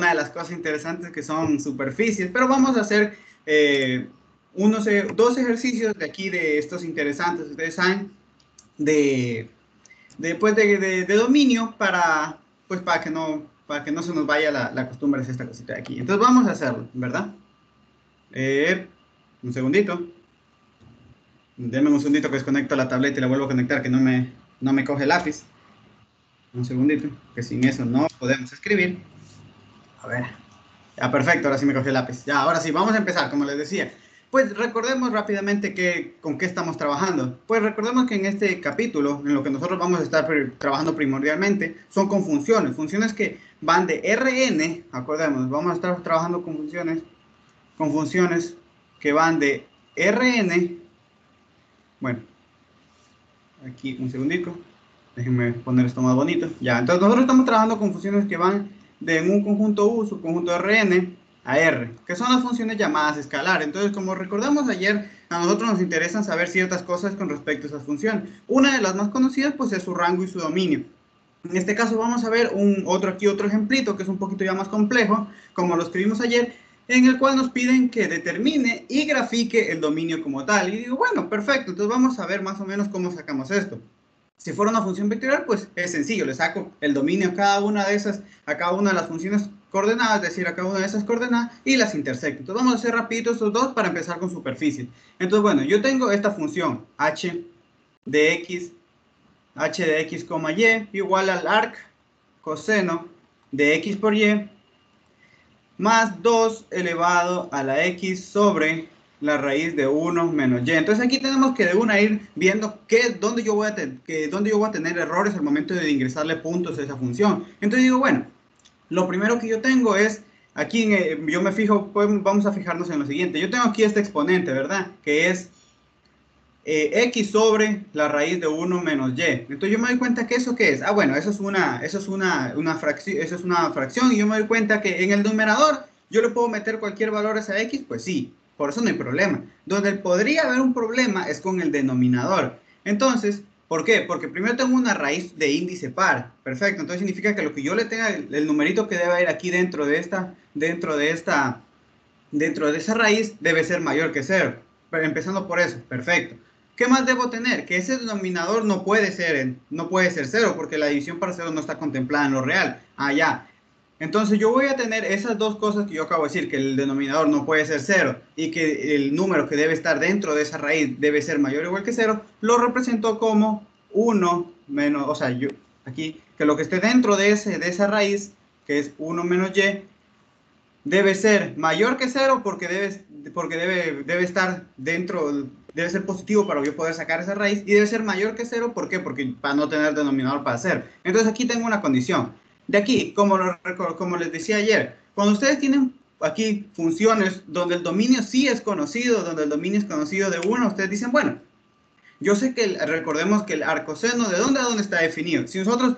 una de las cosas interesantes que son superficies, pero vamos a hacer dos ejercicios de aquí de estos interesantes, ustedes saben, de dominio pues para que no se nos vaya la costumbre de esta cosita de aquí. Entonces vamos a hacerlo, ¿verdad? Un segundito. Denme un segundito que desconecto la tableta y la vuelvo a conectar, que no me coge el lápiz. Un segundito, que sin eso no podemos escribir. A ver. Ya, perfecto, ahora sí me cogió el lápiz. Ya, ahora sí, vamos a empezar, como les decía. Pues recordemos rápidamente con qué estamos trabajando. Pues recordemos que en este capítulo, en lo que nosotros vamos a estar trabajando primordialmente, son con funciones. Funciones que van de Rn, acordemos, vamos a estar trabajando con funciones que van de Rn. Bueno, aquí un segundito. Déjenme poner esto más bonito. Ya, entonces nosotros estamos trabajando con funciones que van de un conjunto U, subconjunto Rn, a R, que son las funciones llamadas escalar. Entonces, como recordamos ayer, a nosotros nos interesan saber ciertas cosas con respecto a esas funciones. Una de las más conocidas, pues, es su rango y su dominio. En este caso vamos a ver otro ejemplito que es un poquito ya más complejo, como lo escribimos ayer, en el cual nos piden que determine y grafique el dominio como tal. Y digo, bueno, perfecto, entonces vamos a ver más o menos cómo sacamos esto. Si fuera una función vectorial, pues es sencillo, le saco el dominio a cada una de las funciones coordenadas, es decir, a cada una de esas coordenadas, y las intersecto. Entonces vamos a hacer rapidito estos dos para empezar con superficie. Entonces, bueno, yo tengo esta función h de x y igual al arc coseno de x por y más 2 elevado a la x sobre la raíz de 1 menos y. Entonces aquí tenemos que de una ir viendo dónde yo voy a tener errores al momento de ingresarle puntos a esa función. Entonces digo, bueno, lo primero que yo tengo es, aquí yo me fijo, pues vamos a fijarnos en lo siguiente. Yo tengo aquí este exponente, ¿verdad? Que es x sobre la raíz de 1 menos y. Entonces yo me doy cuenta que eso qué es. Ah, bueno, eso es una fracción y yo me doy cuenta que en el numerador yo le puedo meter cualquier valor a esa x, pues sí, por eso no hay problema. Donde podría haber un problema es con el denominador. Entonces, ¿por qué? Porque primero tengo una raíz de índice par. Perfecto, entonces significa que lo que yo le tenga, el numerito que debe ir aquí dentro de esa raíz debe ser mayor que 0. Empezando por eso, perfecto. ¿Qué más debo tener? Que ese denominador no puede ser 0 porque la división para 0 no está contemplada en lo real. Ah, ya. Entonces yo voy a tener esas dos cosas que yo acabo de decir, que el denominador no puede ser 0 y que el número que debe estar dentro de esa raíz debe ser mayor o igual que 0, lo represento como 1 menos, o sea, yo aquí, que lo que esté dentro de esa raíz, que es 1 menos y, debe ser mayor que 0 porque debe estar dentro, debe ser positivo para yo poder sacar esa raíz, y debe ser mayor que 0, ¿por qué? Porque para no tener denominador para hacer. Entonces aquí tengo una condición. De aquí, como les decía ayer, cuando ustedes tienen aquí funciones donde el dominio sí es conocido, donde el dominio es conocido de uno, ustedes dicen, bueno, yo sé que recordemos que el arcoseno, ¿de dónde a dónde está definido? Si nosotros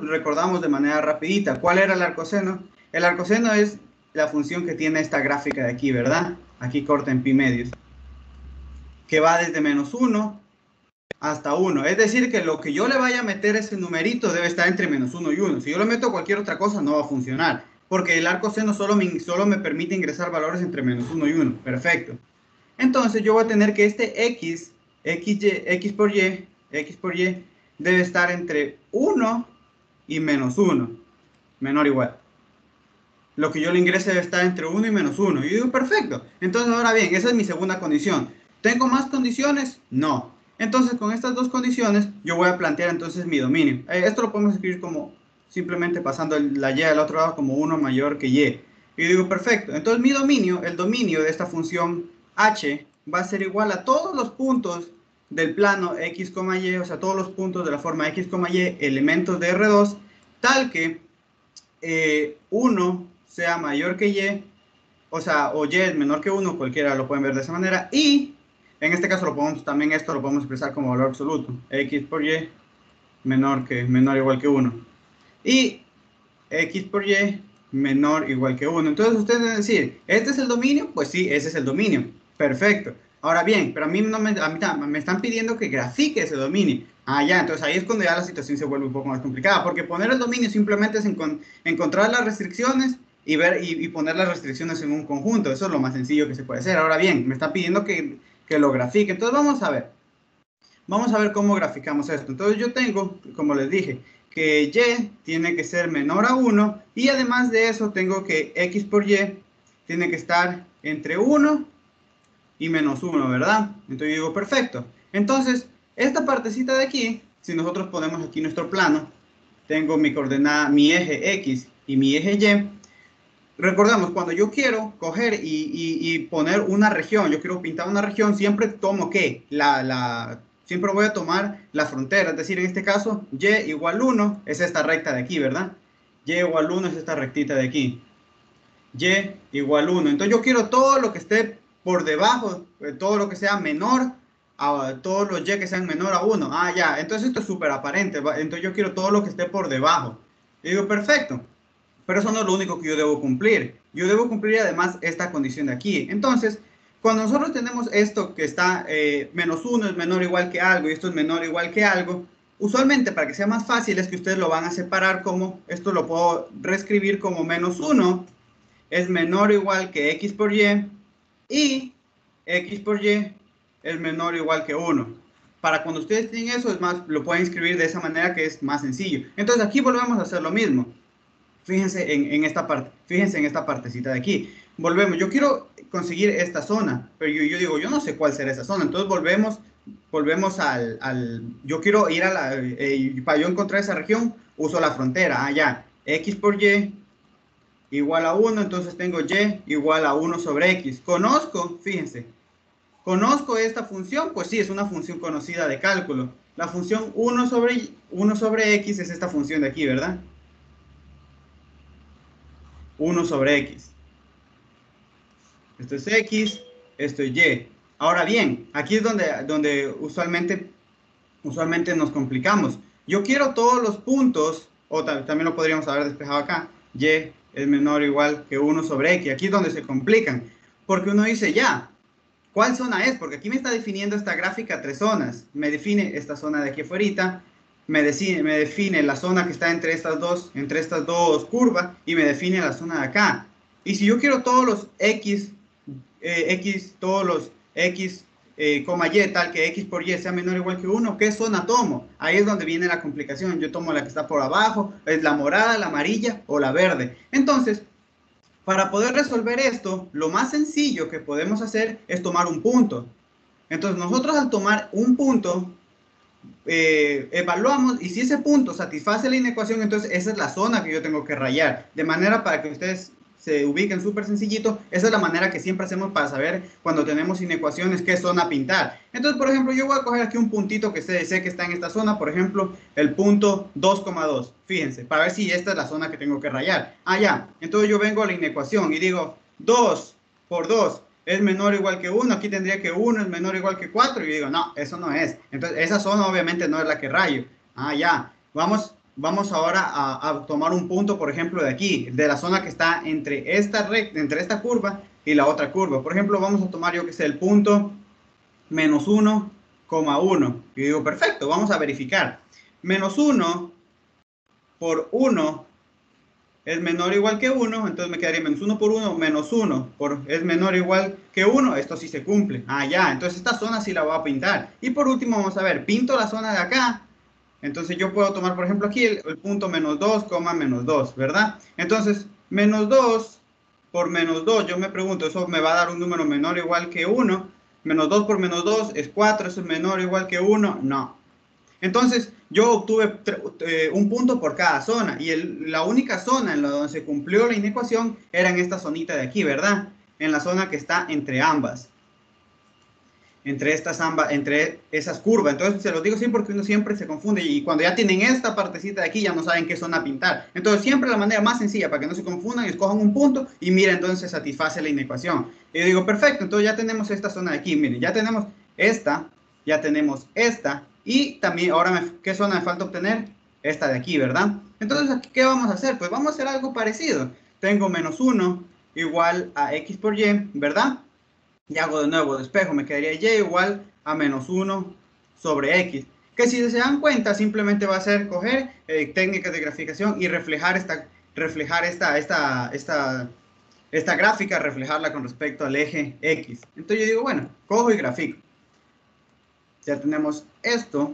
recordamos de manera rapidita cuál era el arcoseno es la función que tiene esta gráfica de aquí, ¿verdad? Aquí corta en pi medios, que va desde menos 1 hasta 1. Es decir, que lo que yo le vaya a meter ese numerito debe estar entre menos 1 y 1. Si yo le meto cualquier otra cosa, no va a funcionar, porque el arcoseno solo me permite ingresar valores entre menos 1 y 1. Perfecto. Entonces yo voy a tener que este x por y debe estar entre 1 y menos 1, menor o igual. Lo que yo le ingrese debe estar entre 1 y menos 1. Y yo digo, perfecto. Entonces, ahora bien, esa es mi segunda condición. ¿Tengo más condiciones? No. Entonces, con estas dos condiciones, yo voy a plantear entonces mi dominio. Esto lo podemos escribir como simplemente pasando la y al otro lado como 1 mayor que y. Y yo digo, perfecto. Entonces, el dominio de esta función h va a ser igual a todos los puntos del plano x, y, o sea, todos los puntos de la forma x, y, elementos de R2, tal que 1 sea mayor que y, o sea, o y es menor que 1, cualquiera lo pueden ver de esa manera, y en este caso también esto lo podemos expresar como valor absoluto, x por y menor o igual que 1, y x por y menor o igual que 1. Entonces ustedes deben decir, ¿este es el dominio? Pues sí, ese es el dominio. Perfecto. Ahora bien, pero a mí, no me, a mí me están pidiendo que grafique ese dominio. Ah, ya, entonces ahí es cuando ya la situación se vuelve un poco más complicada, porque poner el dominio simplemente es encontrar las restricciones y ver y poner las restricciones en un conjunto. Eso es lo más sencillo que se puede hacer. Ahora bien, me están pidiendo que lo grafique. Entonces vamos a ver. Vamos a ver cómo graficamos esto. Entonces yo tengo, como les dije, que y tiene que ser menor a 1 y además de eso tengo que x por y tiene que estar entre 1 y menos 1, ¿verdad? Entonces yo digo, perfecto. Entonces, esta partecita de aquí, si nosotros ponemos aquí nuestro plano, tengo mi coordenada, mi eje X y mi eje Y. Recordemos, cuando yo quiero coger y poner una región, yo quiero pintar una región, siempre tomo ¿qué? Siempre voy a tomar la frontera, es decir, en este caso, y igual 1 es esta recta de aquí, ¿verdad? Y igual 1 es esta rectita de aquí. Y igual 1. Entonces yo quiero todo lo que esté por debajo, todo lo que sea menor, a todos los y que sean menor a 1. Ah, ya, entonces esto es súper aparente. Entonces yo quiero todo lo que esté por debajo. Y digo, perfecto. Pero eso no es lo único que yo debo cumplir. Yo debo cumplir además esta condición de aquí. Entonces, cuando nosotros tenemos esto que está menos 1 es menor o igual que algo y esto es menor o igual que algo, usualmente para que sea más fácil es que ustedes lo van a separar como, esto lo puedo reescribir como menos 1 es menor o igual que x por y x por y es menor o igual que 1. Para cuando ustedes tienen eso, es más, lo pueden escribir de esa manera que es más sencillo. Entonces aquí volvemos a hacer lo mismo. Fíjense en esta parte, fíjense en esta partecita de aquí. Volvemos, yo quiero conseguir esta zona, pero yo digo, yo no sé cuál será esa zona. Entonces volvemos yo quiero ir a para yo encontrar esa región, uso la frontera. Ah, ya, x por y igual a 1, entonces tengo y igual a 1 sobre x. Conozco, fíjense, conozco esta función, pues sí, es una función conocida de cálculo. La función 1 sobre x es esta función de aquí, ¿verdad? 1 sobre x. Esto es x, esto es y. Ahora bien, aquí es donde usualmente nos complicamos. Yo quiero todos los puntos, o también lo podríamos haber despejado acá, y es menor o igual que 1 sobre x. Aquí es donde se complican, porque uno dice, ya, ¿cuál zona es? Porque aquí me está definiendo esta gráfica tres zonas. Me define esta zona de aquí afuera, me define la zona que está entre estas dos curvas y me define la zona de acá. Y si yo quiero todos los todos los x, coma y, tal que x por y sea menor o igual que 1, ¿qué zona tomo? Ahí es donde viene la complicación. Yo tomo la que está por abajo, es la morada, la amarilla o la verde. Entonces, para poder resolver esto, lo más sencillo que podemos hacer es tomar un punto. Entonces, nosotros al tomar un punto, evaluamos y si ese punto satisface la inecuación, entonces esa es la zona que yo tengo que rayar. De manera para que ustedes se ubiquen súper sencillito, esa es la manera que siempre hacemos para saber cuando tenemos inecuaciones qué zona pintar. Entonces, por ejemplo, yo voy a coger aquí un puntito que sé que está en esta zona, por ejemplo, el punto 2,2. Fíjense, para ver si esta es la zona que tengo que rayar. Ah, ya. Entonces yo vengo a la inecuación y digo 2 por 2 es menor o igual que 1, aquí tendría que 1 es menor o igual que 4, y yo digo, no, eso no es. Entonces, esa zona obviamente no es la que rayo. Ah, ya. Vamos ahora a tomar un punto, por ejemplo, de aquí, de la zona que está entre esta curva y la otra curva. Por ejemplo, vamos a tomar, yo que sé, el punto menos 1,1. Y digo, perfecto, vamos a verificar. Menos 1 por 1 es menor o igual que 1, entonces me quedaría menos 1 por 1, menos 1 es menor o igual que 1, esto sí se cumple. Ah, ya, entonces esta zona sí la voy a pintar. Y por último vamos a ver, pinto la zona de acá, entonces yo puedo tomar por ejemplo aquí el punto menos 2, menos 2, ¿verdad? Entonces, menos 2 por menos 2, yo me pregunto, ¿eso me va a dar un número menor o igual que 1? Menos 2 por menos 2 es 4, ¿eso es menor o igual que 1? No. Entonces, yo obtuve un punto por cada zona y la única zona en la donde se cumplió la inecuación era en esta zonita de aquí, ¿verdad? En la zona que está entre ambas, entre esas curvas. Entonces, se los digo así porque uno siempre se confunde y cuando ya tienen esta partecita de aquí ya no saben qué zona pintar. Entonces, siempre la manera más sencilla para que no se confundan es cojan un punto y miren, entonces se satisface la inecuación. Y yo digo, perfecto, entonces ya tenemos esta zona de aquí, miren, ya tenemos esta, ya tenemos esta y también ahora, ¿qué zona me falta obtener? Esta de aquí, ¿verdad? Entonces, ¿aquí qué vamos a hacer? Pues vamos a hacer algo parecido. Tengo menos 1 igual a x por y, ¿verdad? y hago de nuevo despejo, me quedaría y igual a menos 1 sobre x. Que si se dan cuenta, simplemente va a ser coger técnicas de graficación y reflejar esta gráfica, reflejarla con respecto al eje X. Entonces yo digo, bueno, cojo y grafico. Ya tenemos esto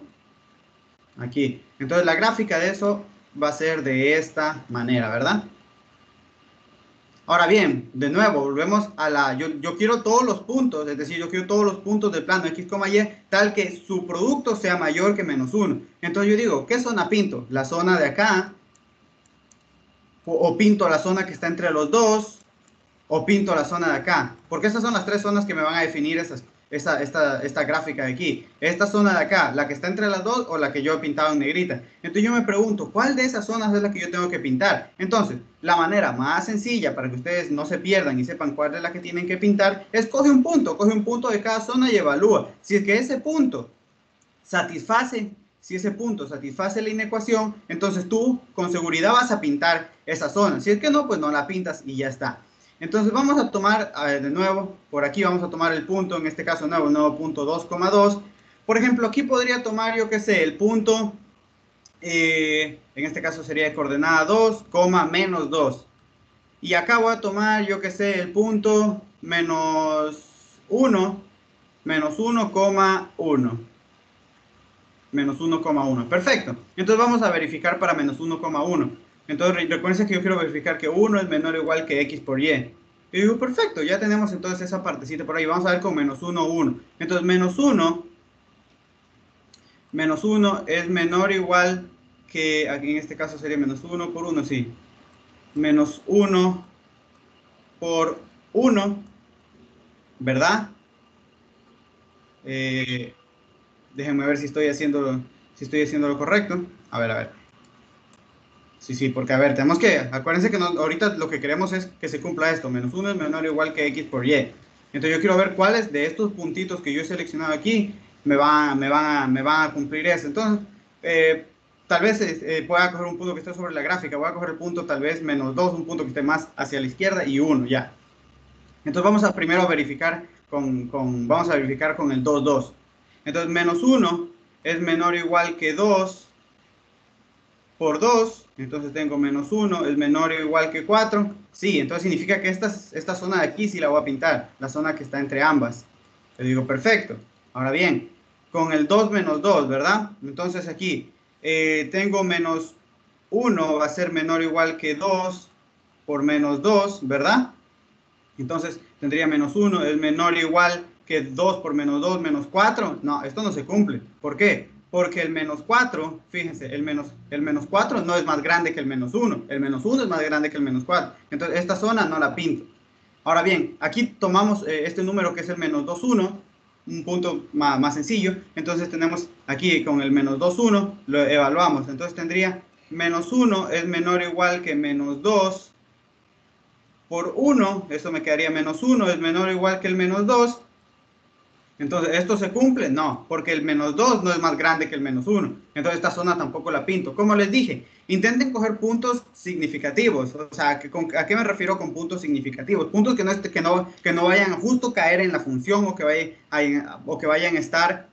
aquí. Entonces la gráfica de eso va a ser de esta manera, ¿verdad? Ahora bien, de nuevo, volvemos a yo quiero todos los puntos, es decir, yo quiero todos los puntos del plano X, Y, tal que su producto sea mayor que menos 1. Entonces yo digo, ¿qué zona pinto? La zona de acá, o pinto la zona que está entre los dos, o pinto la zona de acá, porque esas son las tres zonas que me van a definir esta gráfica de aquí. Esta zona de acá, la que está entre las dos o la que yo he pintado en negrita. Entonces yo me pregunto, ¿cuál de esas zonas es la que yo tengo que pintar? Entonces, la manera más sencilla para que ustedes no se pierdan y sepan cuál es la que tienen que pintar es coge un punto de cada zona y evalúa. Si es que ese punto satisface, si ese punto satisface la inecuación, entonces tú con seguridad vas a pintar esa zona. Si es que no, pues no la pintas y ya está. Entonces vamos a tomar de nuevo, por aquí vamos a tomar el punto, en este caso nuevo punto 2,2. Por ejemplo, aquí podría tomar, yo qué sé, el punto, en este caso sería de coordenada 2, menos 2. Y acá voy a tomar, yo qué sé, el punto menos 1, menos 1,1. Menos 1,1. Perfecto. Entonces vamos a verificar para menos 1,1. Entonces recuerden que yo quiero verificar que 1 es menor o igual que x por y. Y digo, perfecto, ya tenemos entonces esa partecita por ahí. Vamos a ver con menos 1, 1. Entonces menos 1 es menor o igual que, aquí en este caso sería menos 1 por 1, sí. Menos 1 por 1, ¿verdad? Déjenme ver si estoy haciendo lo correcto. A ver. Sí, porque a ver, acuérdense que ahorita lo que queremos es que se cumpla esto, menos 1 es menor o igual que x por y. Entonces yo quiero ver cuáles de estos puntitos que yo he seleccionado aquí me van a cumplir eso. Entonces, tal vez pueda coger un punto que esté sobre la gráfica, voy a coger el punto tal vez menos 2, un punto que esté más hacia la izquierda y 1, ya. Entonces vamos a primero verificar vamos a verificar con el 2, 2. Entonces menos 1 es menor o igual que 2 por 2, entonces tengo menos 1 es menor o igual que 4. Sí, entonces significa que esta zona de aquí sí la voy a pintar, la zona que está entre ambas. Le digo, perfecto. Ahora bien, con el 2 menos 2, ¿verdad? Entonces aquí tengo menos 1 va a ser menor o igual que 2 por menos 2, ¿verdad? Entonces tendría menos 1 es menor o igual que 2 por menos 2 menos 4. No, esto no se cumple. ¿Por qué? Porque el menos 4, fíjense, el menos 4 no es más grande que el menos 1. El menos 1 es más grande que el menos 4. Entonces esta zona no la pinto. Ahora bien, aquí tomamos este número que es el menos 2, 1, un punto más sencillo. Entonces tenemos aquí con el menos 2, 1, lo evaluamos. Entonces tendría menos 1 es menor o igual que menos 2 por 1, esto me quedaría menos 1, es menor o igual que el menos 2. Entonces, ¿esto se cumple? No, porque el menos 2 no es más grande que el menos 1. Entonces, esta zona tampoco la pinto. Como les dije, intenten coger puntos significativos. O sea, ¿a qué me refiero con puntos significativos? Puntos que no vayan a justo caer en la función o que vayan a estar,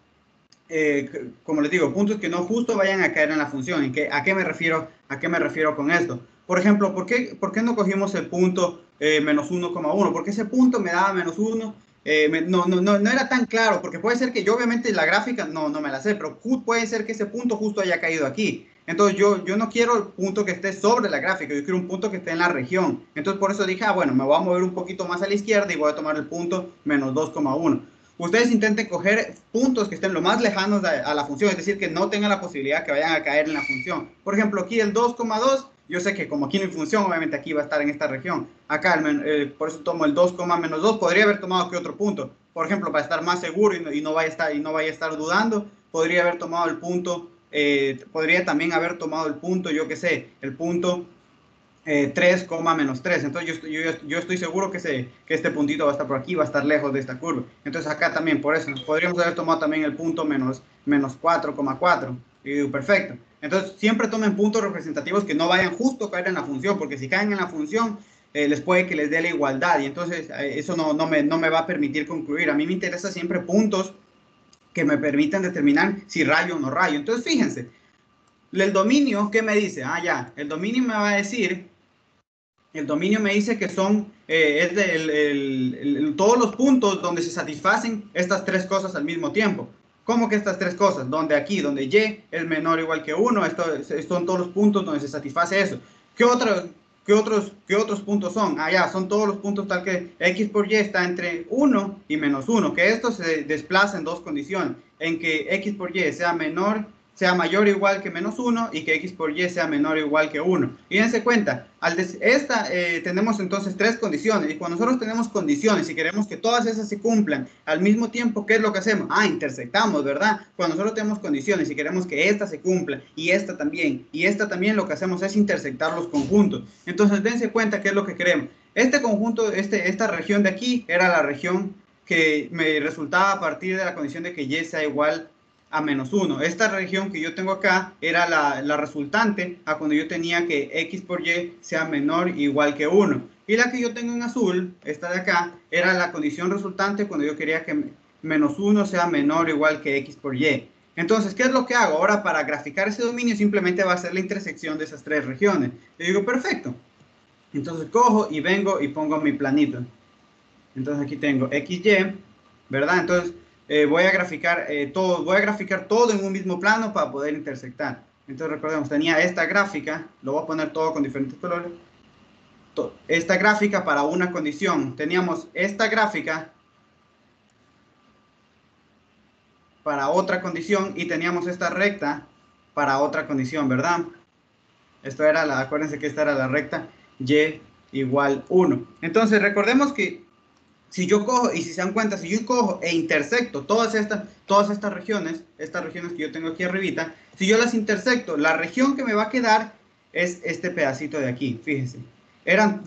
como les digo, puntos que no justo vayan a caer en la función. ¿A qué me refiero con esto? Por ejemplo, ¿por qué no cogimos el punto menos 1,1? Porque ese punto me daba menos 1. No era tan claro, porque puede ser que yo obviamente la gráfica no me la sé, pero puede ser que ese punto justo haya caído aquí. Entonces yo no quiero el punto que esté sobre la gráfica, yo quiero un punto que esté en la región. Entonces por eso dije, bueno, me voy a mover un poquito más a la izquierda y voy a tomar el punto menos 2,1. Ustedes intenten coger puntos que estén lo más lejanos a la función, es decir, que no tengan la posibilidad que vayan a caer en la función. Por ejemplo, aquí el 2,2, yo sé que como aquí no hay función, obviamente aquí va a estar en esta región. Acá, por eso tomo el 2, menos 2, podría haber tomado aquí otro punto. Por ejemplo, para estar más seguro y no vaya a estar dudando, podría haber tomado el punto, podría también haber tomado el punto, yo qué sé, el punto 3, menos 3. Entonces yo estoy seguro que este puntito va a estar por aquí, va a estar lejos de esta curva. Entonces acá también, por eso, podríamos haber tomado también el punto menos 4,4. Y digo, perfecto. Entonces siempre tomen puntos representativos que no vayan justo a caer en la función, porque si caen en la función, les puede que les dé la igualdad y entonces eso no me va a permitir concluir. A mí me interesa siempre puntos que me permitan determinar si rayo o no rayo. Entonces, fíjense, el dominio, ¿qué me dice? Ah, ya, el dominio me va a decir, el dominio me dice que son, es de todos los puntos donde se satisfacen estas tres cosas al mismo tiempo. ¿Cómo que estas tres cosas? Donde aquí, donde y es menor o igual que 1, estos son todos los puntos donde se satisface eso. ¿Qué, qué otros puntos son? Ah, ya, son todos los puntos tal que x por y está entre 1 y menos 1, que esto se desplaza en dos condiciones, en que x por y sea mayor o igual que menos 1 y que x por y sea menor o igual que 1. Y dense cuenta, tenemos entonces tres condiciones y cuando nosotros tenemos condiciones y queremos que todas esas se cumplan al mismo tiempo, ¿qué es lo que hacemos? Ah, intersectamos, ¿verdad? Cuando nosotros tenemos condiciones y queremos que esta se cumpla y esta también, lo que hacemos es intersectar los conjuntos. Entonces dense cuenta qué es lo que queremos. Este conjunto, esta región de aquí era la región que me resultaba a partir de la condición de que y sea igual a menos 1. Esta región que yo tengo acá era la resultante a cuando yo tenía que x por y sea menor o igual que 1. Y la que yo tengo en azul, esta de acá, era la condición resultante cuando yo quería que menos 1 sea menor o igual que x por y. Entonces, ¿qué es lo que hago? Ahora, para graficar ese dominio, simplemente va a ser la intersección de esas tres regiones. Yo digo, perfecto. Entonces, cojo y vengo y pongo mi planito. Entonces, aquí tengo XY, ¿verdad? Entonces, voy a graficar todo en un mismo plano para poder intersectar. Entonces, recordemos, tenía esta gráfica, lo voy a poner todo con diferentes colores. Esta gráfica para una condición. Teníamos esta gráfica para otra condición y teníamos esta recta para otra condición, ¿verdad? Acuérdense que esta era la recta y igual 1. Entonces, recordemos que si yo cojo, y si se dan cuenta, si yo cojo e intersecto todas estas regiones que yo tengo aquí arribita, si yo las intersecto, la región que me va a quedar es este pedacito de aquí, fíjense. Era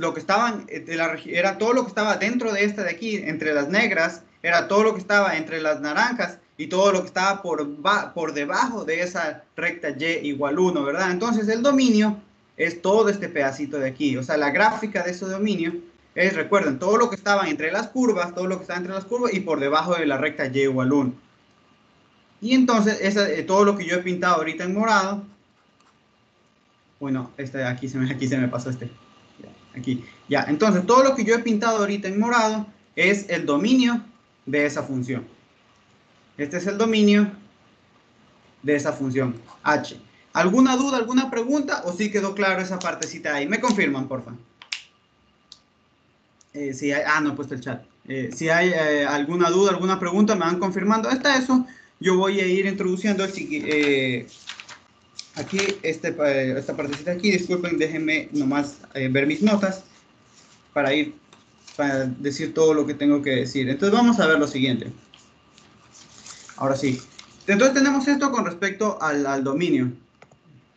todo lo que estaba dentro de esta de aquí, entre las negras, era todo lo que estaba entre las naranjas y todo lo que estaba por debajo de esa recta y igual 1, ¿verdad? Entonces el dominio es todo este pedacito de aquí, o sea, la gráfica de ese dominio recuerden, todo lo que estaba entre las curvas, y por debajo de la recta y igual 1. Y entonces, todo lo que yo he pintado ahorita en morado, bueno, aquí se me pasó aquí, ya. Entonces, todo lo que yo he pintado ahorita en morado es el dominio de esa función. Este es el dominio de esa función h. ¿Alguna duda, alguna pregunta o sí quedó claro esa partecita ahí? Me confirman, por favor. Si hay, no he puesto el chat. Si hay alguna duda, alguna pregunta, me van confirmando. Hasta eso, yo voy a ir introduciendo aquí esta partecita aquí. Disculpen, déjenme nomás ver mis notas para decir todo lo que tengo que decir. Entonces vamos a ver lo siguiente. Ahora sí. Entonces tenemos esto con respecto al dominio.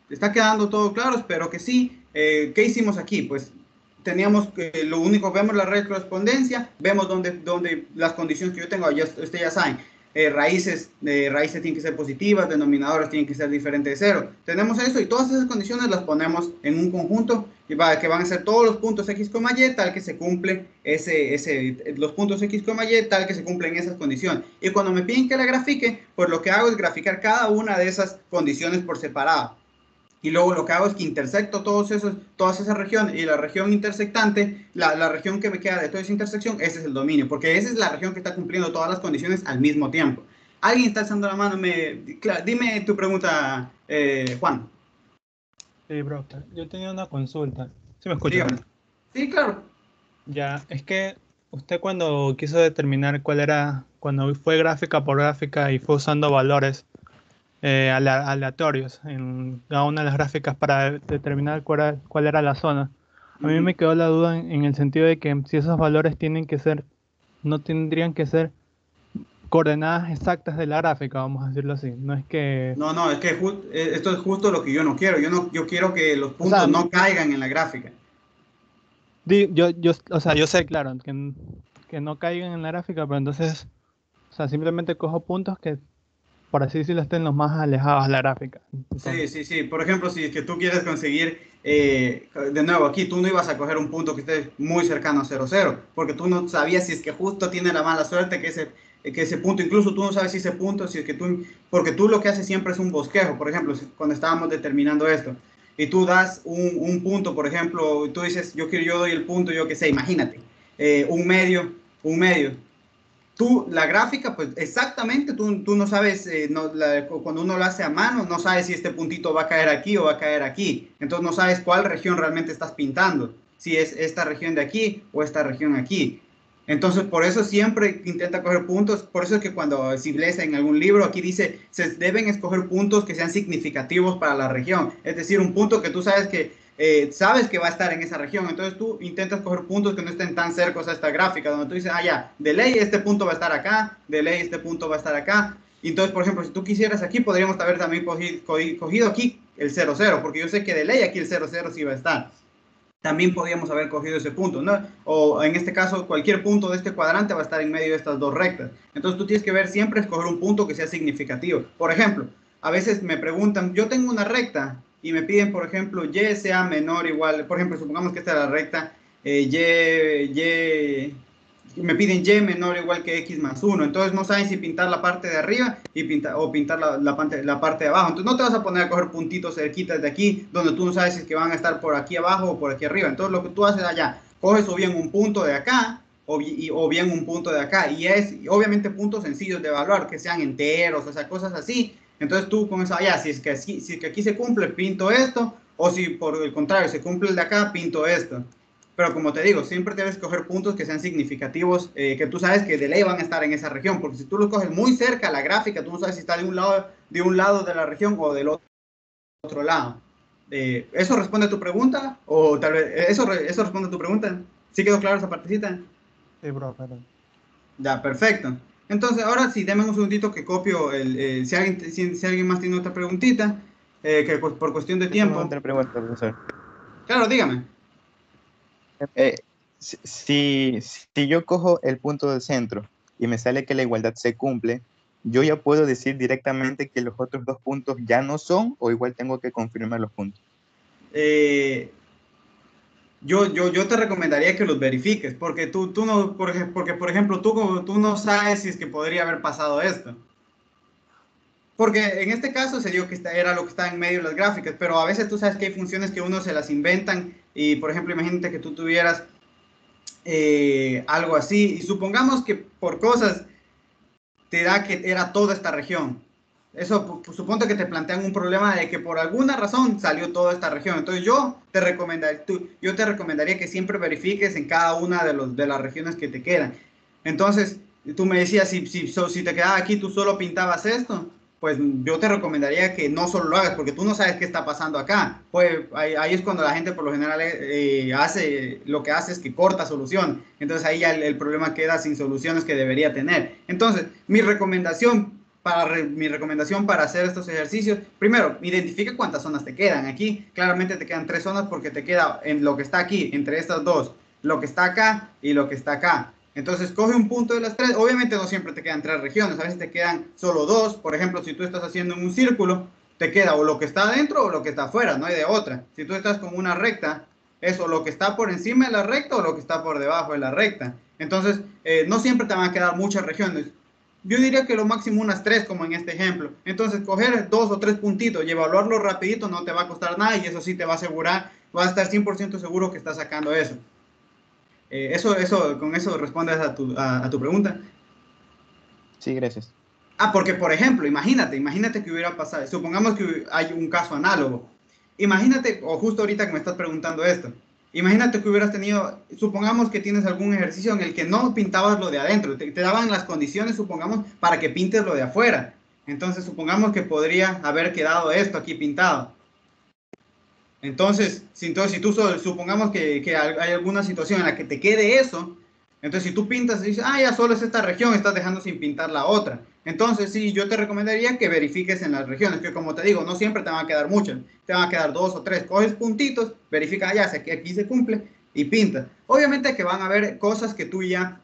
¿Está quedando todo claro? Espero que sí. ¿Qué hicimos aquí? Pues teníamos que lo único, vemos la red de correspondencia, vemos donde las condiciones que yo tengo, ustedes ya saben, raíces tienen que ser positivas, denominadores tienen que ser diferentes de 0. Tenemos eso y todas esas condiciones las ponemos en un conjunto que van a ser todos los puntos x, y tal que se cumple los puntos x, y tal que se cumplen esas condiciones. Y cuando me piden que la grafique, pues lo que hago es graficar cada una de esas condiciones por separado. Y luego lo que hago es que intersecto todas esas regiones y la región intersectante, la región que me queda de toda esa intersección, ese es el dominio, porque esa es la región que está cumpliendo todas las condiciones al mismo tiempo. ¿Alguien está alzando la mano? Dime tu pregunta, Juan. Sí, bro, yo tenía una consulta. ¿Sí me escuchas? Dígame. Sí, claro. Ya, es que usted cuando quiso determinar cuando fue gráfica por gráfica y fue usando valores aleatorios en cada una de las gráficas para determinar cuál era la zona, a mí me quedó la duda en el sentido de que si esos valores no tendrían que ser coordenadas exactas de la gráfica, vamos a decirlo así. No es que... No, es que esto es justo lo que yo no quiero. Yo quiero que los O sea, puntos no caigan en la gráfica. o sea, yo sé, claro, que no caigan en la gráfica, pero entonces, o sea, simplemente cojo puntos que por así decirlo, estén los más alejados a la gráfica. Sí, sí, sí. Por ejemplo, si es que tú quieres conseguir, de nuevo, aquí tú no ibas a coger un punto que esté muy cercano a 0,0, porque tú no sabías si es que justo tiene la mala suerte que ese punto, incluso tú no sabes si ese punto, si es que tú, porque tú lo que haces siempre es un bosquejo. Por ejemplo, cuando estábamos determinando esto, y tú das un punto, por ejemplo, tú dices, yo doy el punto, yo qué sé, imagínate, un medio. Tú, la gráfica, pues exactamente, tú no sabes, cuando uno lo hace a mano, no sabes si este puntito va a caer aquí o va a caer aquí. Entonces no sabes cuál región realmente estás pintando, si es esta región de aquí o esta región aquí. Entonces, por eso siempre intenta coger puntos. Por eso es que cuando si lees en algún libro, aquí dice, se deben escoger puntos que sean significativos para la región. Es decir, un punto que tú sabes que va a estar en esa región. Entonces tú intentas coger puntos que no estén tan cercanos a esta gráfica, donde tú dices, ah, ya, de ley este punto va a estar acá, de ley este punto va a estar acá. Entonces, por ejemplo, si tú quisieras aquí, podríamos haber también cogido aquí el 0,0, porque yo sé que de ley aquí el 0,0 sí va a estar. También podíamos haber cogido ese punto, ¿no? O en este caso, cualquier punto de este cuadrante va a estar en medio de estas dos rectas. Entonces tú tienes que ver siempre escoger un punto que sea significativo. Por ejemplo, a veces me preguntan, yo tengo una recta y me piden, por ejemplo, y sea menor o igual, por ejemplo, supongamos que esta es la recta, me piden y menor o igual que x más 1. Entonces no saben si pintar la parte de arriba o pintar la parte de abajo. Entonces no te vas a poner a coger puntitos cerquitas de aquí, donde tú no sabes si es que van a estar por aquí abajo o por aquí arriba. Entonces lo que tú haces allá, coges o bien un punto de acá, o bien un punto de acá. Y obviamente puntos sencillos de evaluar, que sean enteros, o sea, cosas así. Entonces tú con eso, allá, si es que aquí se cumple, pinto esto, o si por el contrario se cumple el de acá, pinto esto. Pero como te digo, siempre debes coger puntos que sean significativos, que tú sabes que de ley van a estar en esa región, porque si tú los coges muy cerca a la gráfica, tú no sabes si está de un lado de la región o del otro lado. ¿Eso responde a tu pregunta? O tal vez, ¿eso responde a tu pregunta? ¿Sí quedó claro esa partecita? Sí, bro, pero... Ya, perfecto. Entonces, ahora sí, deme un segundito que copio si alguien más tiene otra preguntita, que por cuestión de Yo tengo tiempo. otra pregunta, profesor. Claro, dígame. Eh, si yo cojo el punto del centro y me sale que la igualdad se cumple, ¿yo ya puedo decir directamente que los otros dos puntos ya no son o igual tengo que confirmar los puntos? Eh, yo te recomendaría que los verifiques, porque tú no, porque por ejemplo, tú no sabes si es que podría haber pasado esto. Porque en este caso se dio que era lo que está en medio de las gráficas, pero a veces tú sabes que hay funciones que uno se las inventan y, por ejemplo, imagínate que tú tuvieras algo así y supongamos que por cosas te da que era toda esta región. Eso, suponte que te plantean un problema de que por alguna razón salió toda esta región. Entonces yo te recomendaría que siempre verifiques en cada una de las regiones que te quedan. Entonces, tú me decías, si te quedaba aquí, tú solo pintabas esto, pues yo te recomendaría que no solo lo hagas, porque tú no sabes qué está pasando acá. Pues ahí es cuando la gente por lo general lo que hace es que corta solución. Entonces ahí ya el problema queda sin soluciones que debería tener. Entonces, mi recomendación para hacer estos ejercicios, primero, identifica cuántas zonas te quedan. Aquí claramente te quedan 3 zonas porque te queda en lo que está aquí, entre estas dos, lo que está acá y lo que está acá. Entonces, coge un punto de las 3. Obviamente no siempre te quedan 3 regiones, a veces te quedan solo 2. Por ejemplo, si tú estás haciendo un círculo, te queda o lo que está adentro o lo que está afuera, no hay de otra. Si tú estás con una recta, es o lo que está por encima de la recta o lo que está por debajo de la recta. Entonces, no siempre te van a quedar muchas regiones. Yo diría que lo máximo unas 3, como en este ejemplo. Entonces, coger 2 o 3 puntitos y evaluarlo rapidito no te va a costar nada y eso sí te va a asegurar, vas a estar 100% seguro que estás sacando eso. Con eso respondes a tu pregunta. Sí, gracias. Porque por ejemplo, imagínate que hubiera pasado, supongamos que hay un caso análogo. Imagínate, o justo ahorita que me estás preguntando esto, imagínate que hubieras tenido, supongamos que tienes algún ejercicio en el que no pintabas lo de adentro, te daban las condiciones, supongamos, para que pintes lo de afuera. Entonces, supongamos que podría haber quedado esto aquí pintado. Entonces, si tú supongamos que hay alguna situación en la que te quede eso, entonces si tú pintas y dices, ya solo es esta región, estás dejando sin pintar la otra. Entonces, sí, yo te recomendaría que verifiques en las regiones, que como te digo, no siempre te van a quedar muchas, te van a quedar 2 o 3. Coges puntitos, verifica, ya sé que aquí se cumple y pinta. Obviamente que van a haber cosas que tú ya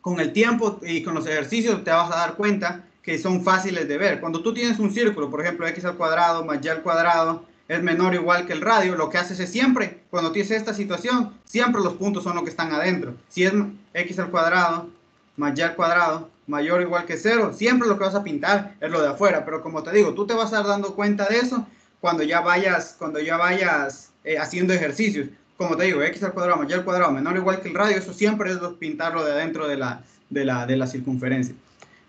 con el tiempo y con los ejercicios te vas a dar cuenta que son fáciles de ver. Cuando tú tienes un círculo, por ejemplo, x al cuadrado más y al cuadrado es menor o igual que el radio, lo que haces es siempre, cuando tienes esta situación, siempre los puntos son los que están adentro. Si es x al cuadrado más y al cuadrado mayor o igual que 0, siempre lo que vas a pintar es lo de afuera. Pero como te digo, tú te vas a estar dando cuenta de eso cuando ya vayas haciendo ejercicios. Como te digo, x al cuadrado más y al cuadrado menor o igual que el radio, eso siempre es pintarlo de adentro de la circunferencia.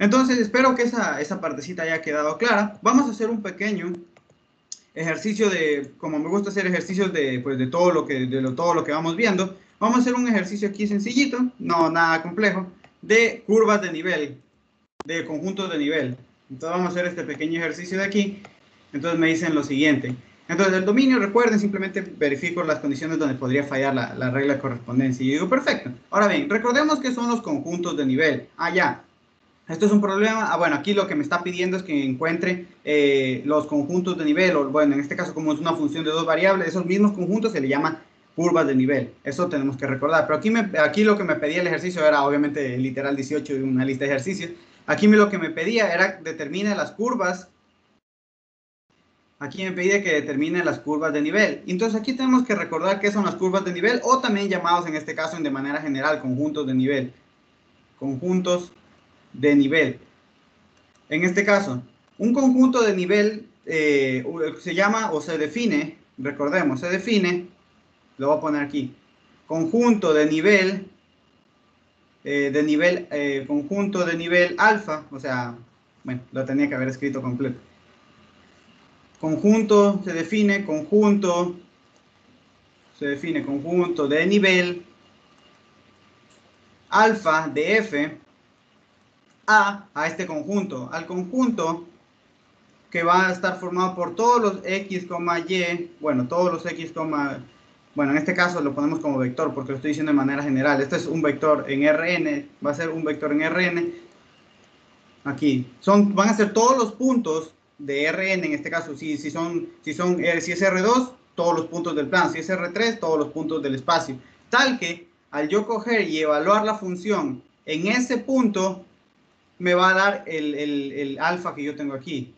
Entonces, espero que esa partecita haya quedado clara. Vamos a hacer un pequeño ejercicio como me gusta hacer ejercicios de todo lo que vamos viendo. Vamos a hacer un ejercicio aquí sencillito, no nada complejo, de curvas de nivel, de conjuntos de nivel. Entonces vamos a hacer este pequeño ejercicio de aquí. Entonces me dicen lo siguiente. Entonces el dominio, recuerden, simplemente verifico las condiciones donde podría fallar la regla de correspondencia. Y digo, perfecto. Ahora bien, recordemos que son los conjuntos de nivel. Ya. Esto es un problema. Bueno, aquí lo que me está pidiendo es que encuentre los conjuntos de nivel, o bueno, en este caso como es una función de dos variables, esos mismos conjuntos se le llaman curvas de nivel. Eso tenemos que recordar. Pero aquí lo que me pedía el ejercicio era obviamente literal 18 de una lista de ejercicios. Aquí lo que me pedía era determine las curvas. Aquí me pedía que determine las curvas de nivel. Entonces aquí tenemos que recordar qué son las curvas de nivel, o también llamados en este caso de manera general conjuntos de nivel. Conjuntos de nivel. En este caso, un conjunto de nivel se llama o se define, recordemos, se define, lo voy a poner aquí, conjunto de nivel, conjunto de nivel alfa, o sea, bueno, lo tenía que haber escrito completo. Conjunto se define conjunto de nivel alfa de f a este conjunto, al conjunto que va a estar formado por todos los x, y, bueno, todos los x, bueno, en este caso lo ponemos como vector porque lo estoy diciendo de manera general. Este es un vector en Rn, va a ser un vector en Rn. Aquí van a ser todos los puntos de Rn, en este caso, si es R2, todos los puntos del plano, si es R3, todos los puntos del espacio, tal que al yo coger y evaluar la función en ese punto, me va a dar el alfa que yo tengo aquí.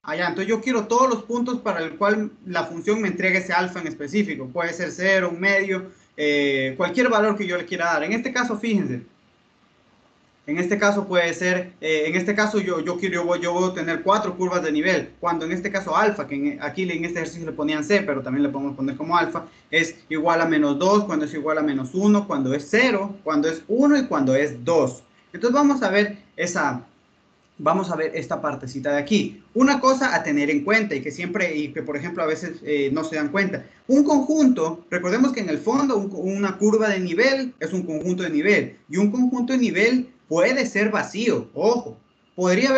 Entonces yo quiero todos los puntos para el cual la función me entregue ese alfa en específico. Puede ser 0, un medio, cualquier valor que yo le quiera dar. En este caso, fíjense. En este caso puede ser, en este caso yo voy a tener 4 curvas de nivel, cuando en este caso alfa, que aquí en este ejercicio le ponían C, pero también le podemos poner como alfa, es igual a menos 2, cuando es igual a menos 1, cuando es 0, cuando es 1 y cuando es 2. Entonces vamos a ver esta partecita de aquí. Una cosa a tener en cuenta y que por ejemplo a veces no se dan cuenta. Un conjunto, recordemos que en el fondo una curva de nivel es un conjunto de nivel, y un conjunto de nivel puede ser vacío. Ojo, podría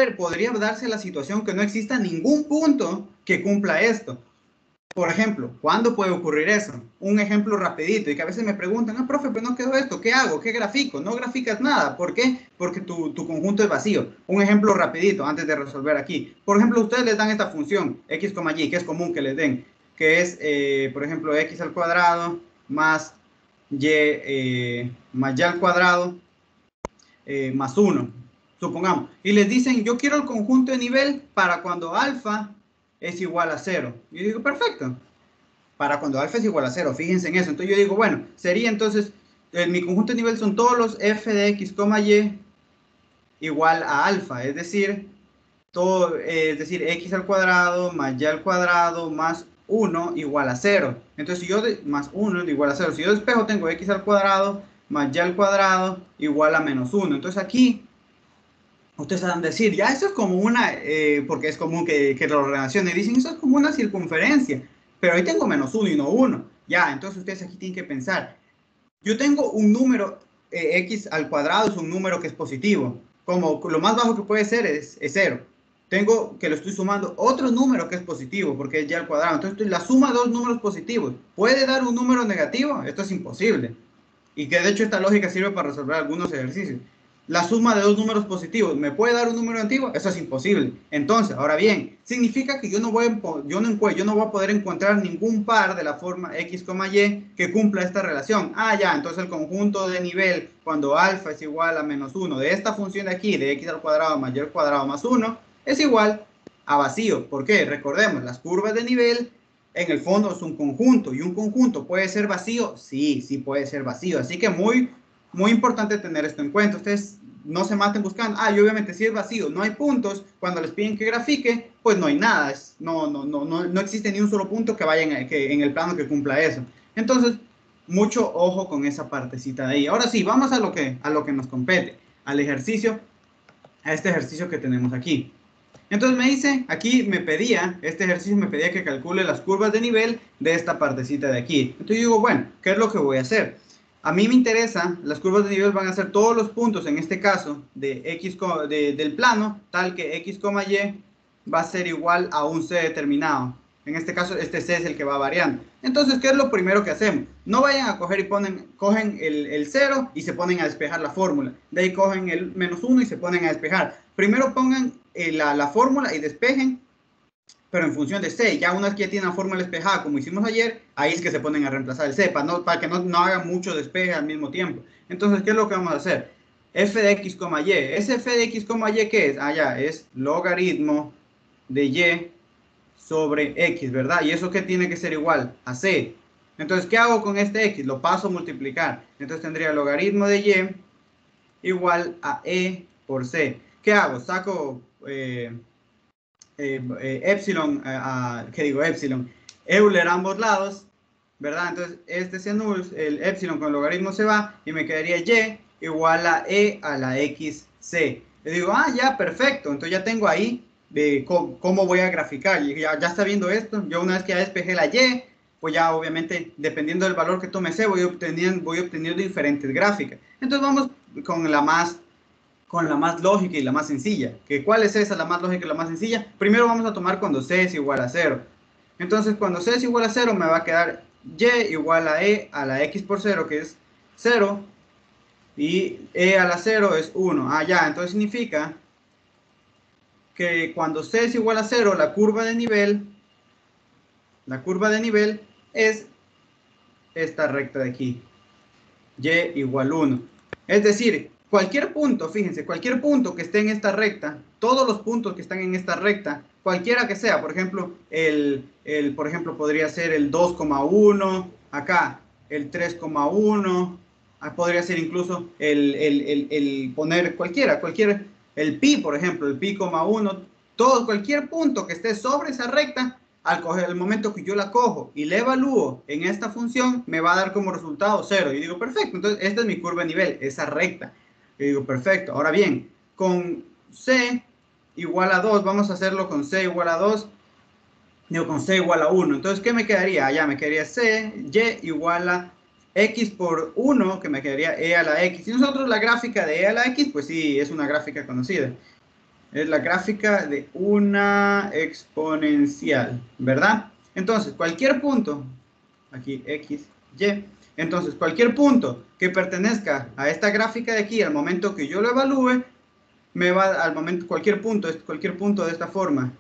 darse la situación que no exista ningún punto que cumpla esto. Por ejemplo, ¿cuándo puede ocurrir eso? Un ejemplo rapidito, y que a veces me preguntan, profe, pero no quedó esto, ¿qué hago? ¿Qué grafico? No graficas nada. ¿Por qué? Porque tu conjunto es vacío. Un ejemplo rapidito, antes de resolver aquí. Por ejemplo, ustedes les dan esta función, x, y, que es común que les den, que es, por ejemplo, x al cuadrado más y al cuadrado más 1, supongamos. Y les dicen, yo quiero el conjunto de nivel para cuando alfa es igual a 0. Y yo digo, perfecto. Para cuando alfa es igual a 0, fíjense en eso. Entonces yo digo, bueno, sería entonces, mi conjunto de nivel son todos los f de x, y igual a alfa. Es decir, x al cuadrado más y al cuadrado más 1 igual a 0. Entonces si yo, más 1 igual a 0. Si yo despejo, tengo x al cuadrado más y al cuadrado igual a menos 1. Entonces aquí ustedes van a decir, ya eso es como una, porque es común que lo relacionen, dicen, eso es como una circunferencia, pero ahí tengo menos 1 y no 1. Ya, entonces ustedes aquí tienen que pensar, yo tengo un número, x al cuadrado es un número que es positivo, como lo más bajo que puede ser es 0. Tengo que lo estoy sumando otro número que es positivo, porque es y al cuadrado. Entonces la suma de dos números positivos, ¿puede dar un número negativo? Esto es imposible. Y que de hecho esta lógica sirve para resolver algunos ejercicios. la suma de dos números positivos me puede dar un número negativo, eso es imposible. Entonces, ahora bien, significa que yo no voy a poder encontrar ningún par de la forma x, y que cumpla esta relación. Ah, ya, entonces el conjunto de nivel cuando alfa es igual a menos 1 de esta función de aquí, de x al cuadrado más y al cuadrado más 1, es igual a vacío. ¿Por qué? Recordemos, las curvas de nivel en el fondo es un conjunto, y un conjunto puede ser vacío, sí, sí puede ser vacío. Así que muy importante tener esto en cuenta. Ustedes no se maten buscando, y obviamente si es vacío, no hay puntos, cuando les piden que grafique, pues no hay nada, no existe ni un solo punto que vaya en el plano que cumpla eso. Entonces, mucho ojo con esa partecita de ahí. Ahora sí, vamos a lo que nos compete, al ejercicio, a este ejercicio que tenemos aquí. Entonces me dice, este ejercicio me pedía que calcule las curvas de nivel de esta partecita de aquí. Entonces digo, bueno, ¿qué es lo que voy a hacer? A mí me interesa, las curvas de nivel van a ser todos los puntos, en este caso, del plano, tal que x, y va a ser igual a un c determinado. En este caso, este c es el que va variando. Entonces, ¿qué es lo primero que hacemos? No vayan a coger y cogen el 0 y se ponen a despejar la fórmula. De ahí cogen el menos 1 y se ponen a despejar. Primero pongan la fórmula y despejen, pero en función de C. Ya una vez que ya tienen la fórmula despejada, como hicimos ayer, ahí es que se ponen a reemplazar el C, para que no hagan mucho despeje al mismo tiempo. Entonces, ¿qué es lo que vamos a hacer? F de x, y. ¿Ese f de x, y qué es? Ya, es logaritmo de y sobre x, ¿verdad? ¿Y eso qué tiene que ser igual? A c. Entonces, ¿qué hago con este x? Lo paso a multiplicar. Entonces tendría logaritmo de y igual a e por c. ¿Qué hago? Saco epsilon, ¿qué digo? Epsilon, Euler a ambos lados, ¿verdad? Entonces este se anula, el epsilon con el logaritmo se va y me quedaría y igual a e a la xc. Le digo, ya, perfecto. Entonces ya tengo ahí de cómo voy a graficar. Y ya está viendo esto. Yo una vez que ya despejé la y, pues ya obviamente, dependiendo del valor que tome c, voy obteniendo diferentes gráficas. Entonces vamos con la más lógica y la más sencilla. ¿Cuál es esa, la más lógica y la más sencilla? Primero vamos a tomar cuando c es igual a 0. Entonces, cuando c es igual a 0, me va a quedar y igual a e a la x por 0, que es 0, y e a la 0 es 1. Ya, entonces significa que cuando c es igual a 0, la curva de nivel es esta recta de aquí, y igual 1. Es decir, cualquier punto, fíjense, cualquier punto que esté en esta recta, todos los puntos que están en esta recta, cualquiera que sea, por ejemplo, por ejemplo, podría ser el 2,1, acá, el 3,1, podría ser incluso el poner cualquiera, el pi, por ejemplo, el pi, 1, cualquier punto que esté sobre esa recta, al momento que yo la cojo y la evalúo en esta función, me va a dar como resultado 0. Y digo, perfecto, entonces esta es mi curva de nivel, esa recta. Y digo, perfecto. Ahora bien, con c igual a 2, vamos a hacerlo con c igual a 2, digo, con c igual a 1. Entonces, ¿qué me quedaría? Ya me quedaría c, y igual a x por 1, que me quedaría e a la x. Y nosotros la gráfica de e a la x, pues sí, es una gráfica conocida. Es la gráfica de una exponencial, ¿verdad? Entonces, cualquier punto, aquí x, y, entonces cualquier punto que pertenezca a esta gráfica de aquí, al momento que yo lo evalúe, cualquier punto de esta forma,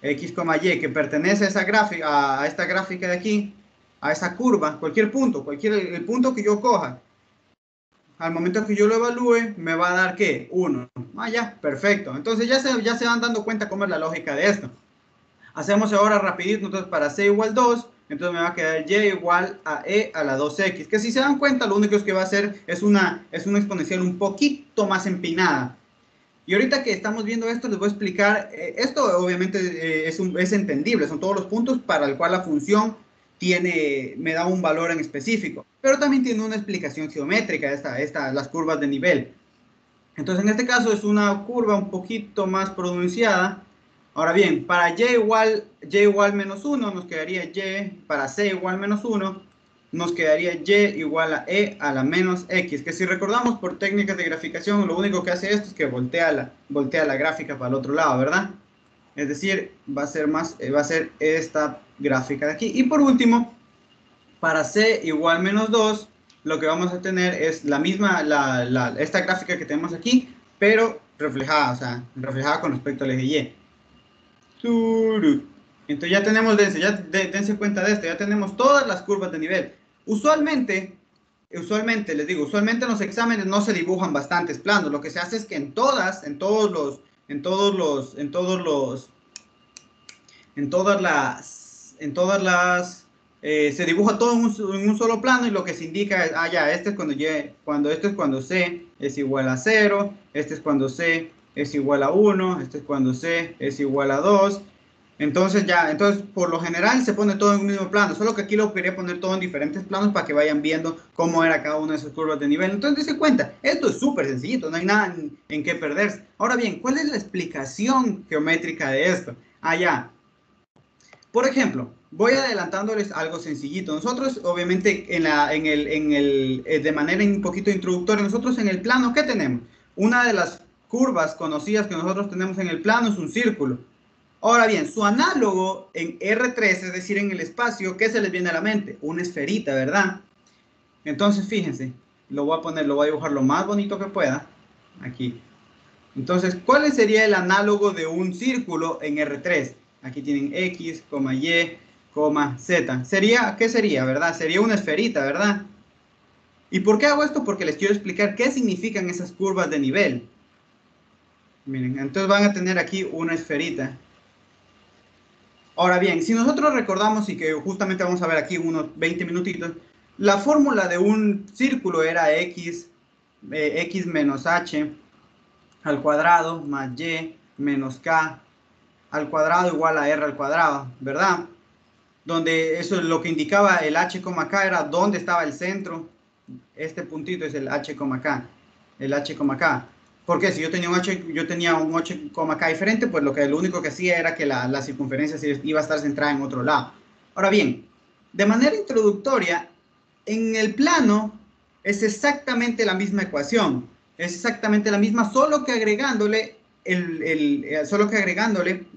x, y, que pertenece a esta gráfica de aquí, a esa curva, cualquier punto, el punto que yo coja, al momento que yo lo evalúe, me va a dar, ¿qué? 1. Ya, perfecto. Entonces ya se van dando cuenta cómo es la lógica de esto. Hacemos ahora rapidito, entonces para c igual 2, entonces me va a quedar y igual a e a la 2x, que si se dan cuenta, lo único que va a hacer es una exponencial un poquito más empinada. Y ahorita que estamos viendo esto, les voy a explicar, esto obviamente es entendible, son todos los puntos para el cual la función me da un valor en específico, pero también tiene una explicación geométrica, las curvas de nivel. Entonces en este caso es una curva un poquito más pronunciada. Ahora bien, para y igual menos 1 nos quedaría y, para c igual menos 1 nos quedaría y igual a e a la menos x, que si recordamos por técnicas de graficación, lo único que hace esto es que voltea la gráfica para el otro lado, ¿verdad? Es decir, va a ser esta gráfica de aquí. Y por último, para c igual menos 2, lo que vamos a tener es la misma, esta gráfica que tenemos aquí, pero reflejada, o sea, reflejada con respecto al eje Y. Entonces ya tenemos, dense cuenta de esto, ya tenemos todas las curvas de nivel. Usualmente les digo, usualmente en los exámenes no se dibujan bastantes planos. Lo que se hace es que en todas las, se dibuja todo en un solo plano y lo que se indica es, ya, este es cuando C es igual a 0, este es cuando C es igual a 1, este es cuando C es igual a 2. Entonces por lo general se pone todo en un mismo plano, solo que aquí lo quería poner todo en diferentes planos para que vayan viendo cómo era cada una de esas curvas de nivel. Entonces, dense cuenta, esto es súper sencillito, no hay nada en qué perderse. Ahora bien, ¿cuál es la explicación geométrica de esto? Ya. Por ejemplo, voy adelantándoles algo sencillito. Nosotros, obviamente, de manera un poquito introductoria, nosotros en el plano, ¿qué tenemos? Una de las curvas conocidas que nosotros tenemos en el plano es un círculo. Ahora bien, su análogo en R3, es decir, en el espacio, ¿qué se les viene a la mente? Una esferita, ¿verdad? Entonces, fíjense, lo voy a dibujar lo más bonito que pueda, aquí. Entonces, ¿cuál sería el análogo de un círculo en R3? Aquí tienen X, Y, Z. ¿Qué sería, verdad? Sería una esferita, ¿verdad? ¿Y por qué hago esto? Porque les quiero explicar qué significan esas curvas de nivel. Miren, entonces van a tener aquí una esferita. Ahora bien, si nosotros recordamos, y que justamente vamos a ver aquí unos 20 minutitos, la fórmula de un círculo era X menos H al cuadrado más Y menos K al cuadrado igual a R al cuadrado, ¿verdad? Donde eso es lo que indicaba el H, K era dónde estaba el centro. Este puntito es el H, K. El H, K. Porque si yo tenía un H, K diferente, pues lo único que hacía era que la circunferencia iba a estar centrada en otro lado. Ahora bien, de manera introductoria, en el plano es exactamente la misma ecuación. Es exactamente la misma, solo que agregándole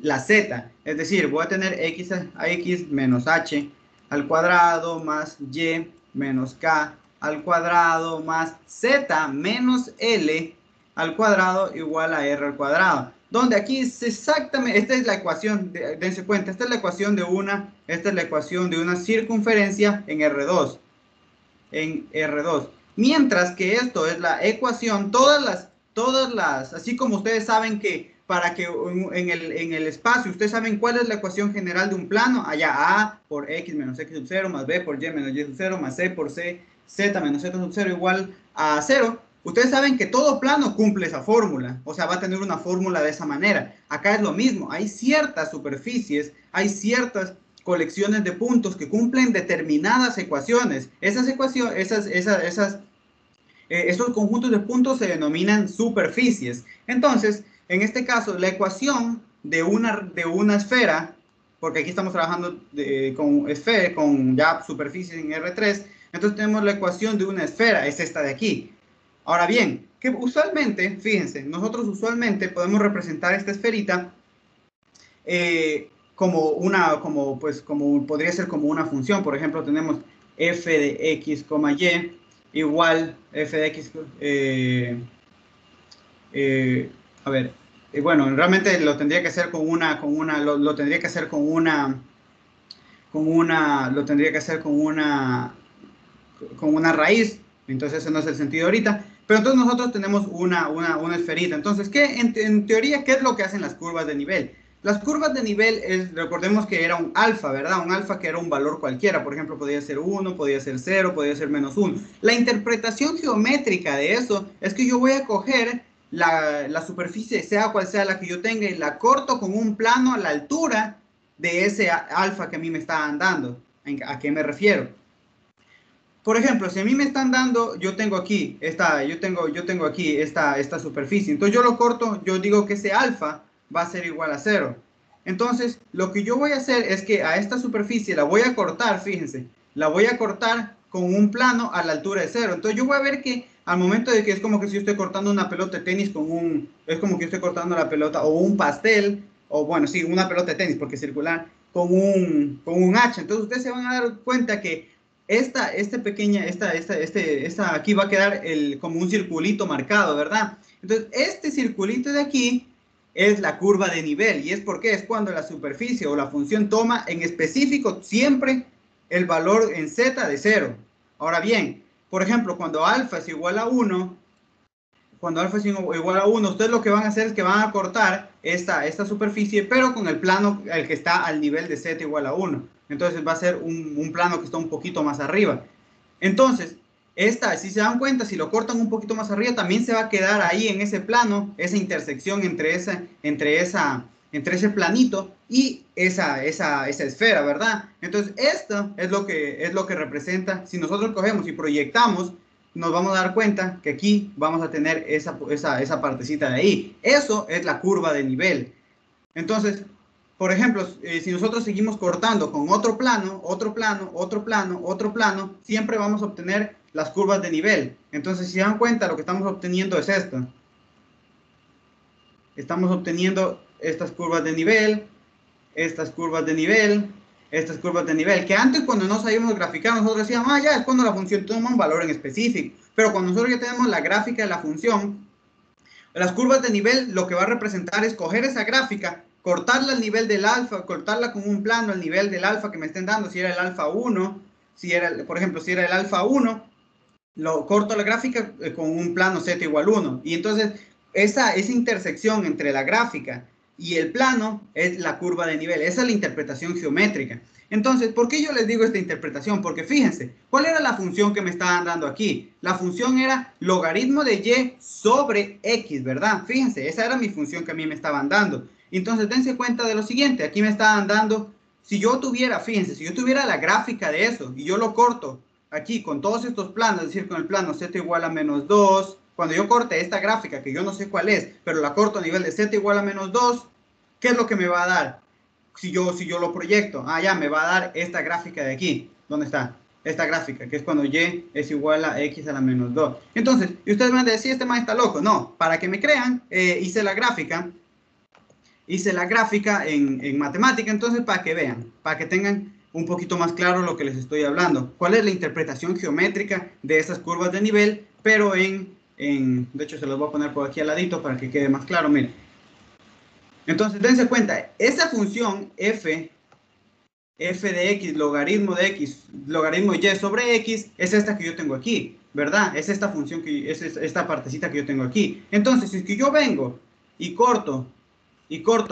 la z. Es decir, voy a tener x a x menos h al cuadrado más y menos k al cuadrado más z menos l al cuadrado igual a r al cuadrado. Donde aquí es exactamente, esta es la ecuación, dense cuenta, esta es la ecuación de una circunferencia en R2. Mientras que esto es la ecuación, así como ustedes saben que para que en el espacio, ustedes saben cuál es la ecuación general de un plano, allá A por X menos X sub 0, más B por Y menos Y sub 0, más C por C, Z menos Z sub 0 igual a 0. Ustedes saben que todo plano cumple esa fórmula, o sea, va a tener una fórmula de esa manera. Acá es lo mismo, hay ciertas superficies, hay ciertas colecciones de puntos que cumplen determinadas ecuaciones. Estos conjuntos de puntos se denominan superficies. Entonces, en este caso, la ecuación de una esfera, porque aquí estamos trabajando con ya superficies en R3, entonces tenemos la ecuación de una esfera, es esta de aquí. Ahora bien, que usualmente, fíjense, nosotros usualmente podemos representar esta esferita como podría ser como una función. Por ejemplo, tenemos f de x, y igual f de x, bueno, realmente lo tendría que hacer lo tendría que hacer con una raíz. Entonces ese no es el sentido ahorita. Pero entonces nosotros tenemos una esferita. Entonces, en teoría, ¿qué es lo que hacen las curvas de nivel? Las curvas de nivel, recordemos que era un alfa, ¿verdad? Un alfa que era un valor cualquiera. Por ejemplo, podía ser 1, podía ser 0, podía ser menos 1. La interpretación geométrica de eso es que yo voy a coger la superficie, sea cual sea la que yo tenga, y la corto con un plano a la altura de ese alfa que a mí me está dando. ¿A qué me refiero? Por ejemplo, si a mí me están dando, yo tengo aquí esta superficie, entonces yo lo corto, yo digo que ese alfa va a ser igual a 0. Entonces, lo que yo voy a hacer es que a esta superficie la voy a cortar, fíjense, la voy a cortar con un plano a la altura de 0. Entonces yo voy a ver que al momento de que es como que si yo estoy cortando una pelota de tenis es como que yo estoy cortando la pelota o un pastel, o bueno, sí, una pelota de tenis porque es circular, con un hacha. Entonces ustedes se van a dar cuenta que esta aquí va a quedar como un circulito marcado, ¿verdad? Entonces, este circulito de aquí es la curva de nivel. ¿Y es porque es cuando la superficie o la función toma en específico siempre el valor en z de 0. Ahora bien, por ejemplo, cuando alfa es igual a 1, ustedes lo que van a hacer es que van a cortar esta superficie, pero con el plano el que está al nivel de z igual a 1. Entonces va a ser un plano que está un poquito más arriba. Entonces, si se dan cuenta, si lo cortan un poquito más arriba, también se va a quedar ahí en ese plano, esa intersección entre ese planito y esa esfera, ¿verdad? Entonces, esto es lo que representa. Si nosotros cogemos y proyectamos, nos vamos a dar cuenta que aquí vamos a tener esa partecita de ahí. Eso es la curva de nivel. Entonces, por ejemplo, si nosotros seguimos cortando con otro plano, siempre vamos a obtener las curvas de nivel. Entonces, si se dan cuenta, lo que estamos obteniendo es esto. Estamos obteniendo estas curvas de nivel, estas curvas de nivel, estas curvas de nivel, que antes cuando no sabíamos graficar, nosotros decíamos, ya es cuando la función toma un valor en específico. Pero cuando nosotros ya tenemos la gráfica de la función, las curvas de nivel lo que va a representar es coger esa gráfica, cortarla al nivel del alfa, cortarla con un plano al nivel del alfa que me estén dando, si era el alfa 1, por ejemplo, si era el alfa 1, lo corto la gráfica con un plano z igual 1. Y entonces esa intersección entre la gráfica y el plano es la curva de nivel. Esa es la interpretación geométrica. Entonces, ¿por qué yo les digo esta interpretación? Porque fíjense, ¿cuál era la función que me estaban dando aquí? La función era logaritmo de y sobre x, ¿verdad? Fíjense, esa era mi función que a mí me estaban dando. Entonces, dense cuenta de lo siguiente, aquí me estaban dando, fíjense, si yo tuviera la gráfica de eso y yo lo corto aquí con todos estos planos, es decir, con el plano z igual a menos 2, cuando yo corte esta gráfica, que yo no sé cuál es, pero la corto a nivel de z igual a menos 2, ¿qué es lo que me va a dar? Si yo lo proyecto, ya me va a dar esta gráfica de aquí. ¿Dónde está? Esta gráfica, que es cuando y es igual a x a la menos 2. Entonces, y ustedes van a decir, este man está loco. No, para que me crean, hice la gráfica en matemática, entonces para que vean, para que tengan un poquito más claro lo que les estoy hablando. ¿Cuál es la interpretación geométrica de esas curvas de nivel? Pero de hecho se los voy a poner por aquí al ladito para que quede más claro, miren. Entonces, dense cuenta, esa función f de x, logaritmo de x, logaritmo de y sobre x, es esta que yo tengo aquí, ¿verdad? Es esta función, es esta partecita que yo tengo aquí. Entonces, si es que yo vengo y corto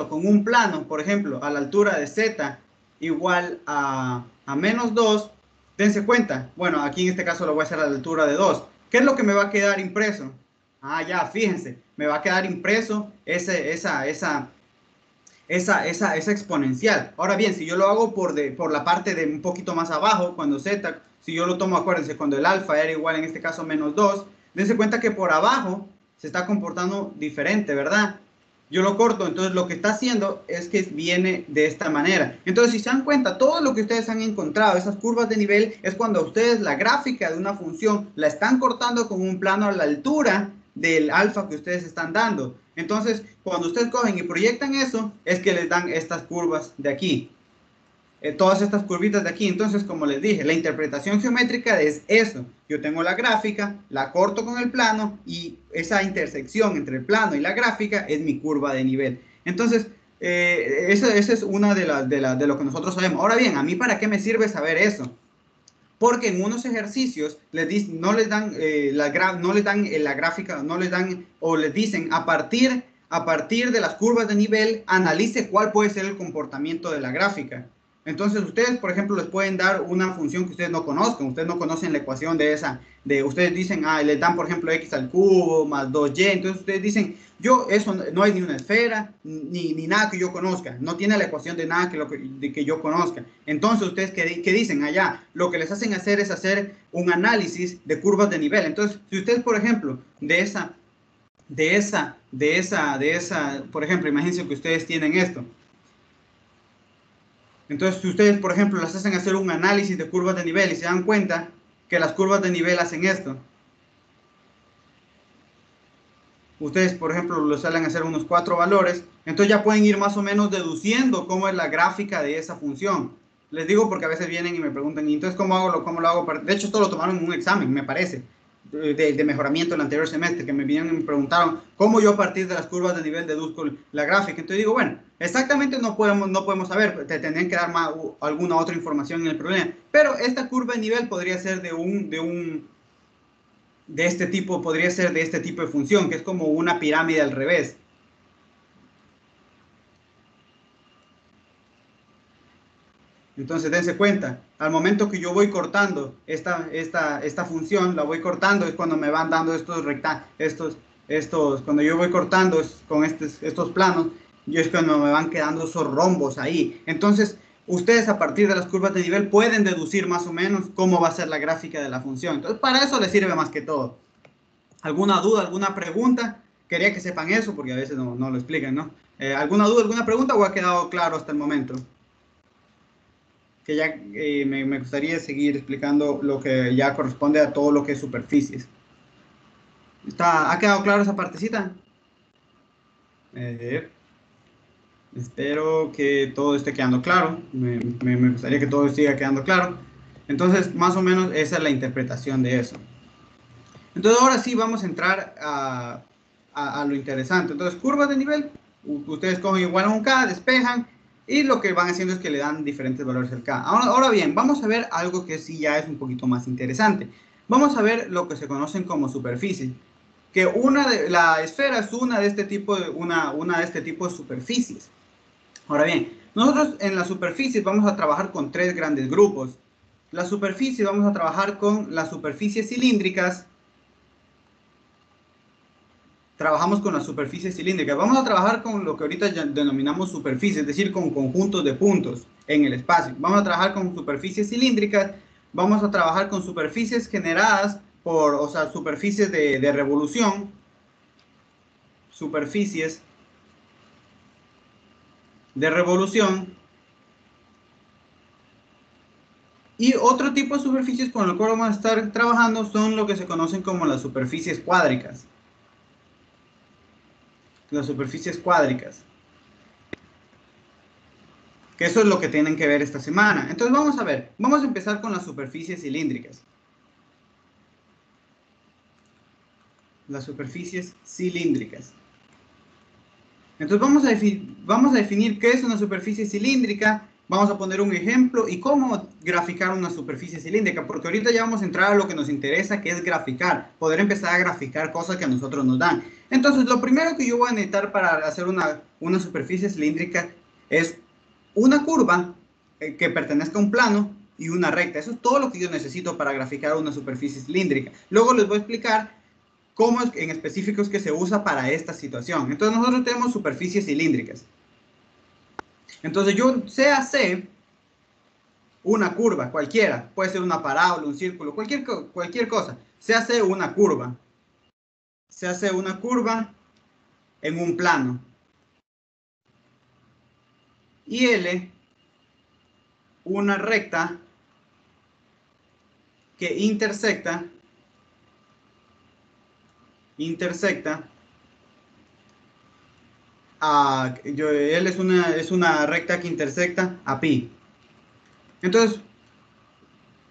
con un plano, por ejemplo, a la altura de z igual a menos 2, dense cuenta, bueno, aquí en este caso lo voy a hacer a la altura de 2. ¿Qué es lo que me va a quedar impreso? Ya, fíjense, me va a quedar impreso esa exponencial. Ahora bien, si yo lo hago por la parte de un poquito más abajo, cuando z, si yo lo tomo, acuérdense, cuando el alfa era igual en este caso a menos 2, dense cuenta que por abajo se está comportando diferente, ¿verdad? Yo lo corto, entonces lo que está haciendo es que viene de esta manera. Entonces, si se dan cuenta, todo lo que ustedes han encontrado, esas curvas de nivel, es cuando ustedes la gráfica de una función la están cortando con un plano a la altura del alfa que ustedes están dando. Entonces, cuando ustedes cogen y proyectan eso, es que les dan estas curvas de aquí. Todas estas curvitas de aquí. Entonces, como les dije, la interpretación geométrica es eso. Yo tengo la gráfica, la corto con el plano y esa intersección entre el plano y la gráfica es mi curva de nivel. Entonces, esa es una de lo que nosotros sabemos. Ahora bien, ¿a mí para qué me sirve saber eso? Porque en unos ejercicios no les dan la gráfica, no les dan o les dicen a partir de las curvas de nivel, analice cuál puede ser el comportamiento de la gráfica. Entonces ustedes, por ejemplo, les pueden dar una función que ustedes no conozcan, ustedes no conocen la ecuación ustedes dicen, les dan, por ejemplo, x al cubo más 2y, entonces ustedes dicen, eso no es ni una esfera, ni nada que yo conozca, no tiene la ecuación de nada que yo conozca. Entonces ustedes, ¿qué dicen allá? Lo que les hacen hacer es hacer un análisis de curvas de nivel. Entonces, si ustedes, por ejemplo, por ejemplo, imagínense que ustedes tienen esto. Entonces, si ustedes, por ejemplo, les hacen hacer un análisis de curvas de nivel y se dan cuenta que las curvas de nivel hacen esto. Ustedes, por ejemplo, les salen a hacer unos 4 valores, entonces ya pueden ir más o menos deduciendo cómo es la gráfica de esa función. Les digo porque a veces vienen y me preguntan, ¿y entonces cómo lo hago? De hecho, esto lo tomaron en un examen, me parece, de mejoramiento el anterior semestre, que me vinieron y me preguntaron cómo yo a partir de las curvas de nivel deduzco la gráfica. Entonces digo, bueno, exactamente no podemos saber, te tendrían que dar alguna otra información en el problema, pero esta curva de nivel podría ser de este tipo, podría ser de este tipo de función, que es como una pirámide al revés. Entonces, dense cuenta, al momento que yo voy cortando esta función, la voy cortando, es cuando me van dando cuando yo voy cortando con estos planos, y es cuando me van quedando esos rombos ahí. Entonces, ustedes a partir de las curvas de nivel pueden deducir más o menos cómo va a ser la gráfica de la función. Entonces, para eso les sirve más que todo. ¿Alguna duda, alguna pregunta? Quería que sepan eso, porque a veces no lo explican, ¿no? ¿Alguna duda, alguna pregunta o ha quedado claro hasta el momento? Que ya me gustaría seguir explicando lo que ya corresponde a todo lo que es superficies. ¿Ha quedado claro esa partecita? Espero que todo esté quedando claro. Me gustaría que todo siga quedando claro. Entonces, más o menos esa es la interpretación de eso. Entonces, ahora sí vamos a entrar a lo interesante. Entonces, curvas de nivel, ustedes cogen igual a un K, despejan, y lo que van haciendo es que le dan diferentes valores al K. Ahora bien, vamos a ver algo que sí ya es un poquito más interesante. Vamos a ver lo que se conocen como superficies. Que la esfera es una de este tipo de superficies. Ahora bien, nosotros en las superficies vamos a trabajar con tres grandes grupos. Las superficies vamos a trabajar con las superficies cilíndricas. Trabajamos con las superficies cilíndricas. Vamos a trabajar con lo que ahorita ya denominamos superficie, es decir, con conjuntos de puntos en el espacio. Vamos a trabajar con superficies cilíndricas, vamos a trabajar con superficies generadas o sea, superficies de revolución, superficies de revolución, y otro tipo de superficies con el cual vamos a estar trabajando son lo que se conocen como las superficies cuádricas. Las superficies cuádricas. Que eso es lo que tienen que ver esta semana. Entonces vamos a ver, vamos a empezar con las superficies cilíndricas. Las superficies cilíndricas. Entonces vamos a definir qué es una superficie cilíndrica, vamos a poner un ejemplo y cómo graficar una superficie cilíndrica, porque ahorita ya vamos a entrar a lo que nos interesa, que es graficar, poder empezar a graficar cosas que a nosotros nos dan. Entonces lo primero que yo voy a necesitar para hacer una superficie cilíndrica es una curva que pertenezca a un plano y una recta. Eso es todo lo que yo necesito para graficar una superficie cilíndrica. Luego les voy a explicar cómo en específico es que se usa para esta situación. Entonces nosotros tenemos superficies cilíndricas. Entonces yo sé hacer una curva, cualquiera. Puede ser una parábola, un círculo, cualquier cosa. Se hace una curva. Se hace una curva en un plano. Y L, una recta que intersecta L es una recta que intersecta a pi. Entonces,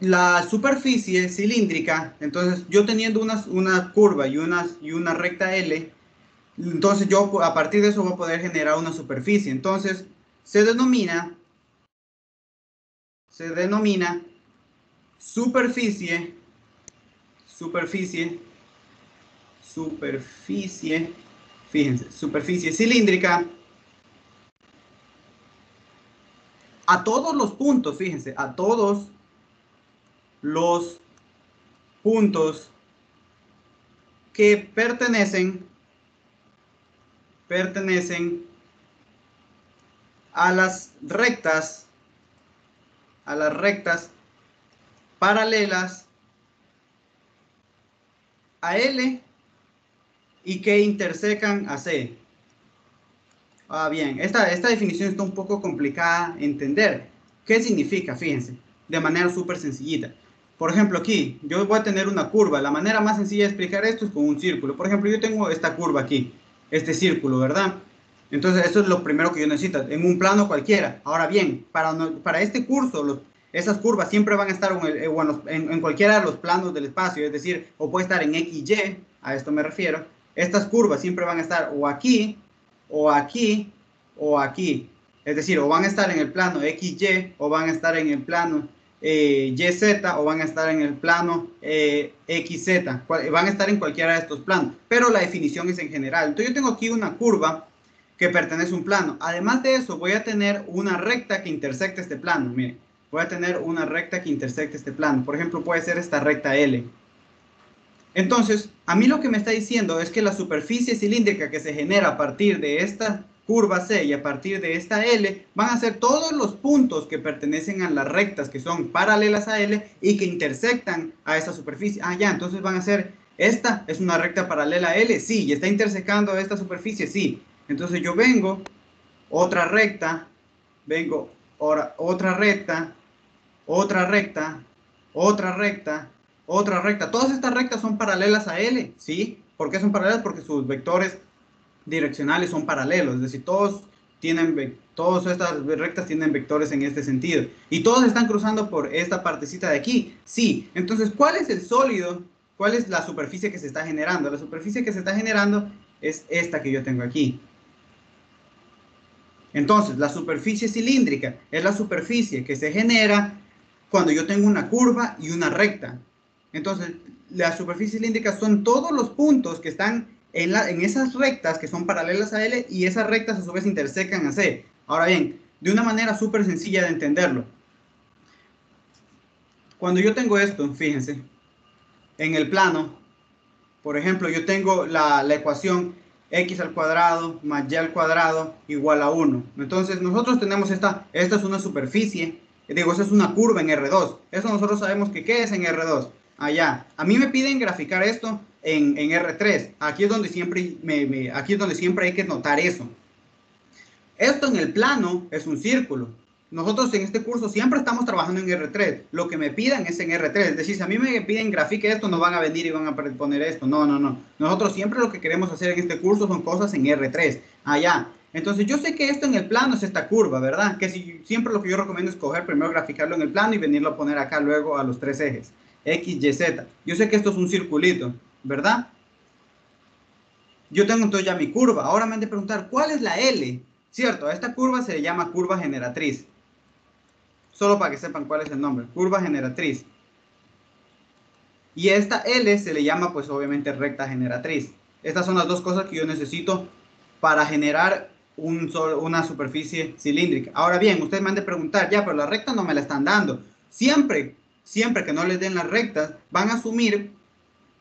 la superficie cilíndrica, entonces yo teniendo una curva y una recta L, entonces yo a partir de eso voy a poder generar una superficie. Entonces, se denomina superficie, fíjense, superficie cilíndrica a todos los puntos, fíjense, a todos los puntos que pertenecen a las rectas paralelas a L y que intersecan a C. Bien, esta definición está un poco complicada de entender. ¿Qué significa? Fíjense, de manera súper sencillita. Por ejemplo, aquí, yo voy a tener una curva. La manera más sencilla de explicar esto es con un círculo. Por ejemplo, yo tengo esta curva aquí, este círculo, ¿verdad? Entonces, eso es lo primero que yo necesito, en un plano cualquiera. Ahora bien, para este curso, esas curvas siempre van a estar en cualquiera de los planos del espacio, es decir, o puede estar en XY, a esto me refiero. Estas curvas siempre van a estar o aquí, o aquí, o aquí. Es decir, o van a estar en el plano XY, o van a estar en el plano YZ, o van a estar en el plano XZ. Van a estar en cualquiera de estos planos, pero la definición es en general. Entonces yo tengo aquí una curva que pertenece a un plano. Además de eso, voy a tener una recta que intersecta este plano. Miren, voy a tener una recta que intersecta este plano. Por ejemplo, puede ser esta recta L. Entonces, a mí lo que me está diciendo es que la superficie cilíndrica que se genera a partir de esta curva C y a partir de esta L van a ser todos los puntos que pertenecen a las rectas que son paralelas a L y que intersectan a esta superficie. Ah, ya, entonces van a ser, esta es una recta paralela a L, sí, y está intersecando esta superficie, sí. Entonces yo vengo, otra recta, vengo, ahora otra recta, otra recta, otra recta, otra recta. Todas estas rectas son paralelas a L, ¿sí? ¿Por qué son paralelas? Porque sus vectores direccionales son paralelos, es decir, todas estas rectas tienen vectores en este sentido. Y todos están cruzando por esta partecita de aquí, sí. Entonces, ¿cuál es el sólido? ¿Cuál es la superficie que se está generando? La superficie que se está generando es esta que yo tengo aquí. Entonces, la superficie cilíndrica es la superficie que se genera cuando yo tengo una curva y una recta. Entonces, la superficie cilíndrica son todos los puntos que están en esas rectas que son paralelas a L y esas rectas a su vez intersecan a C. Ahora bien, de una manera súper sencilla de entenderlo. Cuando yo tengo esto, fíjense, en el plano, por ejemplo, yo tengo la ecuación x al cuadrado más y al cuadrado igual a 1. Entonces nosotros tenemos esta es una superficie, digo, esta es una curva en R2. Eso nosotros sabemos que ¿qué es en R2? Allá. A mí me piden graficar esto en R3. Aquí es donde siempre, aquí es donde siempre hay que notar eso. Esto en el plano es un círculo. Nosotros en este curso siempre estamos trabajando en R3. Lo que me pidan es en R3. Es decir, si a mí me piden grafique esto, no van a venir y van a poner esto. No, no, no. Nosotros siempre lo que queremos hacer en este curso son cosas en R3. Allá. Entonces yo sé que esto en el plano es esta curva, ¿verdad? Que siempre lo que yo recomiendo es coger primero graficarlo en el plano y venirlo a poner acá luego a los tres ejes. X, Y, Z. Yo sé que esto es un circulito, ¿verdad? Yo tengo entonces ya mi curva. Ahora me han de preguntar, ¿cuál es la L? Cierto, a esta curva se le llama curva generatriz. Solo para que sepan cuál es el nombre, curva generatriz. Y esta L se le llama, pues obviamente, recta generatriz. Estas son las dos cosas que yo necesito para generar una superficie cilíndrica. Ahora bien, ustedes me han de preguntar, ya, pero la recta no me la están dando. Siempre que no les den las rectas, van a asumir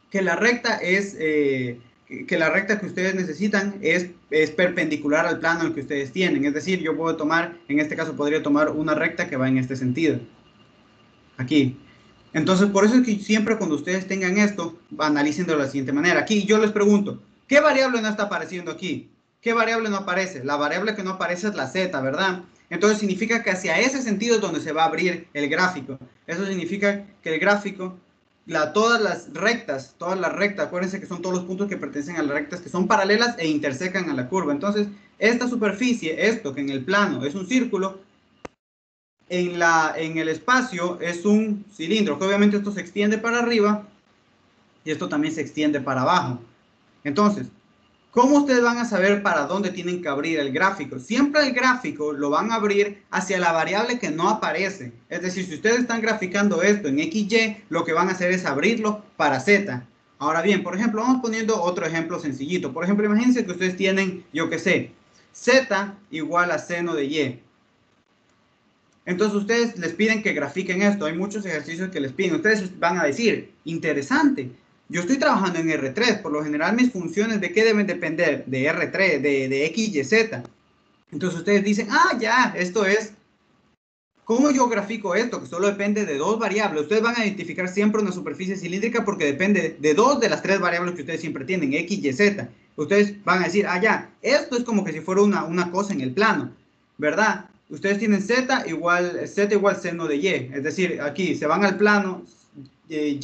que la recta es... que la recta que ustedes necesitan es perpendicular al plano que ustedes tienen. Es decir, yo puedo tomar, en este caso podría tomar una recta que va en este sentido. Aquí. Entonces, por eso es que siempre cuando ustedes tengan esto, analicen de la siguiente manera. Aquí yo les pregunto, ¿qué variable no está apareciendo aquí? ¿Qué variable no aparece? La variable que no aparece es la z, ¿verdad? Entonces significa que hacia ese sentido es donde se va a abrir el gráfico. Eso significa que el gráfico... todas las rectas, acuérdense que son todos los puntos que pertenecen a las rectas que son paralelas e intersecan a la curva. Entonces, esta superficie, esto que en el plano es un círculo, en el espacio es un cilindro, que obviamente esto se extiende para arriba y esto también se extiende para abajo. Entonces, ¿cómo ustedes van a saber para dónde tienen que abrir el gráfico? Siempre el gráfico lo van a abrir hacia la variable que no aparece. Es decir, si ustedes están graficando esto en XY, lo que van a hacer es abrirlo para Z. Ahora bien, por ejemplo, vamos poniendo otro ejemplo sencillito. Por ejemplo, imagínense que ustedes tienen, yo qué sé, Z igual a seno de Y. Entonces ustedes les piden que grafiquen esto. Hay muchos ejercicios que les piden. Ustedes van a decir, interesante. Yo estoy trabajando en R3, por lo general mis funciones de qué deben depender, de R3, de X, Y, Z. Entonces ustedes dicen, ah, ya, esto es, ¿cómo yo grafico esto? Que solo depende de dos variables. Ustedes van a identificar siempre una superficie cilíndrica porque depende de dos de las tres variables que ustedes siempre tienen, X, Y, Z. Ustedes van a decir, ah, ya, esto es como que si fuera una cosa en el plano, ¿verdad? Ustedes tienen Z igual seno de Y. Es decir, aquí se van al plano Y,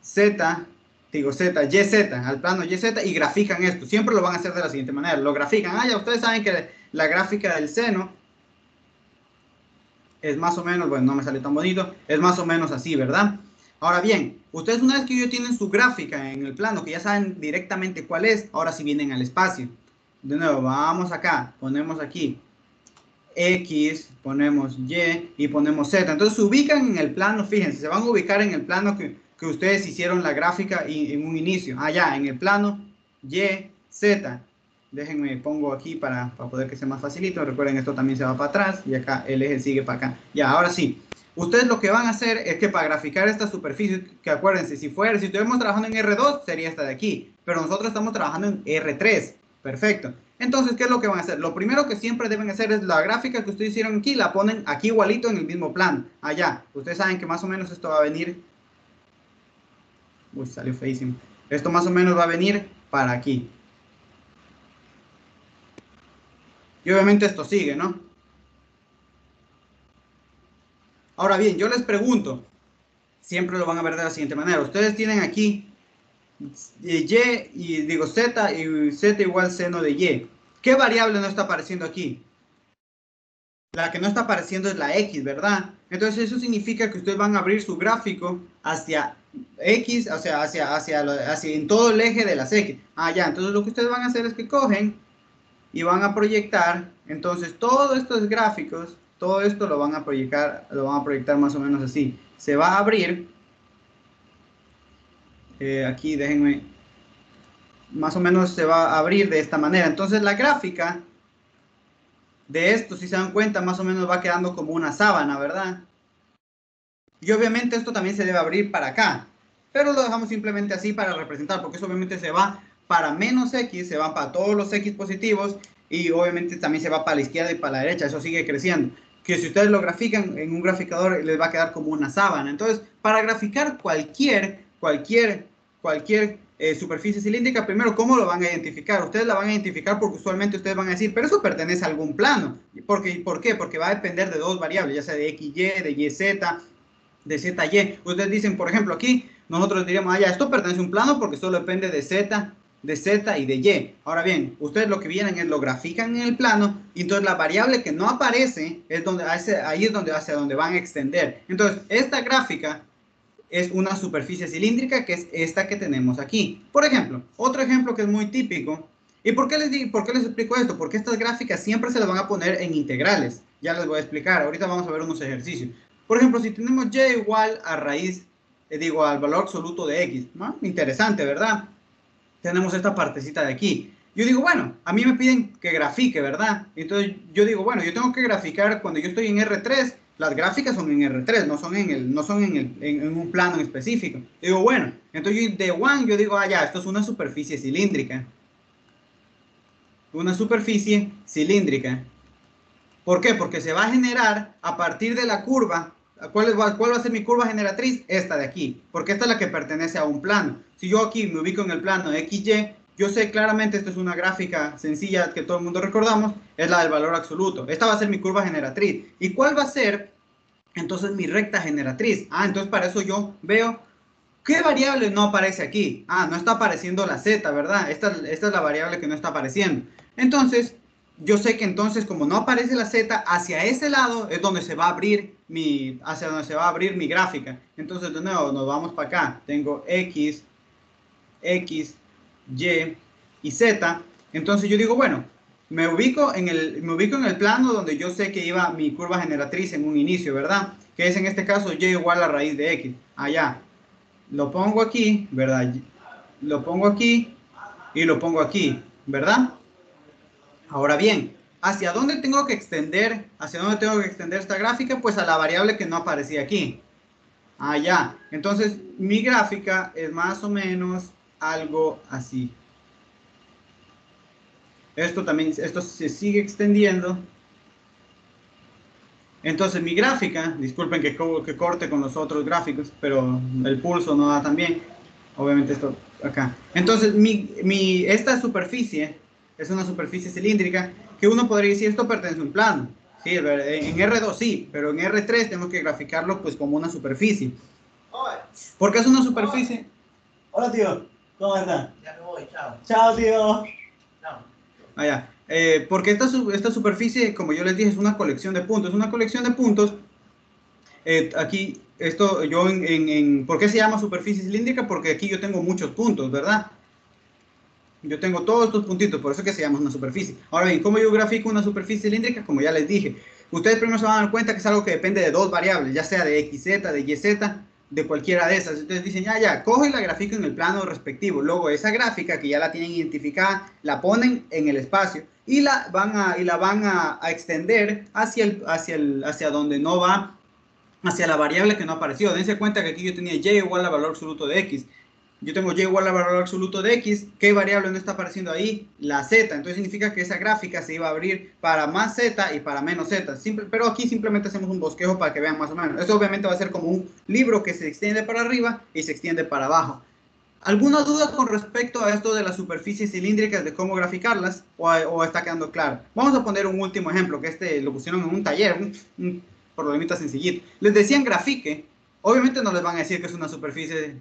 Z digo Z, YZ, al plano YZ y grafican esto. Siempre lo van a hacer de la siguiente manera. Lo grafican. Ya ustedes saben que la gráfica del seno es más o menos, bueno, no me salió tan bonito, es más o menos así, ¿verdad? Ahora bien, ustedes una vez que ya tienen su gráfica en el plano, que ya saben directamente cuál es, ahora sí vienen al espacio. De nuevo, vamos acá, ponemos aquí X, ponemos Y y ponemos Z. Entonces se ubican en el plano, fíjense, se van a ubicar en el plano que ustedes hicieron la gráfica en un inicio. Allá, en el plano Y, Z. Déjenme, pongo aquí para poder que sea más facilito. Recuerden, esto también se va para atrás y acá el eje sigue para acá. Ya, ahora sí. Ustedes lo que van a hacer es que para graficar esta superficie, que acuérdense, si estuviéramos trabajando en R2, sería esta de aquí. Pero nosotros estamos trabajando en R3. Perfecto. Entonces, ¿qué es lo que van a hacer? Lo primero que siempre deben hacer es la gráfica que ustedes hicieron aquí, la ponen aquí igualito en el mismo plano. Allá. Ustedes saben que más o menos esto va a venir... Uy, salió feísimo. Esto más o menos va a venir para aquí. Y obviamente esto sigue, ¿no? Ahora bien, yo les pregunto, siempre lo van a ver de la siguiente manera. Ustedes tienen aquí Y y digo Z y Z igual seno de Y. ¿Qué variable no está apareciendo aquí? La que no está apareciendo es la X, ¿verdad? Entonces eso significa que ustedes van a abrir su gráfico hacia X, hacia en todo el eje de las X. Ya, entonces lo que ustedes van a hacer es que cogen y van a proyectar, entonces todos estos gráficos, todo esto lo van a proyectar más o menos así. Se va a abrir, aquí déjenme, más o menos se va a abrir de esta manera. Entonces la gráfica de esto, si se dan cuenta, más o menos va quedando como una sábana, ¿verdad? Y obviamente esto también se debe abrir para acá, pero lo dejamos simplemente así para representar, porque eso obviamente se va para menos X, se va para todos los X positivos, y obviamente también se va para la izquierda y para la derecha, eso sigue creciendo. Que si ustedes lo grafican en un graficador, les va a quedar como una sábana. Entonces, para graficar cualquier superficie cilíndrica, primero, ¿cómo lo van a identificar? Ustedes la van a identificar porque usualmente ustedes van a decir, pero eso pertenece a algún plano. ¿Por qué? Porque va a depender de dos variables, ya sea de XY, de YZ, de ZY. Ustedes dicen, por ejemplo, aquí, nosotros diríamos, ya, esto pertenece a un plano porque solo depende de Z y de Y. Ahora bien, ustedes lo que vienen es lo grafican en el plano y entonces la variable que no aparece es donde ahí es donde hacia donde van a extender. Entonces, esta gráfica es una superficie cilíndrica que es esta que tenemos aquí. Por ejemplo, otro ejemplo que es muy típico. ¿Y por qué les explico esto? Porque estas gráficas siempre se las van a poner en integrales. Ya les voy a explicar. Ahorita vamos a ver unos ejercicios. Por ejemplo, si tenemos y igual a raíz, al valor absoluto de x. ¿No? Interesante, ¿verdad? Tenemos esta partecita de aquí. Yo digo, bueno, a mí me piden que grafique, ¿verdad? Entonces yo digo, bueno, yo tengo que graficar cuando yo estoy en R3, las gráficas son en R3, no son en un plano en específico. Digo, bueno, entonces de one yo digo, ya, esto es una superficie cilíndrica. Una superficie cilíndrica. ¿Por qué? Porque se va a generar a partir de la curva. ¿Cuál va a ser mi curva generatriz? Esta de aquí, porque esta es la que pertenece a un plano. Si yo aquí me ubico en el plano XY, yo sé claramente, esta es una gráfica sencilla que todo el mundo recordamos, es la del valor absoluto. Esta va a ser mi curva generatriz. ¿Y cuál va a ser entonces mi recta generatriz? Entonces para eso yo veo, ¿qué variable no aparece aquí? No está apareciendo la Z, ¿verdad? Esta es la variable que no está apareciendo. Entonces, yo sé que entonces como no aparece la Z, hacia ese lado es donde se va a abrir mi gráfica. Entonces de nuevo nos vamos para acá. Tengo X, Y y Z. Entonces yo digo, bueno, me ubico en el plano donde yo sé que iba mi curva generatriz en un inicio, ¿verdad? Que es en este caso Y igual a raíz de X. Allá. Lo pongo aquí, ¿verdad? Lo pongo aquí y lo pongo aquí, ¿verdad? Ahora bien, ¿hacia dónde tengo que extender? ¿Hacia dónde tengo que extender esta gráfica? Pues a la variable que no aparecía aquí. Ya. Entonces, mi gráfica es más o menos algo así. Esto se sigue extendiendo. Entonces, mi gráfica, disculpen que corte con los otros gráficos, pero el pulso no da tan bien. Obviamente esto acá. Entonces, esta superficie es una superficie cilíndrica que uno podría decir, esto pertenece a un plano. Sí, en R2 sí, pero en R3 tenemos que graficarlo pues como una superficie. ¿Por qué es una superficie? Hola, tío. ¿Cómo están? Ya me voy, chao. Chao, tío. Chao. Allá. Porque esta superficie, como yo les dije, es una colección de puntos. Una colección de puntos. Aquí, esto, yo ¿por qué se llama superficie cilíndrica? Porque aquí yo tengo muchos puntos, ¿verdad? Yo tengo todos estos puntitos, por eso es que se llama una superficie. Ahora bien, ¿cómo yo grafico una superficie cilíndrica? Como ya les dije, ustedes primero se van a dar cuenta que es algo que depende de dos variables, ya sea de XZ, de YZ, de cualquiera de esas. Entonces dicen, ya, cojo y la grafico en el plano respectivo. Luego esa gráfica, que ya la tienen identificada, la ponen en el espacio y la van a extender hacia donde no va, hacia la variable que no apareció. Dense cuenta que aquí yo tenía y igual al valor absoluto de x. Yo tengo y igual al valor absoluto de x. ¿Qué variable no está apareciendo ahí? La z. Entonces significa que esa gráfica se iba a abrir para más z y para menos z. Pero aquí simplemente hacemos un bosquejo para que vean más o menos. Eso obviamente va a ser como un libro que se extiende para arriba y se extiende para abajo. ¿Alguna duda con respecto a esto de las superficies cilíndricas, de cómo graficarlas? ¿O está quedando claro? Vamos a poner un último ejemplo, que lo pusieron en un taller, un problemita sencillito. Les decían grafique, obviamente no les van a decir que es una superficie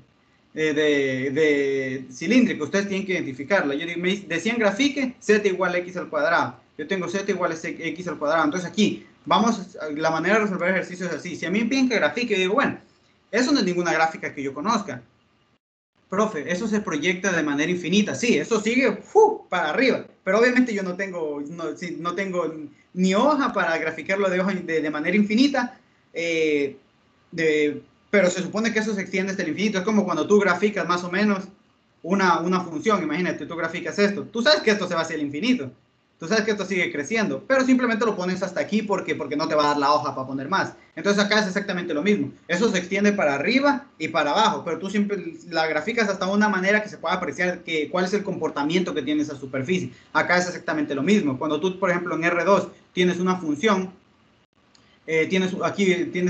de cilíndrica, ustedes tienen que identificarla. Me decían grafique z igual a x al cuadrado. Yo tengo z igual a x al cuadrado. Entonces aquí, la manera de resolver ejercicios es así. Si a mí me piden que grafique, yo digo, bueno, eso no es ninguna gráfica que yo conozca. Profe, eso se proyecta de manera infinita. Sí, eso sigue para arriba. Pero obviamente yo no tengo ni hoja para graficarlo de manera infinita. Pero se supone que eso se extiende hasta el infinito. Es como cuando tú graficas más o menos una función. Imagínate, tú graficas esto. Tú sabes que esto se va hacia el infinito. Tú sabes que esto sigue creciendo, pero simplemente lo pones hasta aquí porque no te va a dar la hoja para poner más. Entonces acá es exactamente lo mismo. Eso se extiende para arriba y para abajo, pero tú siempre la graficas hasta una manera que se pueda apreciar cuál es el comportamiento que tiene esa superficie. Acá es exactamente lo mismo. Cuando tú, por ejemplo, en R2 tienes una función, tienes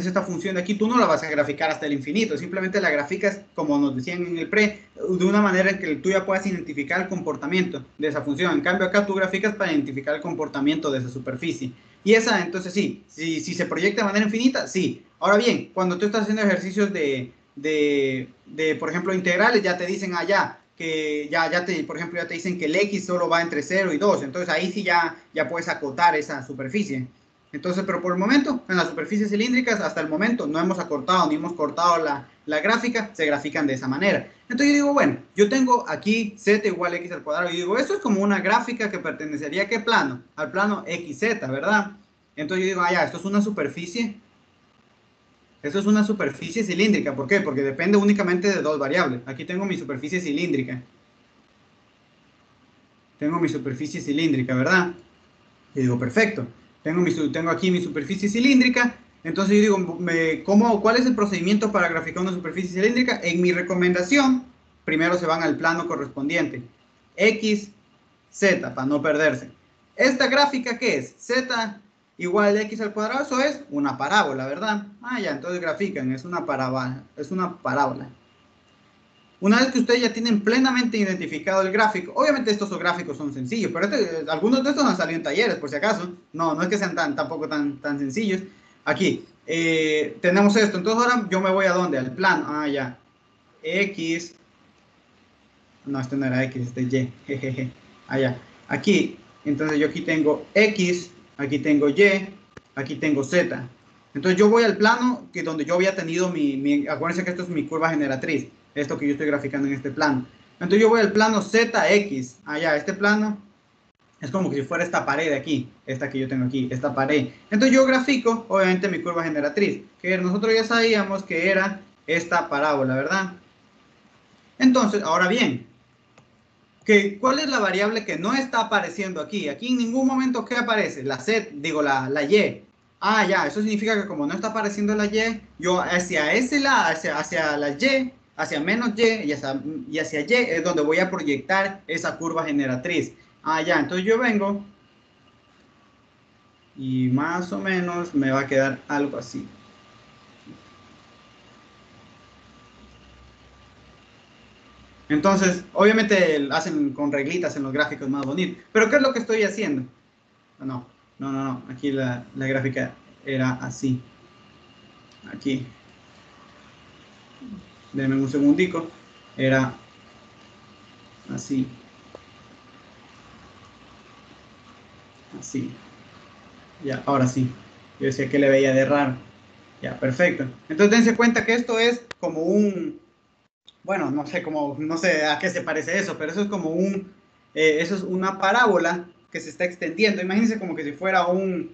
esta función de aquí, tú no la vas a graficar hasta el infinito, simplemente la graficas, como nos decían en el pre, de una manera en que tú ya puedas identificar el comportamiento de esa función. En cambio acá tú graficas para identificar el comportamiento de esa superficie. Y esa, entonces sí, si se proyecta de manera infinita, sí. Ahora bien, cuando tú estás haciendo ejercicios por ejemplo, integrales, ya te dicen allá, que por ejemplo, ya te dicen que el x solo va entre 0 y 2, entonces ahí sí ya puedes acotar esa superficie. Entonces, pero por el momento, en las superficies cilíndricas, hasta el momento no hemos acortado ni hemos cortado la gráfica, se grafican de esa manera. Entonces yo digo, bueno, yo tengo aquí z igual a x al cuadrado, y digo, esto es como una gráfica que pertenecería ¿a qué plano? Al plano xz, ¿verdad? Entonces yo digo, esto es una superficie, cilíndrica. ¿Por qué? Porque depende únicamente de dos variables. Aquí tengo mi superficie cilíndrica. ¿Verdad? Y digo, perfecto. Tengo aquí mi superficie cilíndrica. Entonces yo digo, ¿cuál es el procedimiento para graficar una superficie cilíndrica? En mi recomendación, primero se van al plano correspondiente. X, Z, para no perderse. ¿Esta gráfica qué es? Z igual a x al cuadrado, eso es una parábola, ¿verdad? Ya, entonces grafican, es una parábola. Una vez que ustedes ya tienen plenamente identificado el gráfico, obviamente estos gráficos son sencillos, pero algunos de estos han salido en talleres, por si acaso. No es que sean tampoco tan sencillos. Aquí, tenemos esto. Entonces ahora yo me voy ¿a dónde? Al plano. Ya. X. No, este no era X, este es Y. Jejeje. Ya. Aquí. Entonces yo aquí tengo X, aquí tengo Y, aquí tengo Z. Entonces yo voy al plano donde yo había tenido acuérdense que esto es mi curva generatriz, esto que yo estoy graficando en este plano. Entonces yo voy al plano ZX, este plano es como si fuera esta pared de aquí, esta que yo tengo aquí, esta pared. Entonces yo grafico, obviamente, mi curva generatriz, que nosotros ya sabíamos que era esta parábola, ¿verdad? Entonces, ahora bien, ¿cuál es la variable que no está apareciendo aquí? Aquí en ningún momento, ¿qué aparece? La Y. Ya, eso significa que como no está apareciendo la Y, yo hacia ese lado, hacia la Y, hacia menos Y y hacia Y es donde voy a proyectar esa curva generatriz. Ya, entonces yo vengo y más o menos me va a quedar algo así. Entonces, obviamente hacen con reglitas en los gráficos más bonitos. Pero ¿qué es lo que estoy haciendo? No. Aquí la gráfica era así. Aquí. Denme un segundico. Era Así. Así. Ya, ahora sí. Yo decía que le veía de raro. Ya, perfecto. Entonces dense cuenta que esto es como un, bueno, no sé a qué se parece eso, pero eso es como eso es una parábola que se está extendiendo. Imagínense como que si fuera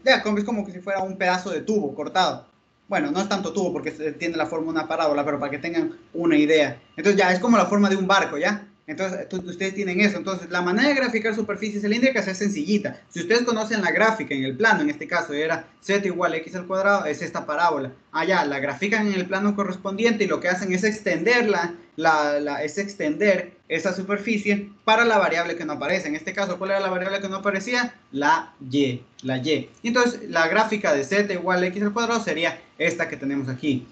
es como que si fuera un pedazo de tubo cortado. Bueno, no es tanto tubo porque tiene la forma de una parábola, pero para que tengan una idea. Entonces ya es como la forma de un barco, ¿ya? Entonces ustedes tienen eso. Entonces la manera de graficar superficies cilíndricas es sencillita. Si ustedes conocen la gráfica en el plano, en este caso era z igual a x al cuadrado, es esta parábola. Ya, la grafican en el plano correspondiente y lo que hacen es extenderla es extender esa superficie para la variable que no aparece. En este caso, ¿cuál era la variable que no aparecía? La y. Entonces, la gráfica de z igual a x al cuadrado sería esta que tenemos aquí.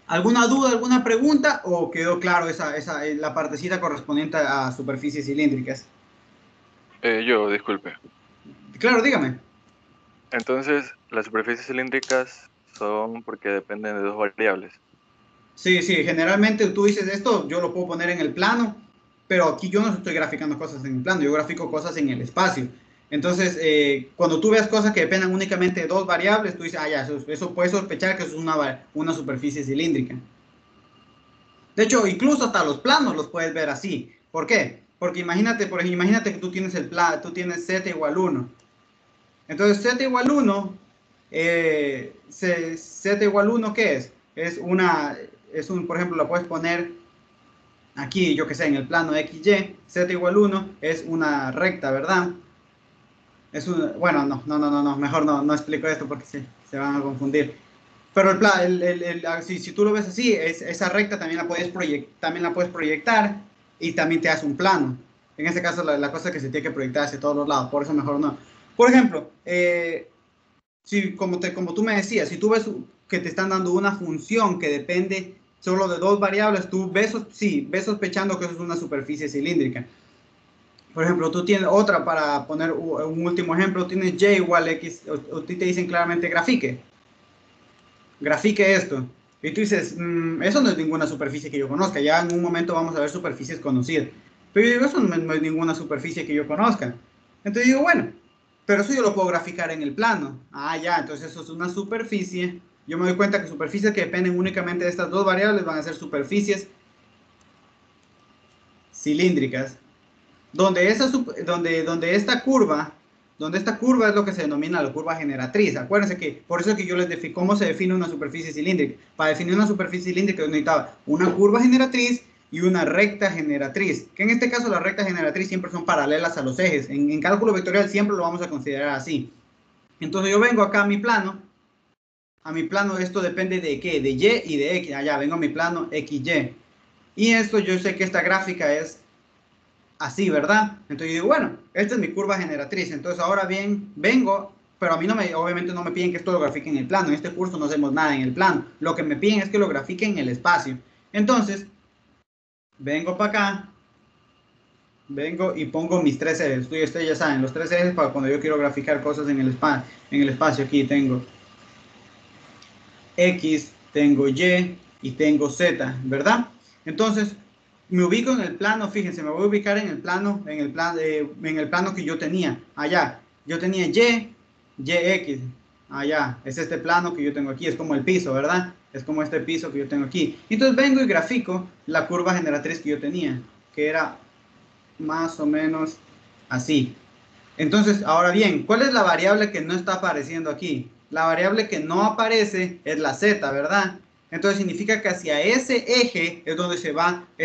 ¿Alguna duda, alguna pregunta? ¿O quedó claro la partecita correspondiente a superficies cilíndricas? Disculpe. Claro, dígame. Entonces, las superficies cilíndricas son porque dependen de dos variables. Sí, generalmente tú dices esto, yo lo puedo poner en el plano, pero aquí yo no estoy graficando cosas en el plano, yo grafico cosas en el espacio. Entonces, cuando tú ves cosas que dependan únicamente de dos variables, tú dices, ya, eso puedes sospechar que eso es una superficie cilíndrica. De hecho, incluso hasta los planos los puedes ver así. ¿Por qué? Porque imagínate que tú tienes tú tienes z igual 1. Entonces, z igual 1, z igual 1, ¿qué es? Por ejemplo, lo puedes poner aquí, yo que sé, en el plano XY, z igual 1 es una recta, ¿verdad? Bueno, no, mejor no explico esto porque se van a confundir. Pero si tú lo ves así, esa recta también la puedes proyectar y también te hace un plano. En este caso, la cosa es que se tiene que proyectar hacia todos los lados, por eso mejor no. Por ejemplo, como tú me decías, si tú ves que te están dando una función que depende solo de dos variables, tú ves sospechando que eso es una superficie cilíndrica. Por ejemplo, tú tienes otra, para poner un último ejemplo, tienes y igual a x, o te dicen claramente grafique esto. Y tú dices, eso no es ninguna superficie que yo conozca. Ya en un momento vamos a ver superficies conocidas. Pero yo digo, eso no es ninguna superficie que yo conozca. Entonces digo, bueno, pero eso yo lo puedo graficar en el plano. Ya, entonces eso es una superficie. Yo me doy cuenta que superficies que dependen únicamente de estas dos variables van a ser superficies cilíndricas. Donde esta curva es lo que se denomina la curva generatriz. Acuérdense que por eso que yo les defino cómo se define una superficie cilíndrica. Para definir una superficie cilíndrica yo necesitaba una curva generatriz y una recta generatriz, que en este caso la recta generatriz siempre son paralelas a los ejes. En cálculo vectorial siempre lo vamos a considerar así. Entonces yo vengo acá a mi plano. Esto depende de qué, de y y de x. Allá vengo a mi plano XY. Y esto yo sé que esta gráfica es así, ¿verdad? Entonces yo digo, bueno, esta es mi curva generatriz. Entonces ahora bien, vengo, pero a mí obviamente no me piden que esto lo grafique en el plano. En este curso no hacemos nada en el plano. Lo que me piden es que lo grafique en el espacio. Entonces, vengo para acá, vengo y pongo mis tres ejes. Ustedes ya saben, los tres ejes para cuando yo quiero graficar cosas en el espacio. Aquí tengo X, tengo Y tengo Z, ¿verdad? Entonces, me ubico en el plano, fíjense, me voy a ubicar en el plano que yo tenía. Allá, yo tenía YX. Allá, es este plano que yo tengo aquí, es como el piso, ¿verdad? Es como este piso que yo tengo aquí. Entonces vengo y grafico la curva generatriz que yo tenía, que era más o menos así. Entonces, ahora bien, ¿cuál es la variable que no está apareciendo aquí? La variable que no aparece es la z, ¿verdad? Entonces significa que hacia ese eje es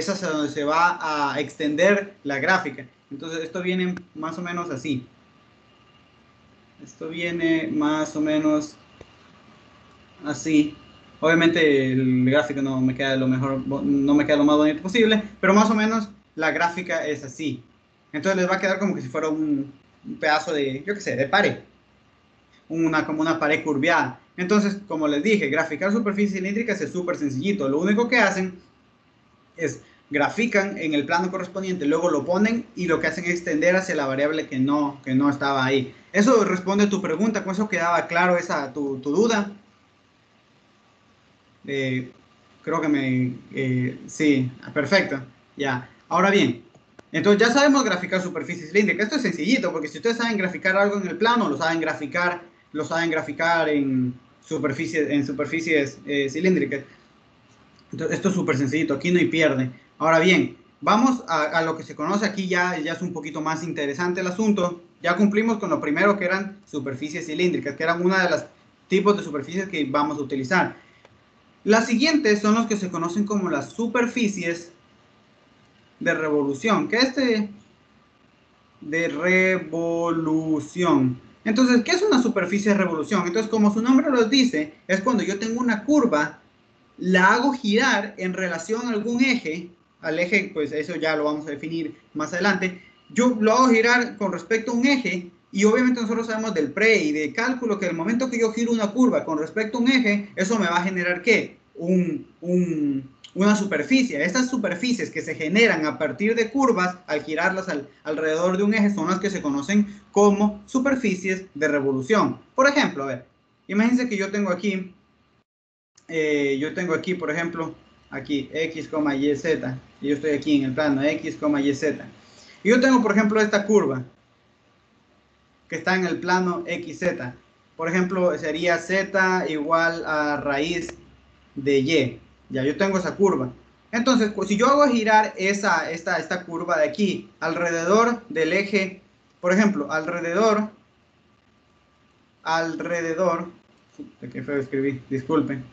hacia donde se va a extender la gráfica. Entonces esto viene más o menos así. Esto viene más o menos así. Obviamente el gráfico no me queda lo más bonito posible, pero más o menos la gráfica es así. Entonces les va a quedar como que si fuera un pedazo de, yo qué sé, de pared. Como una pared curviada. Entonces, como les dije, graficar superficies cilíndricas es súper sencillito. Lo único que hacen es grafican en el plano correspondiente, luego lo ponen y lo que hacen es extender hacia la variable que no estaba ahí. Eso responde a tu pregunta. ¿Con eso quedaba claro tu duda? Creo que sí, perfecto. Ya. Ahora bien, Entonces ya sabemos graficar superficies cilíndricas. Esto es sencillito, porque si ustedes saben graficar algo en el plano, lo saben graficar en superficies cilíndricas. Entonces, esto es súper sencillito, aquí no hay pierde. Ahora bien, vamos a lo que se conoce aquí, ya es un poquito más interesante el asunto. Ya cumplimos con lo primero, que eran superficies cilíndricas, que eran una de los tipos de superficies que vamos a utilizar. Las siguientes son los que se conocen como las superficies de revolución, de revolución. Entonces, ¿qué es una superficie de revolución? Entonces, como su nombre lo dice, es cuando yo tengo una curva, la hago girar en relación a algún eje, al eje, pues eso ya lo vamos a definir más adelante. Yo lo hago girar con respecto a un eje, y obviamente nosotros sabemos del pre y de cálculo que el momento que yo giro una curva con respecto a un eje, eso me va a generar ¿qué? Una superficie. Estas superficies que se generan a partir de curvas, al girarlas alrededor de un eje, son las que se conocen como superficies de revolución. Por ejemplo, a ver, imagínense que yo tengo aquí, por ejemplo, aquí X, Y, Z, y yo estoy aquí en el plano X, Y, Z. Y yo tengo, por ejemplo, esta curva que está en el plano XZ. Por ejemplo, sería Z igual a raíz de Y. Ya yo tengo esa curva. Entonces, pues, si yo hago girar esta curva de aquí alrededor del eje, por ejemplo, alrededor, qué feo escribí, disculpen.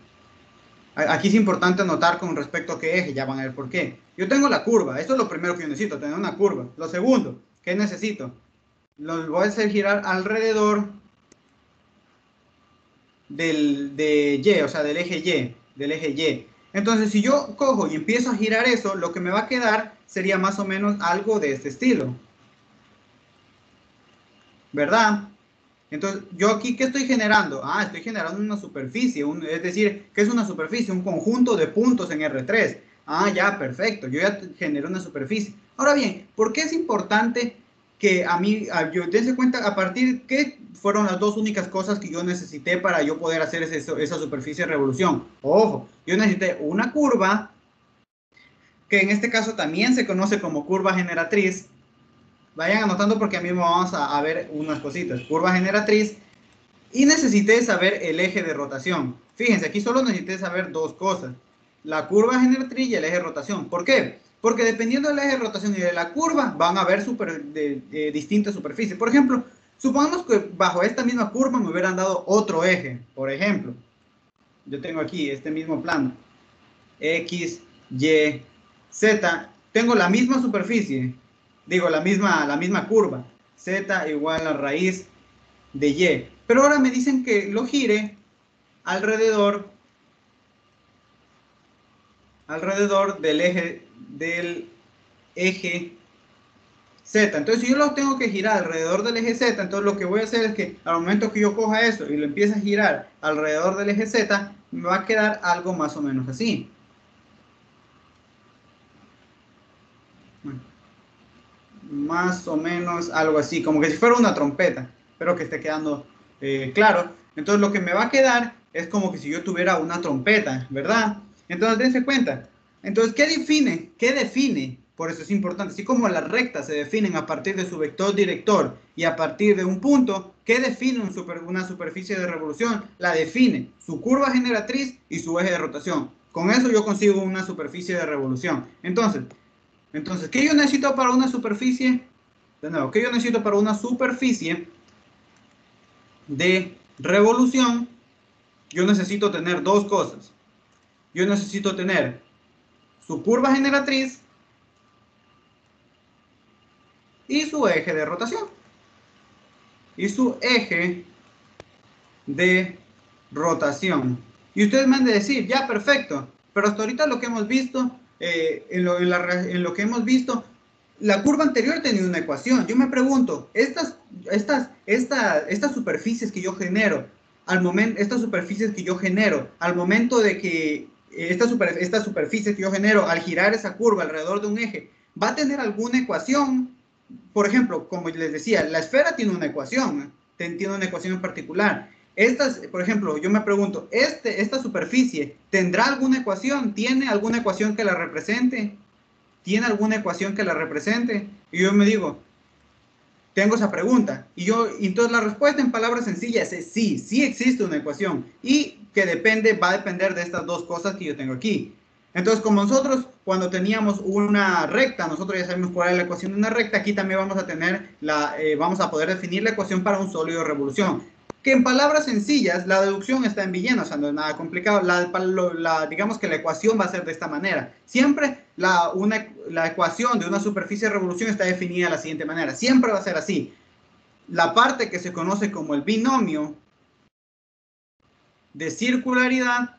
Aquí es importante notar con respecto a qué eje, ya van a ver por qué. Yo tengo la curva, esto es lo primero que yo necesito, tener una curva. Lo segundo, ¿qué necesito? Lo voy a hacer girar alrededor de Y, o sea, del eje Y. Entonces, si yo cojo y empiezo a girar eso, lo que me va a quedar sería más o menos algo de este estilo. ¿Verdad? Entonces, ¿yo aquí qué estoy generando? Estoy generando una superficie, es decir, ¿qué es una superficie? Un conjunto de puntos en R3. Ya, perfecto, yo ya generé una superficie. Ahora bien, ¿por qué es importante que yo dense cuenta a partir qué fueron las dos únicas cosas que yo necesité para yo poder hacer esa superficie de revolución? Ojo, yo necesité una curva, que en este caso también se conoce como curva generatriz. Vayan anotando porque a mí vamos a ver unas cositas. Curva generatriz. Y necesité saber el eje de rotación. Fíjense, aquí solo necesité saber dos cosas. La curva generatriz y el eje de rotación. ¿Por qué? Porque dependiendo del eje de rotación y de la curva, van a haber distintas superficies. Por ejemplo, supongamos que bajo esta misma curva me hubieran dado otro eje. Por ejemplo, yo tengo aquí este mismo plano. X, Y, Z. Tengo la misma superficie. Digo, la misma curva. Z igual a raíz de Y. Pero ahora me dicen que lo gire alrededor del eje Z. Entonces, si yo lo tengo que girar alrededor del eje Z, entonces lo que voy a hacer es que al momento que yo coja eso y lo empiece a girar alrededor del eje Z, me va a quedar algo más o menos así. Bueno, más o menos algo así, como que si fuera una trompeta. Espero que esté quedando claro. Entonces lo que me va a quedar es como que si yo tuviera una trompeta, ¿verdad? Entonces dense cuenta. Entonces, ¿qué define? Por eso es importante. Así como las rectas se definen a partir de su vector director y a partir de un punto, ¿qué define una superficie de revolución? La define su curva generatriz y su eje de rotación. Con eso yo consigo una superficie de revolución. Entonces, ¿qué yo necesito para una superficie? De nuevo, ¿qué yo necesito para una superficie de revolución? Yo necesito tener dos cosas. Yo necesito tener su curva generatriz y su eje de rotación. Y su eje de rotación. Y ustedes me han de decir, ya, perfecto. Pero hasta ahorita lo que hemos visto, en lo que hemos visto, la curva anterior tenía una ecuación. Yo me pregunto, estas superficies que yo genero, al momento de que esta superficie que yo genero al girar esa curva alrededor de un eje, ¿va a tener alguna ecuación? Por ejemplo, como les decía, la esfera tiene una ecuación, tiene una ecuación en particular. Por ejemplo, yo me pregunto, ¿esta superficie tendrá alguna ecuación? ¿Tiene alguna ecuación que la represente? ¿tiene alguna ecuación que la represente? Y yo me digo, tengo esa pregunta. Y entonces la respuesta en palabras sencillas es sí, sí existe una ecuación. Y que va a depender de estas dos cosas que yo tengo aquí. Entonces, como nosotros cuando teníamos una recta, nosotros ya sabemos cuál es la ecuación de una recta, aquí también vamos a tener vamos a poder definir la ecuación para un sólido de revolución. Que en palabras sencillas, la deducción está en Villena, o sea, no es nada complicado. Digamos que la ecuación va a ser de esta manera. Siempre la ecuación de una superficie de revolución está definida de la siguiente manera. Siempre va a ser así. La parte que se conoce como el binomio de circularidad,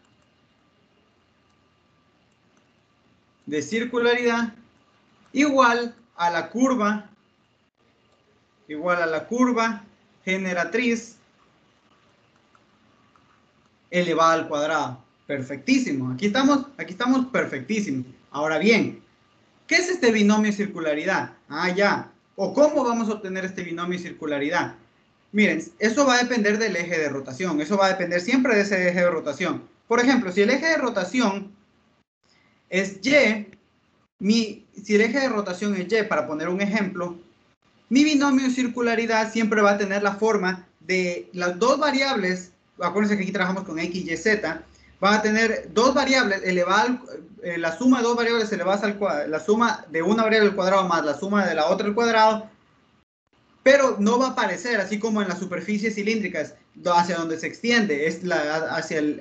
igual a la curva generatriz elevada al cuadrado. Perfectísimo. Aquí estamos perfectísimos. Ahora bien, ¿qué es este binomio de circularidad? Ya. ¿O cómo vamos a obtener este binomio de circularidad? Miren, eso va a depender del eje de rotación. Eso va a depender siempre de ese eje de rotación. Por ejemplo, si el eje de rotación es Y, si el eje de rotación es Y, para poner un ejemplo, mi binomio de circularidad siempre va a tener la forma de las dos variables. Acuérdense que aquí trabajamos con X, Y, Z. Va a tener dos variables elevadas, la suma de dos variables elevadas al cuadrado, la suma de una variable al cuadrado más la suma de la otra al cuadrado, pero no va a aparecer así como en las superficies cilíndricas hacia donde se extiende,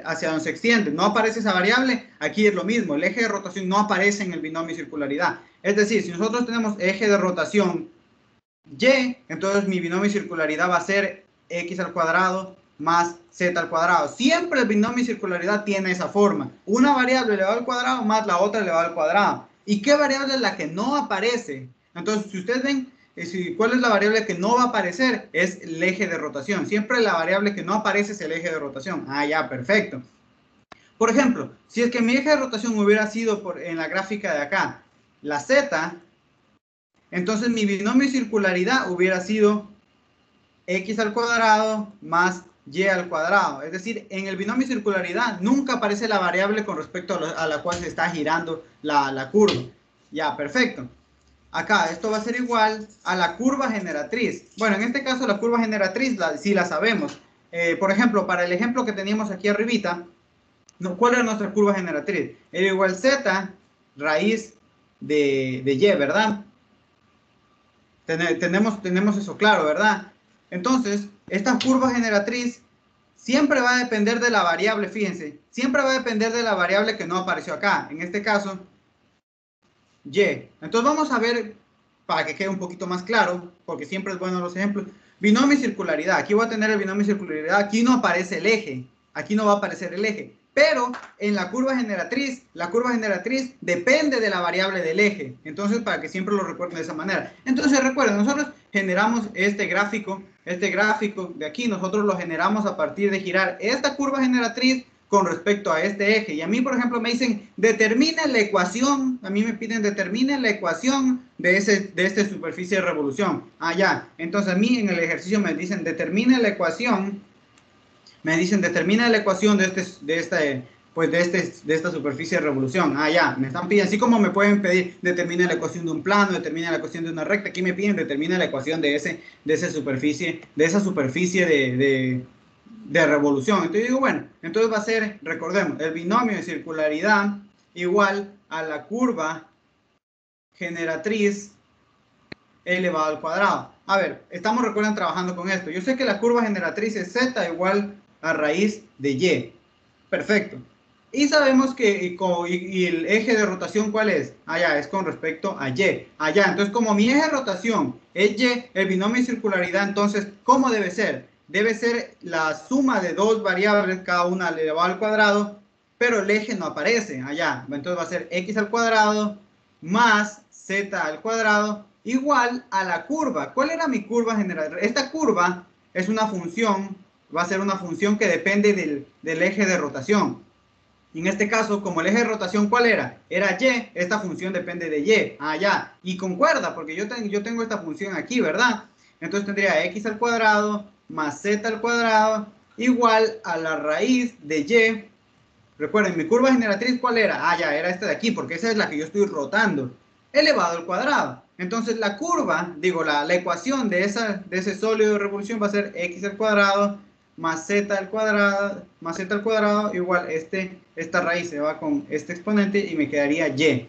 hacia donde se extiende, no aparece esa variable. Aquí es lo mismo, el eje de rotación no aparece en el binomio de circularidad. Es decir, si nosotros tenemos eje de rotación Y, entonces mi binomio de circularidad va a ser X al cuadrado más Z al cuadrado. Siempre el binomio de circularidad tiene esa forma. Una variable elevada al cuadrado más la otra elevada al cuadrado. ¿Y qué variable es la que no aparece? Entonces, si ustedes ven, ¿cuál es la variable que no va a aparecer? Es el eje de rotación. Siempre la variable que no aparece es el eje de rotación. Ya, perfecto. Por ejemplo, si es que mi eje de rotación hubiera sido en la gráfica de acá, la Z, entonces mi binomio de circularidad hubiera sido X al cuadrado más Y al cuadrado. Es decir, en el binomio de circularidad nunca aparece la variable con respecto a la cual se está girando la curva. Ya, perfecto. Acá esto va a ser igual a la curva generatriz. Bueno, en este caso la curva generatriz sí la sabemos. Por ejemplo, para el ejemplo que teníamos aquí arribita, ¿cuál era nuestra curva generatriz? Era igual Z raíz de Y, ¿verdad? Tenemos eso claro, ¿verdad? Entonces, esta curva generatriz siempre va a depender de la variable, fíjense, siempre va a depender de la variable que no apareció acá. En este caso, Y. Entonces vamos a ver, para que quede un poquito más claro, porque siempre es bueno los ejemplos. Binomio y circularidad. Aquí voy a tener el binomio y circularidad. Aquí no aparece el eje. Aquí no va a aparecer el eje. Pero en la curva generatriz depende de la variable del eje. Entonces, para que siempre lo recuerden de esa manera. Entonces, recuerden, nosotros generamos este gráfico de aquí, nosotros lo generamos a partir de girar esta curva generatriz con respecto a este eje. Y a mí, por ejemplo, me dicen, determina la ecuación, a mí me piden, determina la ecuación de esta superficie de revolución. Ya. Entonces, a mí en el ejercicio me dicen, determina la ecuación de esta superficie de revolución. Ya, me están pidiendo, así como me pueden pedir, determina la ecuación de un plano, determina la ecuación de una recta, aquí me piden, determina la ecuación de esa superficie de revolución. Entonces digo, bueno, entonces va a ser, recordemos, el binomio de circularidad igual a la curva generatriz elevado al cuadrado. A ver, recuerdan, trabajando con esto. Yo sé que la curva generatriz es Z igual a raíz de Y. Perfecto. Y sabemos que y el eje de rotación, ¿cuál es? Ya, es con respecto a Y. Ya, entonces como mi eje de rotación es Y, el binomio de circularidad, entonces, ¿cómo debe ser? Debe ser la suma de dos variables, cada una elevado al cuadrado, pero el eje no aparece. Ya, entonces va a ser X al cuadrado más Z al cuadrado igual a la curva. ¿Cuál era mi curva general? Esta curva es una función, va a ser una función que depende del eje de rotación. Y en este caso, como el eje de rotación, ¿cuál era? Era Y, esta función depende de Y. Ya. Y concuerda, porque yo tengo esta función aquí, ¿verdad? Entonces tendría X al cuadrado más Z al cuadrado igual a la raíz de Y. Recuerden, mi curva generatriz, ¿cuál era? Ya, era esta de aquí, porque esa es la que yo estoy rotando. elevado al cuadrado. Entonces la curva, digo, la ecuación de ese sólido de revolución va a ser x al cuadrado más z al cuadrado igual esta raíz se va con este exponente y me quedaría y.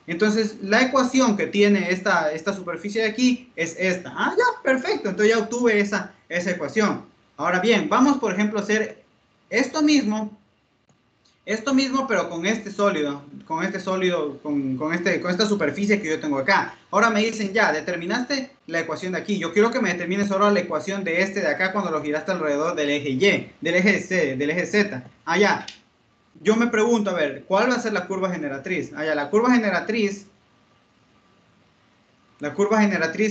Entonces la ecuación que tiene esta superficie de aquí es esta. Ah, ya, perfecto. Entonces ya obtuve esa ecuación. Ahora bien, vamos por ejemplo a hacer esto mismo, pero con este sólido, con esta superficie que yo tengo acá. Ahora me dicen, ya, determinaste la ecuación de aquí. Yo quiero que me determines ahora la ecuación de este de acá cuando lo giraste alrededor del eje Y, del eje Z. Ah, ya. Yo me pregunto, a ver, ¿cuál va a ser la curva generatriz? Ah, ya, la curva generatriz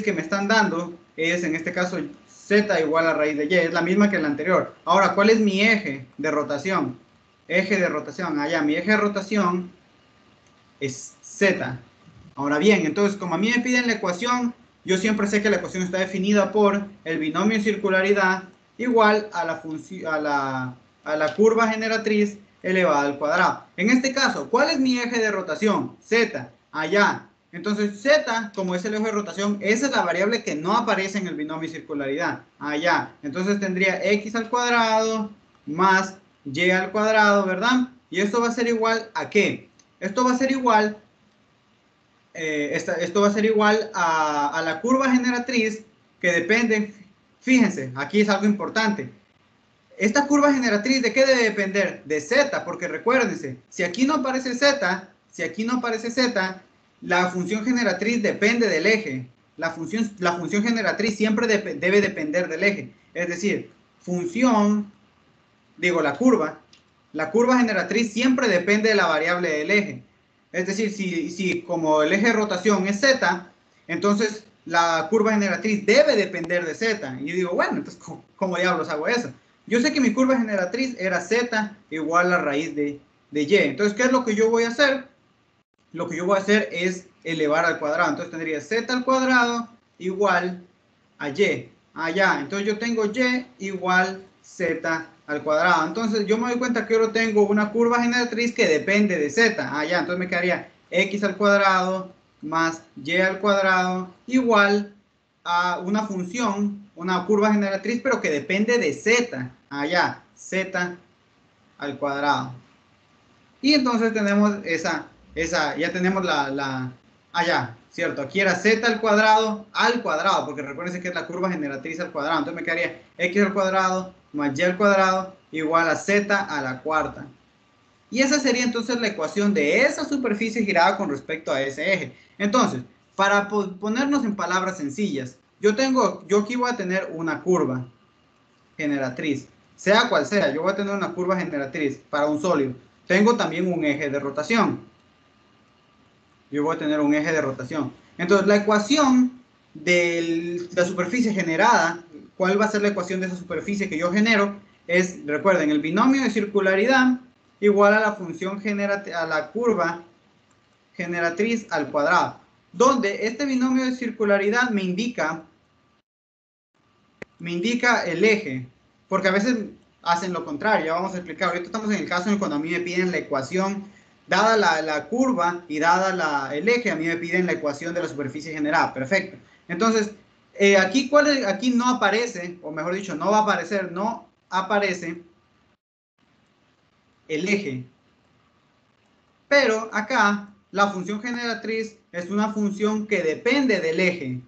que me están dando es, en este caso, Z igual a raíz de Y. Es la misma que la anterior. Ahora, ¿cuál es mi eje de rotación? Allá, mi eje de rotación es Z. Ahora bien, entonces, como a mí me piden la ecuación, yo siempre sé que la ecuación está definida por el binomio de circularidad igual a la curva generatriz elevada al cuadrado. En este caso, ¿cuál es mi eje de rotación? Z. Allá. Entonces, Z, como es el eje de rotación, esa es la variable que no aparece en el binomio de circularidad. Allá. Entonces, tendría x al cuadrado más y al cuadrado, ¿verdad? Y esto va a ser igual ¿a qué? Esto va a ser igual a la curva generatriz que depende, fíjense, aquí es algo importante. Esta curva generatriz, ¿de qué debe depender? De Z, porque recuérdense, si aquí no aparece Z, la función generatriz depende del eje. La función generatriz siempre debe depender del eje. Es decir, la curva generatriz siempre depende de la variable del eje. Es decir, si como el eje de rotación es Z, entonces la curva generatriz debe depender de Z. Y yo digo, bueno, entonces, ¿cómo diablos hago eso? Yo sé que mi curva generatriz era Z igual a raíz de Y. Entonces, ¿qué es lo que yo voy a hacer? Lo que yo voy a hacer es elevar al cuadrado. Entonces tendría Z al cuadrado igual a Y. Allá, entonces yo tengo Y igual Z al cuadrado. Entonces yo me doy cuenta que yo tengo una curva generatriz que depende de Z. Allá, entonces me quedaría X al cuadrado más Y al cuadrado igual a una función, una curva generatriz, pero que depende de Z. Allá, Z al cuadrado. Y entonces tenemos ya tenemos allá, ¿cierto? Aquí era Z al cuadrado, porque recuerden que es la curva generatriz al cuadrado. Entonces me quedaría X al cuadrado más Y al cuadrado igual a Z a la cuarta. Y esa sería entonces la ecuación de esa superficie girada con respecto a ese eje. Entonces, para ponernos en palabras sencillas, yo aquí voy a tener una curva generatriz, sea cual sea, yo voy a tener una curva generatriz para un sólido. Tengo también un eje de rotación. Yo voy a tener un eje de rotación. Entonces, la ecuación de la superficie generada, ¿cuál va a ser la ecuación de esa superficie que yo genero? Es, recuerden, el binomio de circularidad igual a la función a la curva generatriz al cuadrado, donde este binomio de circularidad me indica el eje, porque a veces hacen lo contrario. Ya vamos a explicar. Ahorita estamos en el caso en cuando a mí me piden la ecuación, dada la curva y dada el eje, a mí me piden la ecuación de la superficie generada. Perfecto. Entonces, aquí no aparece, o mejor dicho, no aparece el eje. Pero acá, la función generatriz es una función que depende del eje,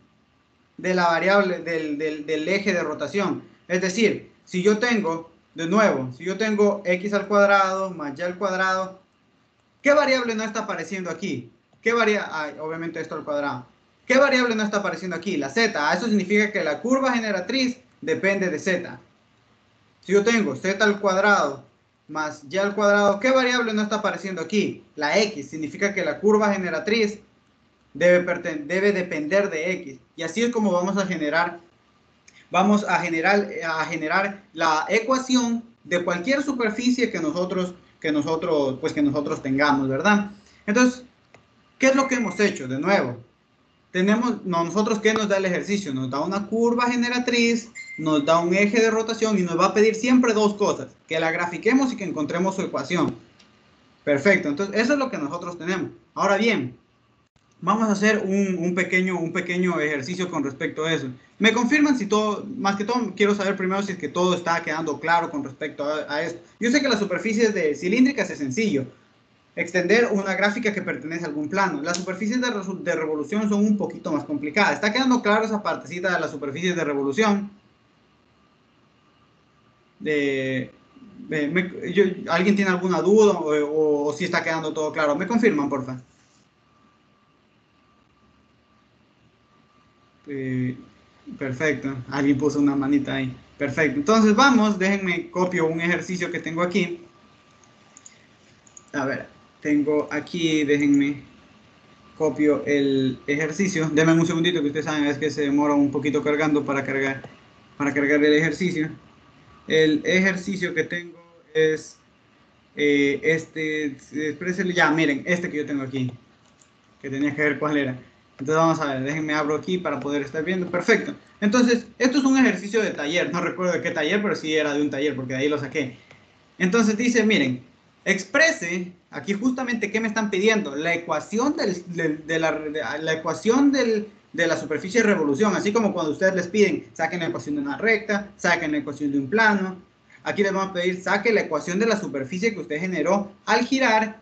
de la variable, del eje de rotación. Es decir, si yo tengo X al cuadrado más Y al cuadrado, ¿qué variable no está apareciendo aquí? Obviamente esto al cuadrado. ¿Qué variable no está apareciendo aquí? La Z. Eso significa que la curva generatriz depende de Z. Si yo tengo Z al cuadrado más Y al cuadrado, ¿qué variable no está apareciendo aquí? La X. Significa que la curva generatriz debe depender de X. Y así es como vamos a generar la ecuación de cualquier superficie que nosotros tengamos, ¿verdad? Entonces, ¿qué es lo que hemos hecho? De nuevo, nosotros, ¿qué nos da el ejercicio? Nos da una curva generatriz, nos da un eje de rotación y nos va a pedir siempre dos cosas: que la grafiquemos y que encontremos su ecuación. Perfecto, entonces eso es lo que nosotros tenemos. Ahora bien, Vamos a hacer un pequeño ejercicio con respecto a eso. Me confirman si todo, más que todo, quiero saber primero si es que todo está quedando claro con respecto a esto. Yo sé que las superficies de cilíndricas es sencillo. Extender una gráfica que pertenece a algún plano. Las superficies de revolución son un poquito más complicadas. ¿Está quedando claro esa partecita de las superficies de revolución? ¿Alguien tiene alguna duda o si está quedando todo claro? ¿Me confirman, por favor? Perfecto, alguien puso una manita ahí. Perfecto, entonces vamos, déjenme copio un ejercicio que tengo aquí. A ver, tengo aquí, déjenme copio el ejercicio. Denme un segundito que ustedes saben, es que se demora un poquito cargando para cargar el ejercicio. El ejercicio que tengo es ya miren, este que yo tengo aquí, que tenía que ver cuál era. Entonces vamos a ver, déjenme abro aquí para poder estar viendo. Perfecto. Entonces, esto es un ejercicio de taller. No recuerdo de qué taller, pero sí era de un taller porque de ahí lo saqué. Entonces dice, miren, exprese, aquí justamente, ¿qué me están pidiendo? La ecuación la ecuación de la superficie de revolución. Así como cuando ustedes les piden, saquen la ecuación de una recta, saquen la ecuación de un plano. Aquí les vamos a pedir, saque la ecuación de la superficie que usted generó al girar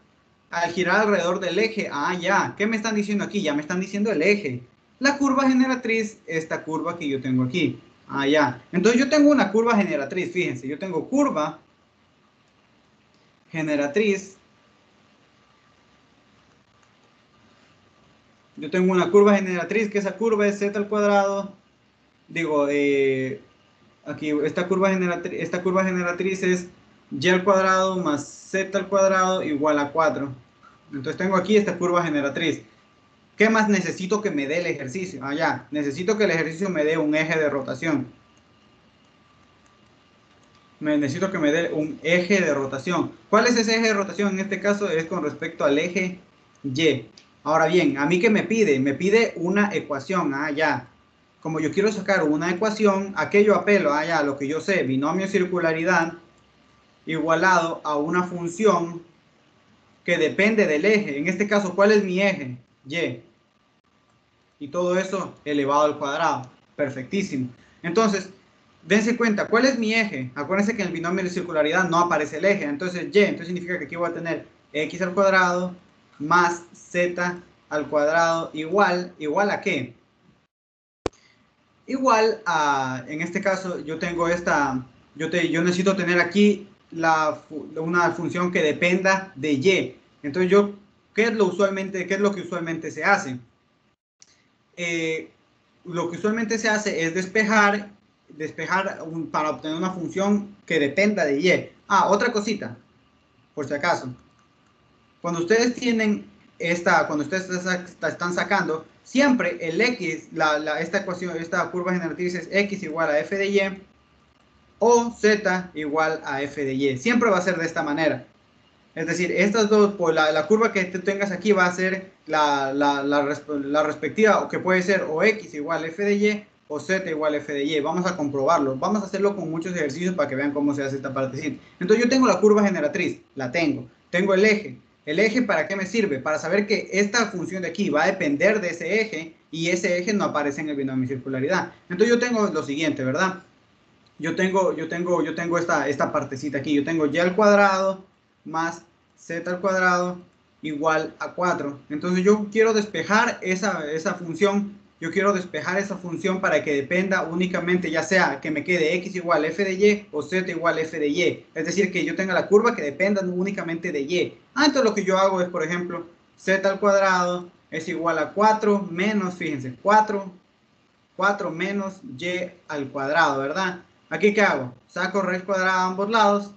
alrededor del eje. Ah, ya. ¿Qué me están diciendo aquí? Ya me están diciendo el eje. La curva generatriz, esta curva que yo tengo aquí. Ah, ya. Entonces yo tengo una curva generatriz, fíjense. Yo tengo curva generatriz. Yo tengo una curva generatriz, que esa curva es z al cuadrado. Digo, aquí esta curva generatriz es y al cuadrado más z al cuadrado igual a 4. Entonces tengo aquí esta curva generatriz. ¿Qué más necesito que me dé el ejercicio? Ah, ya. Necesito que el ejercicio me dé un eje de rotación. Necesito que me dé un eje de rotación. ¿Cuál es ese eje de rotación? En este caso es con respecto al eje Y. Ahora bien, ¿a mí qué me pide? Me pide una ecuación. Ah, ya. Como yo quiero sacar una ecuación, ¿a qué yo apelo? Ah, ya, lo que yo sé, binomio circularidad igualado a una función que depende del eje. En este caso, ¿cuál es mi eje? Y. Y todo eso elevado al cuadrado. Perfectísimo. Entonces, dense cuenta, ¿cuál es mi eje? Acuérdense que en el binomio de circularidad no aparece el eje. Entonces, y, entonces significa que aquí voy a tener x al cuadrado más z al cuadrado igual ¿a qué? Igual a, en este caso, yo tengo esta, yo necesito tener aquí una función que dependa de y. Entonces, ¿qué es lo que usualmente se hace? Lo que usualmente se hace es despejar para obtener una función que dependa de y. Ah, otra cosita, por si acaso. Cuando ustedes tienen cuando ustedes están sacando, siempre el x, esta ecuación, esta curva generatriz es x igual a f de y o z igual a f de y. Siempre va a ser de esta manera. Es decir, estas dos, pues la curva que tú tengas aquí va a ser la respectiva, o que puede ser o x igual f de y o z igual f de y. Vamos a comprobarlo. Vamos a hacerlo con muchos ejercicios para que vean cómo se hace esta partecita. Entonces yo tengo la curva generatriz, la tengo. Tengo el eje. ¿El eje para qué me sirve? Para saber que esta función de aquí va a depender de ese eje y ese eje no aparece en el binomio de circularidad. Entonces yo tengo lo siguiente, ¿verdad? Yo tengo esta partecita aquí. Yo tengo y al cuadrado más z al cuadrado igual a 4. Entonces yo quiero despejar esa función. Yo quiero despejar esa función para que dependa únicamente, ya sea que me quede x igual f de y o z igual f de y. Es decir, que yo tenga la curva que dependa únicamente de y. Entonces lo que yo hago es, por ejemplo, z al cuadrado es igual a 4 menos, fíjense, 4 menos y al cuadrado, ¿verdad? ¿Aquí qué hago? Saco raíz cuadrada a ambos lados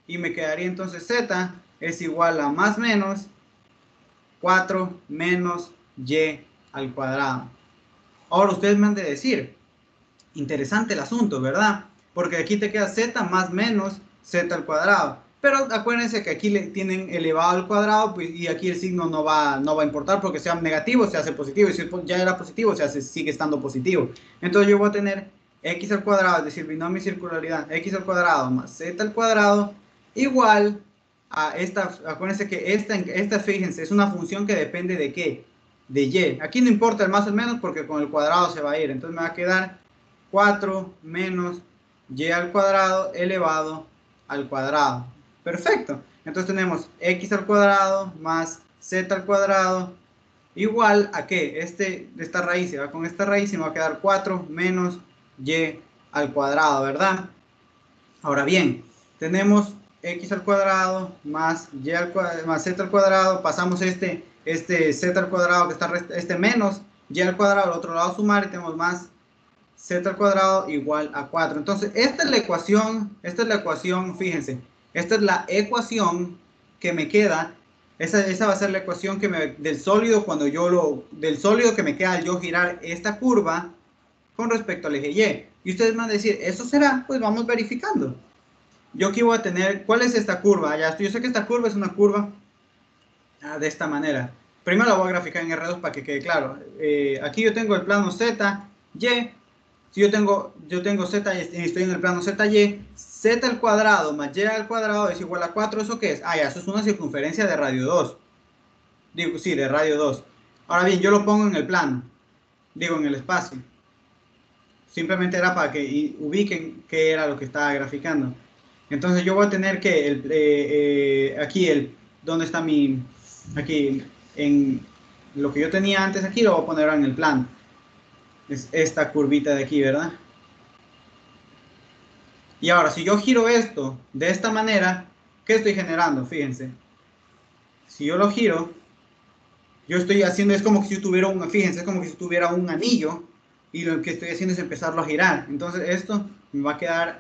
y me quedaría entonces z es igual a más menos 4 menos y al cuadrado. Ahora ustedes me han de decir, interesante el asunto, ¿verdad? Porque aquí te queda z más menos z al cuadrado. Pero acuérdense que aquí le tienen elevado al cuadrado, pues, y aquí el signo no va a importar porque sea negativo, se hace positivo. Y si ya era positivo, sigue estando positivo. Entonces yo voy a tener x al cuadrado, es decir, binomio de circularidad, x al cuadrado más z al cuadrado igual a esta. Acuérdense que esta, fíjense, es una función que depende de ¿qué? de y. Aquí no importa el más o el menos porque con el cuadrado se va a ir. Entonces me va a quedar 4 menos y al cuadrado elevado al cuadrado. Perfecto. Entonces tenemos x al cuadrado más z al cuadrado igual a que esta raíz se va con esta raíz y me va a quedar 4 menos y al cuadrado, ¿verdad? Ahora bien, tenemos x al cuadrado más y al cuadrado más z al cuadrado, pasamos este z al cuadrado que está menos y al cuadrado al otro lado sumar y tenemos más z al cuadrado igual a 4. Entonces, esta es la ecuación, fíjense, esta es la ecuación que me queda, esa va a ser la ecuación que del sólido del sólido que me queda al yo girar esta curva con respecto al eje Y. Y ustedes van a decir, ¿eso será? Pues vamos verificando. Yo aquí voy a tener, ¿cuál es esta curva? Yo sé que esta curva es una curva de esta manera. Primero la voy a graficar en R2 para que quede claro. Aquí yo tengo el plano Z, Y. Si yo tengo Z y estoy en el plano ZY, Z al cuadrado más Y al cuadrado es igual a 4. ¿Eso qué es? Ah, ya, eso es una circunferencia de radio 2. Digo, sí, de radio 2. Ahora bien, yo lo pongo en el plano. Digo, en el espacio. Simplemente era para que ubiquen qué era lo que estaba graficando. Entonces yo voy a tener que aquí ¿dónde está mi? Aquí en lo que yo tenía antes aquí lo voy a poner en el plano. Es esta curvita de aquí, ¿verdad? Y ahora, si yo giro esto de esta manera, ¿qué estoy generando? Fíjense. Si yo lo giro, yo estoy haciendo, es como si yo tuviera fíjense, es como si tuviera un anillo y lo que estoy haciendo es empezarlo a girar. Entonces esto me va a quedar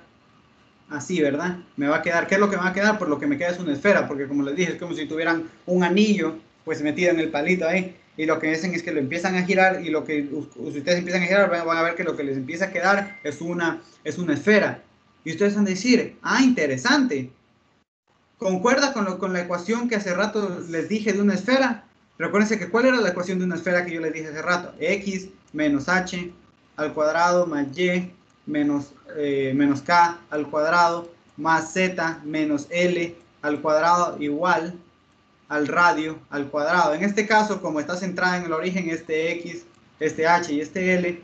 así, ¿verdad? Me va a quedar, ¿qué es lo que me va a quedar? Por lo que me queda es una esfera, porque como les dije, es como si tuvieran un anillo, pues metido en el palito ahí. Y lo que hacen es que lo empiezan a girar y lo que ustedes empiezan a girar van a ver que lo que les empieza a quedar es una esfera. Y ustedes van a decir, ah, interesante. ¿Concuerda con la ecuación que hace rato les dije de una esfera? Recuérdense que ¿cuál era la ecuación de una esfera que yo les dije hace rato? X menos h al cuadrado más y menos k al cuadrado más z menos l al cuadrado igual al radio al cuadrado. En este caso, como está centrada en el origen, este x, este h y este l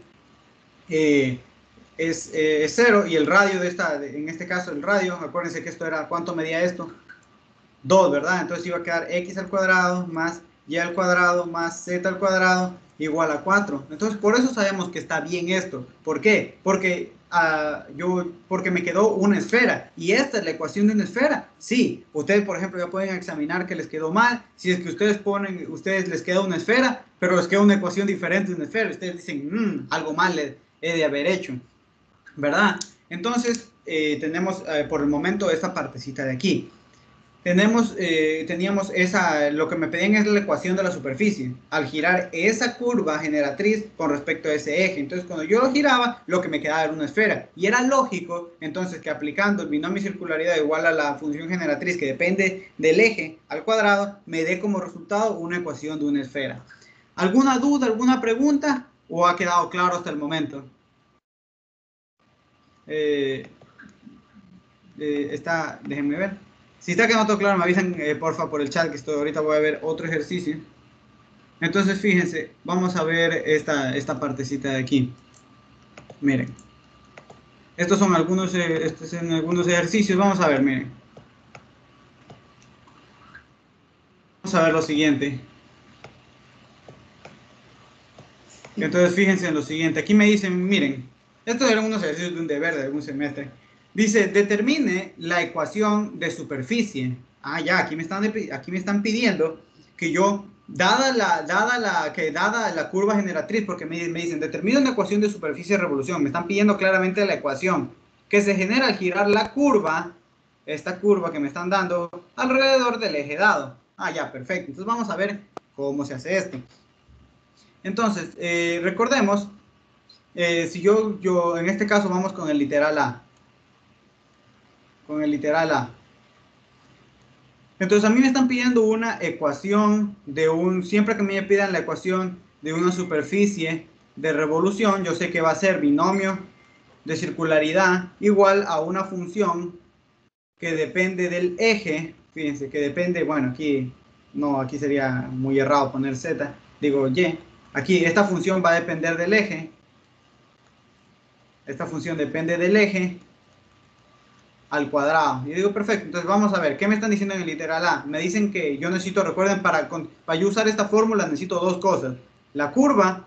es 0 y el radio en este caso el radio, acuérdense que esto era, ¿cuánto medía esto? 2, ¿verdad? Entonces iba a quedar x al cuadrado más y al cuadrado más z al cuadrado igual a 4. Entonces por eso sabemos que está bien esto. ¿Por qué? Porque me quedó una esfera. ¿Y esta es la ecuación de una esfera? Sí. Ustedes, por ejemplo, ya pueden examinar que les quedó mal. Si es que ustedes les queda una esfera, pero les queda una ecuación diferente de una esfera. Ustedes dicen, algo mal he de haber hecho, ¿verdad? Entonces tenemos por el momento esta partecita de aquí. Teníamos lo que me pedían es la ecuación de la superficie, al girar esa curva generatriz con respecto a ese eje. Entonces, cuando yo lo giraba, lo que me quedaba era una esfera. Y era lógico, entonces, que aplicando el binomio circularidad igual a la función generatriz que depende del eje al cuadrado, me dé como resultado una ecuación de una esfera. ¿Alguna duda, alguna pregunta? ¿O ha quedado claro hasta el momento? Déjenme ver. Si está quedando todo claro, me avisan porfa por el chat que ahorita voy a ver otro ejercicio. Entonces, fíjense, vamos a ver esta partecita de aquí. Miren. Estos son algunos ejercicios. Vamos a ver, miren. Vamos a ver lo siguiente. Entonces, fíjense en lo siguiente. Aquí me dicen, miren, estos eran unos ejercicios de un deber de algún semestre. Dice, determine la ecuación de superficie. Ah, ya, aquí me están pidiendo que yo, dada la curva generatriz, porque me dicen, determina una ecuación de superficie de revolución. Me están pidiendo claramente la ecuación que se genera al girar la curva, esta curva que me están dando, alrededor del eje dado. Ah, ya, perfecto. Entonces vamos a ver cómo se hace esto. Entonces, recordemos, si yo en este caso vamos con el literal A. Entonces a mí me están pidiendo una ecuación siempre que me pidan la ecuación de una superficie de revolución, yo sé que va a ser binomio de circularidad igual a una función que depende del eje, fíjense que depende, bueno, aquí sería muy errado poner z, digo y. Aquí esta función va a depender del eje. Esta función depende del eje al cuadrado. Y digo, perfecto, entonces vamos a ver, ¿qué me están diciendo en el literal A? Me dicen que yo necesito, recuerden, para yo usar esta fórmula necesito dos cosas. La curva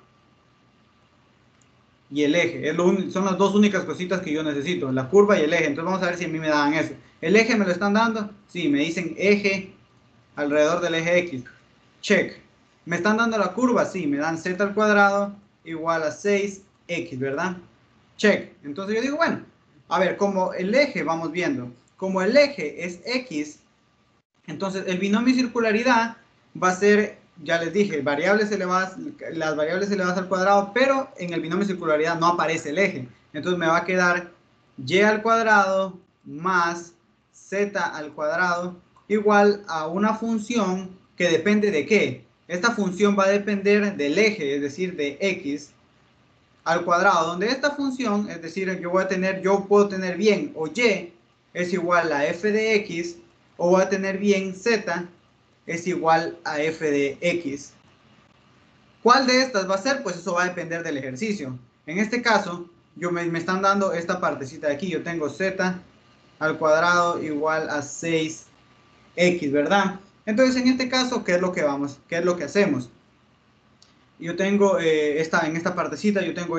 y el eje. Son las dos únicas cositas que yo necesito, la curva y el eje. Entonces vamos a ver si a mí me dan eso. ¿El eje me lo están dando? Sí, me dicen eje alrededor del eje X. Check. ¿Me están dando la curva? Sí, me dan z al cuadrado igual a 6x, ¿verdad? Check. Entonces yo digo, bueno, a ver, como el eje, vamos viendo, como el eje es x, entonces el binomio circularidad va a ser, ya les dije, las variables elevadas al cuadrado, pero en el binomio circularidad no aparece el eje. Entonces me va a quedar y al cuadrado más z al cuadrado igual a una función que depende de ¿qué? Esta función va a depender del eje, es decir, de x al cuadrado, donde esta función, es decir, yo puedo tener bien o y es igual a f de x, o voy a tener bien z es igual a f de x. ¿Cuál de estas va a ser? Pues eso va a depender del ejercicio. En este caso, me están dando esta partecita de aquí. Yo tengo z al cuadrado igual a 6x, ¿verdad? Entonces, en este caso, ¿qué es lo que hacemos? Yo tengo en esta partecita, yo tengo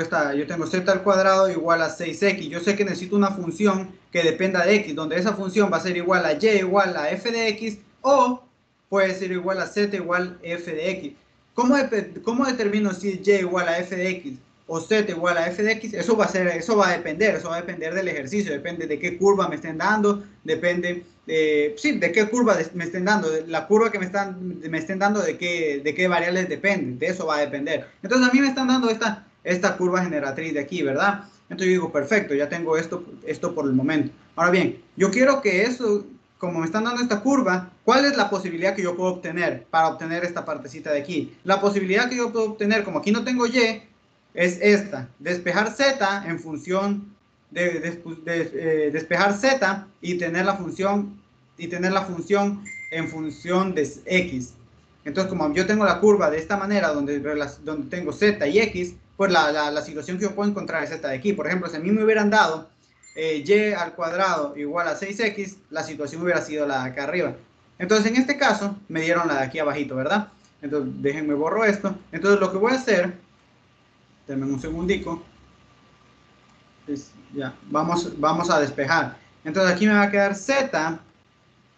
z al cuadrado igual a 6x. Yo sé que necesito una función que dependa de x, donde esa función va a ser igual a y igual a f de x, o puede ser igual a z igual a f de x. ¿Cómo determino si y igual a f de x o z igual a f de x? Eso va a depender del ejercicio, depende de qué curva me estén dando, depende de qué curva me estén dando, la curva que me estén dando, de qué variables dependen, de eso va a depender. Entonces a mí me están dando esta curva generatriz de aquí, ¿verdad? Entonces yo digo, perfecto, ya tengo esto por el momento. Ahora bien, yo quiero que eso, como me están dando esta curva, ¿cuál es la posibilidad que yo puedo obtener para obtener esta partecita de aquí? La posibilidad que yo puedo obtener, como aquí no tengo y, es esta, despejar z en función despejar z y tener la función en función de x. Entonces, como yo tengo la curva de esta manera, donde tengo z y x, pues la situación que yo puedo encontrar es esta de aquí. Por ejemplo, si a mí me hubieran dado y al cuadrado igual a 6x, la situación hubiera sido la de acá arriba. Entonces, en este caso, me dieron la de aquí abajito, ¿verdad? Entonces, déjenme borro esto. Entonces, lo que voy a hacer, denme un segundico, ya, vamos a despejar. Entonces, aquí me va a quedar z,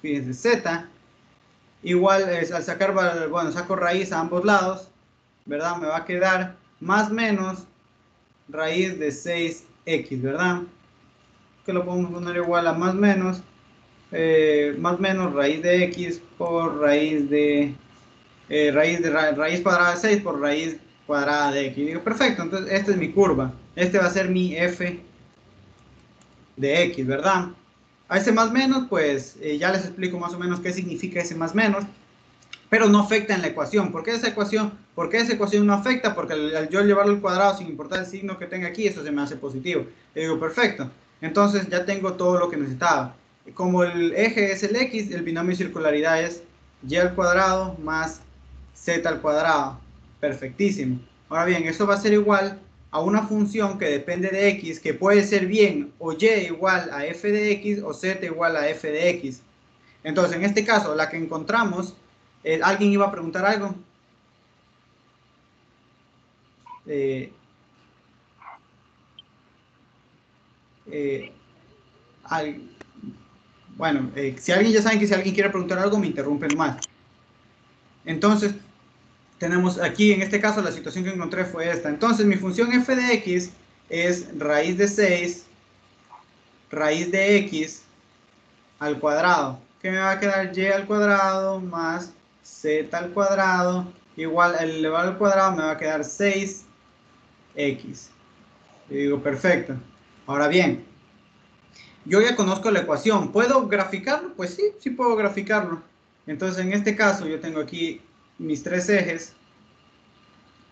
fíjense, z, igual, al sacar, bueno, saco raíz a ambos lados, ¿verdad? Me va a quedar más menos raíz de 6x, ¿verdad? Que lo podemos poner igual a más menos raíz de x por raíz cuadrada de 6 por raíz cuadrada de x. Digo, perfecto, entonces esta es mi curva. Este va a ser mi f de x, ¿verdad? A ese más menos, pues ya les explico más o menos qué significa ese más menos, pero no afecta en la ecuación. ¿Por qué esa ecuación no afecta? Porque al yo llevarlo al cuadrado, sin importar el signo que tenga aquí, eso se me hace positivo. Y digo, perfecto. Entonces ya tengo todo lo que necesitaba. Como el eje es el x, el binomio de circularidad es y al cuadrado más z al cuadrado. Perfectísimo. Ahora bien, esto va a ser igual a una función que depende de x, que puede ser bien o y igual a f de x o z igual a f de x. Entonces, en este caso, la que encontramos, ¿alguien iba a preguntar algo? Bueno, si alguien ya saben que si alguien quiere preguntar algo, me interrumpen más. Entonces, tenemos aquí, en este caso, la situación que encontré fue esta. Entonces, mi función f de x es raíz de 6, raíz de x al cuadrado, que me va a quedar y al cuadrado más z al cuadrado, igual el elevado al cuadrado me va a quedar 6x. Y digo, perfecto. Ahora bien, yo ya conozco la ecuación. ¿Puedo graficarlo? Pues sí, sí puedo graficarlo. Entonces, en este caso, yo tengo aquí mis tres ejes.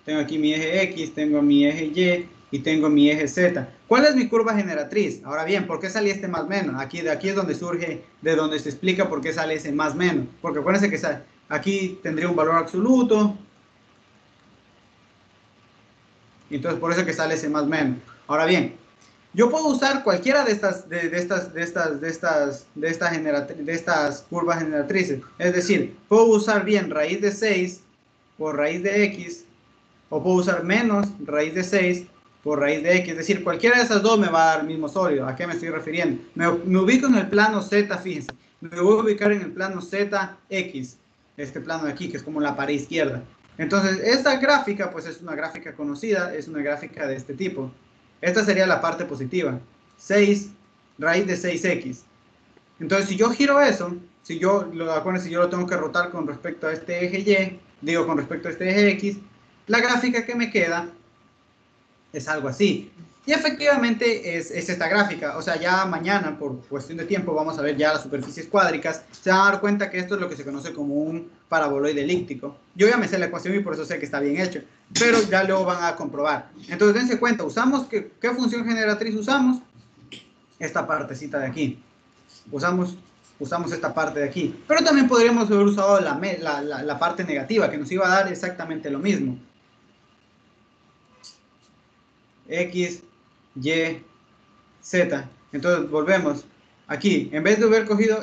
Tengo aquí mi eje X, tengo mi eje Y y tengo mi eje Z. ¿Cuál es mi curva generatriz? Ahora bien, ¿por qué sale este más menos? De aquí es donde surge, de donde se explica por qué sale ese más menos. Porque acuérdense que aquí tendría un valor absoluto. Entonces, por eso es que sale ese más menos. Ahora bien, yo puedo usar cualquiera de estas curvas generatrices. Es decir, puedo usar bien raíz de 6 por raíz de x, o puedo usar menos raíz de 6 por raíz de x. Es decir, cualquiera de esas dos me va a dar el mismo sólido. ¿A qué me estoy refiriendo? Me ubico en el plano z, fíjense. Me voy a ubicar en el plano zx. Este plano de aquí, que es como la pared izquierda. Entonces, esta gráfica, pues es una gráfica conocida, es una gráfica de este tipo. Esta sería la parte positiva. 6 raíz de 6x. Entonces, si yo giro eso, acuérdense, si yo lo tengo que rotar con respecto a este eje y, digo con respecto a este eje x, la gráfica que me queda es algo así. Y efectivamente es esta gráfica. O sea, ya mañana, por cuestión de tiempo, vamos a ver ya las superficies cuádricas. Se van a dar cuenta que esto es lo que se conoce como un paraboloide elíptico. Yo ya me sé la ecuación y por eso sé que está bien hecho. Pero ya luego van a comprobar. Entonces, dense cuenta, usamos, ¿qué función generatriz usamos? Esta partecita de aquí. Usamos esta parte de aquí. Pero también podríamos haber usado la parte negativa, que nos iba a dar exactamente lo mismo. X, Y, Z. Entonces volvemos aquí, en vez de haber cogido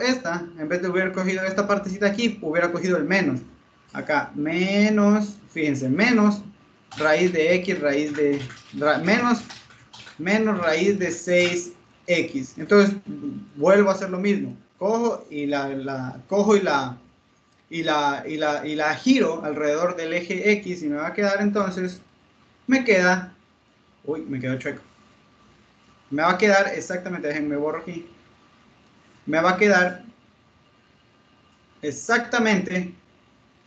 esta partecita aquí, hubiera cogido el menos. Acá, menos, fíjense, menos raíz de X, menos raíz de 6X. Entonces vuelvo a hacer lo mismo. Cojo y la giro alrededor del eje X y me va a quedar entonces, me queda uy, me quedó chueco. Me va a quedar exactamente, déjenme borro aquí. Me va a quedar exactamente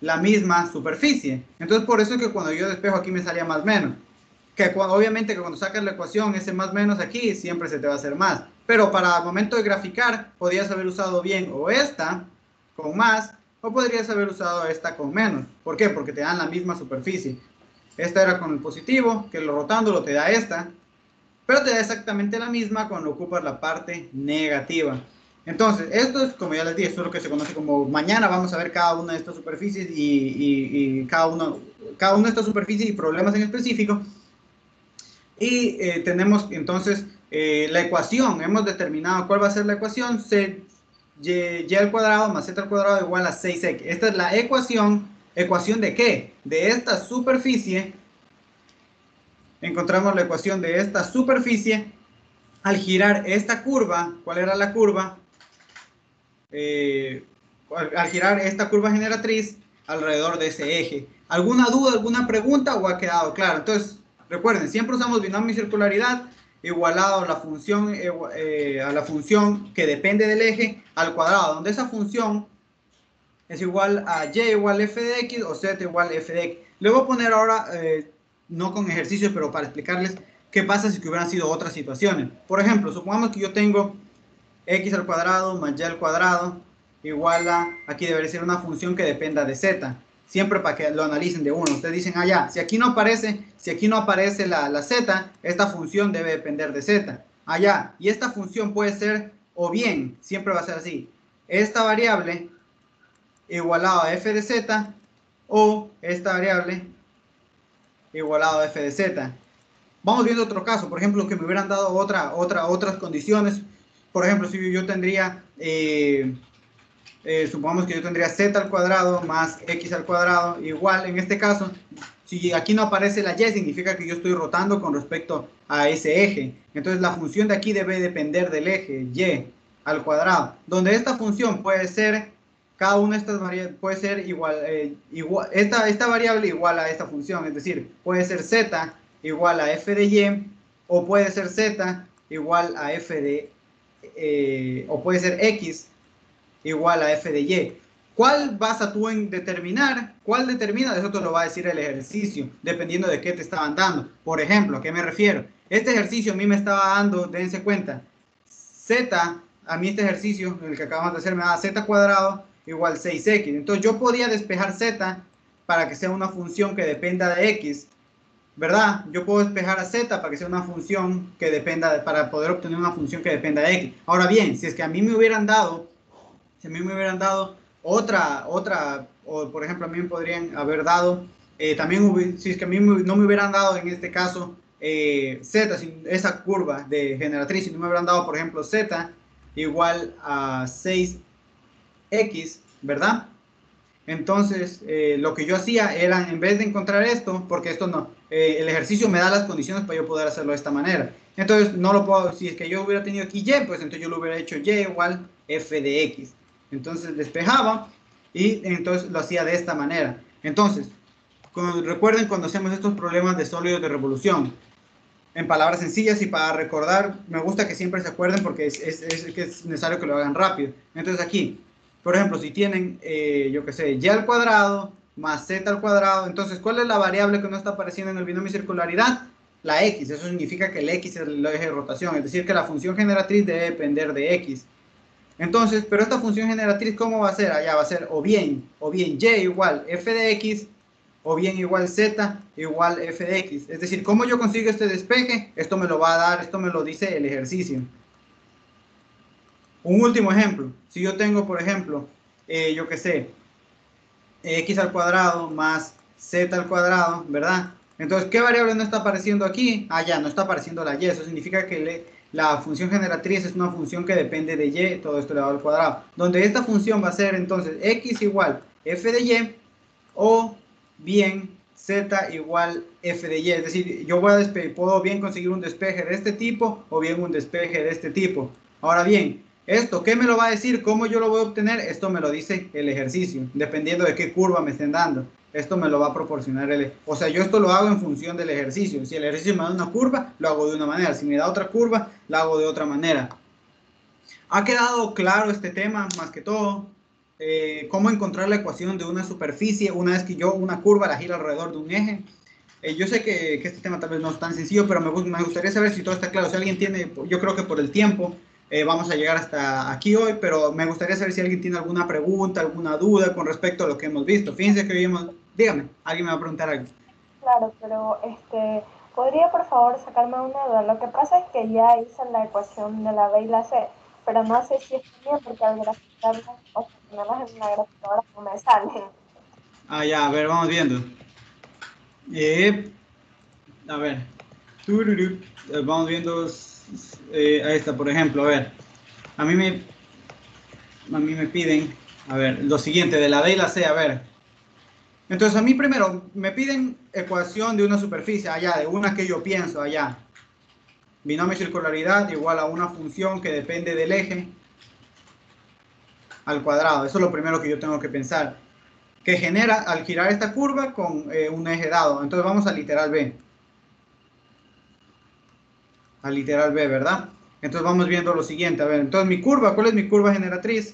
la misma superficie. Entonces, por eso es que cuando yo despejo aquí me salía más menos. Obviamente que cuando sacas la ecuación, ese más menos aquí siempre se te va a hacer más. Pero para el momento de graficar, podrías haber usado bien o esta con más, o podrías haber usado esta con menos. ¿Por qué? Porque te dan la misma superficie. Esta era con el positivo, que rotándolo te da esta, pero te da exactamente la misma cuando ocupas la parte negativa. Entonces, esto es, como ya les dije, esto es lo que se conoce como, mañana vamos a ver cada una de estas superficies y cada una de estas superficies y problemas en específico. Y tenemos entonces la ecuación, hemos determinado cuál va a ser la ecuación, y al cuadrado más z al cuadrado igual a 6x. Esta es la ecuación ¿de qué? De esta superficie. Encontramos la ecuación de esta superficie al girar esta curva. ¿Cuál era la curva? Al girar esta curva generatriz alrededor de ese eje. ¿Alguna duda, alguna pregunta o ha quedado claro? Entonces, recuerden, siempre usamos binomio y circularidad igualado a la función que depende del eje al cuadrado, donde esa función es igual a y igual f de x o z igual f de x. Le voy a poner ahora, no con ejercicios, pero para explicarles qué pasa si hubieran sido otras situaciones. Por ejemplo, supongamos que yo tengo x al cuadrado más y al cuadrado igual a, aquí debería ser una función que dependa de z. Siempre para que lo analicen de uno. Ustedes dicen, ya, si aquí no aparece la z, esta función debe depender de z. Ya, y esta función puede ser, o bien, siempre va a ser así, esta variable igualado a f de z, o esta variable igualado a f de z. Vamos viendo otro caso, por ejemplo, que me hubieran dado otras condiciones. Por ejemplo, si yo tendría, supongamos que yo tendría z al cuadrado más x al cuadrado igual, en este caso, si aquí no aparece la y, significa que yo estoy rotando con respecto a ese eje. Entonces la función de aquí debe depender del eje y al cuadrado, donde esta función puede ser, cada una de estas variables puede ser esta variable igual a esta función, es decir, puede ser z igual a f de y, o puede ser z igual a f de, o puede ser x igual a f de y. ¿Cuál vas a tú en determinar? ¿Cuál determina? Eso te lo va a decir el ejercicio, dependiendo de qué te estaban dando. Por ejemplo, ¿a qué me refiero? Este ejercicio a mí me estaba dando, dense cuenta, z, a mí este ejercicio, el que acabamos de hacer, me da z cuadrado igual 6x. Entonces yo podía despejar z para que sea una función que dependa de x, ¿verdad? Yo puedo despejar a z para que sea una función que dependa, para poder obtener una función que dependa de x. Ahora bien, si es que a mí me hubieran dado, otra, o por ejemplo a mí me podrían haber dado También, si es que a mí no me hubieran dado en este caso z, esa curva de generatriz, si no me hubieran dado, por ejemplo, z igual a 6x, ¿verdad? Entonces, lo que yo hacía era, en vez de encontrar esto, porque esto no, el ejercicio me da las condiciones para yo poder hacerlo de esta manera. Entonces, no lo puedo, si es que yo hubiera tenido aquí y, pues entonces yo lo hubiera hecho y igual f de x. Entonces, despejaba y entonces lo hacía de esta manera. Entonces, recuerden cuando hacemos estos problemas de sólidos de revolución, en palabras sencillas y para recordar, me gusta que siempre se acuerden porque es necesario que lo hagan rápido. Entonces aquí, por ejemplo, si tienen, yo qué sé, y al cuadrado más z al cuadrado, entonces, ¿cuál es la variable que no está apareciendo en el binomio de circularidad? La x, eso significa que el x es el eje de rotación, es decir, que la función generatriz debe depender de x. Entonces, pero esta función generatriz, ¿cómo va a ser? Allá va a ser o bien y igual f de x, o bien igual z igual f de x. Es decir, ¿cómo yo consigo este despeje? Esto me lo va a dar, esto me lo dice el ejercicio. Un último ejemplo. Si yo tengo, por ejemplo, yo qué sé, x al cuadrado más z al cuadrado, ¿verdad? Entonces, ¿qué variable no está apareciendo aquí? Ah, ya, no está apareciendo la y. Eso significa que la función generatriz es una función que depende de y, todo esto elevado al cuadrado. Donde esta función va a ser, entonces, x igual f de y, o bien z igual f de y. Es decir, yo puedo bien conseguir un despeje de este tipo, o bien un despeje de este tipo. Ahora bien, esto, ¿qué me lo va a decir? ¿Cómo yo lo voy a obtener? Esto me lo dice el ejercicio, dependiendo de qué curva me estén dando. Esto me lo va a proporcionar o sea, yo esto lo hago en función del ejercicio. Si el ejercicio me da una curva, lo hago de una manera. Si me da otra curva, lo hago de otra manera. ¿Ha quedado claro este tema, más que todo? Cómo encontrar la ecuación de una superficie una vez que yo una curva la giro alrededor de un eje. Yo sé que este tema tal vez no es tan sencillo, pero me gustaría saber si todo está claro. Si alguien tiene, yo creo que por el tiempo vamos a llegar hasta aquí hoy, pero me gustaría saber si alguien tiene alguna pregunta, alguna duda con respecto a lo que hemos visto. Fíjense que hoy hemos, dígame, alguien me va a preguntar algo. Claro, pero ¿podría por favor sacarme una duda? Lo que pasa es que ya hice la ecuación de la B y la C, pero no sé si está bien porque al graficarlas, o sea, ponerlas en la graficadora no me salen. Ah, ya, a ver, vamos viendo. A ver, vamos viendo, ahí está, por ejemplo, a ver, a mí me piden, a ver, lo siguiente, de la D y la C, a ver. Entonces, a mí primero me piden ecuación de una superficie, allá, de una que yo pienso, allá. Binomio de circularidad igual a una función que depende del eje al cuadrado. Eso es lo primero que yo tengo que pensar. Que genera al girar esta curva con un eje dado. Entonces, vamos al literal B. Al literal B, ¿verdad? Entonces vamos viendo lo siguiente. A ver, entonces mi curva, ¿cuál es mi curva generatriz?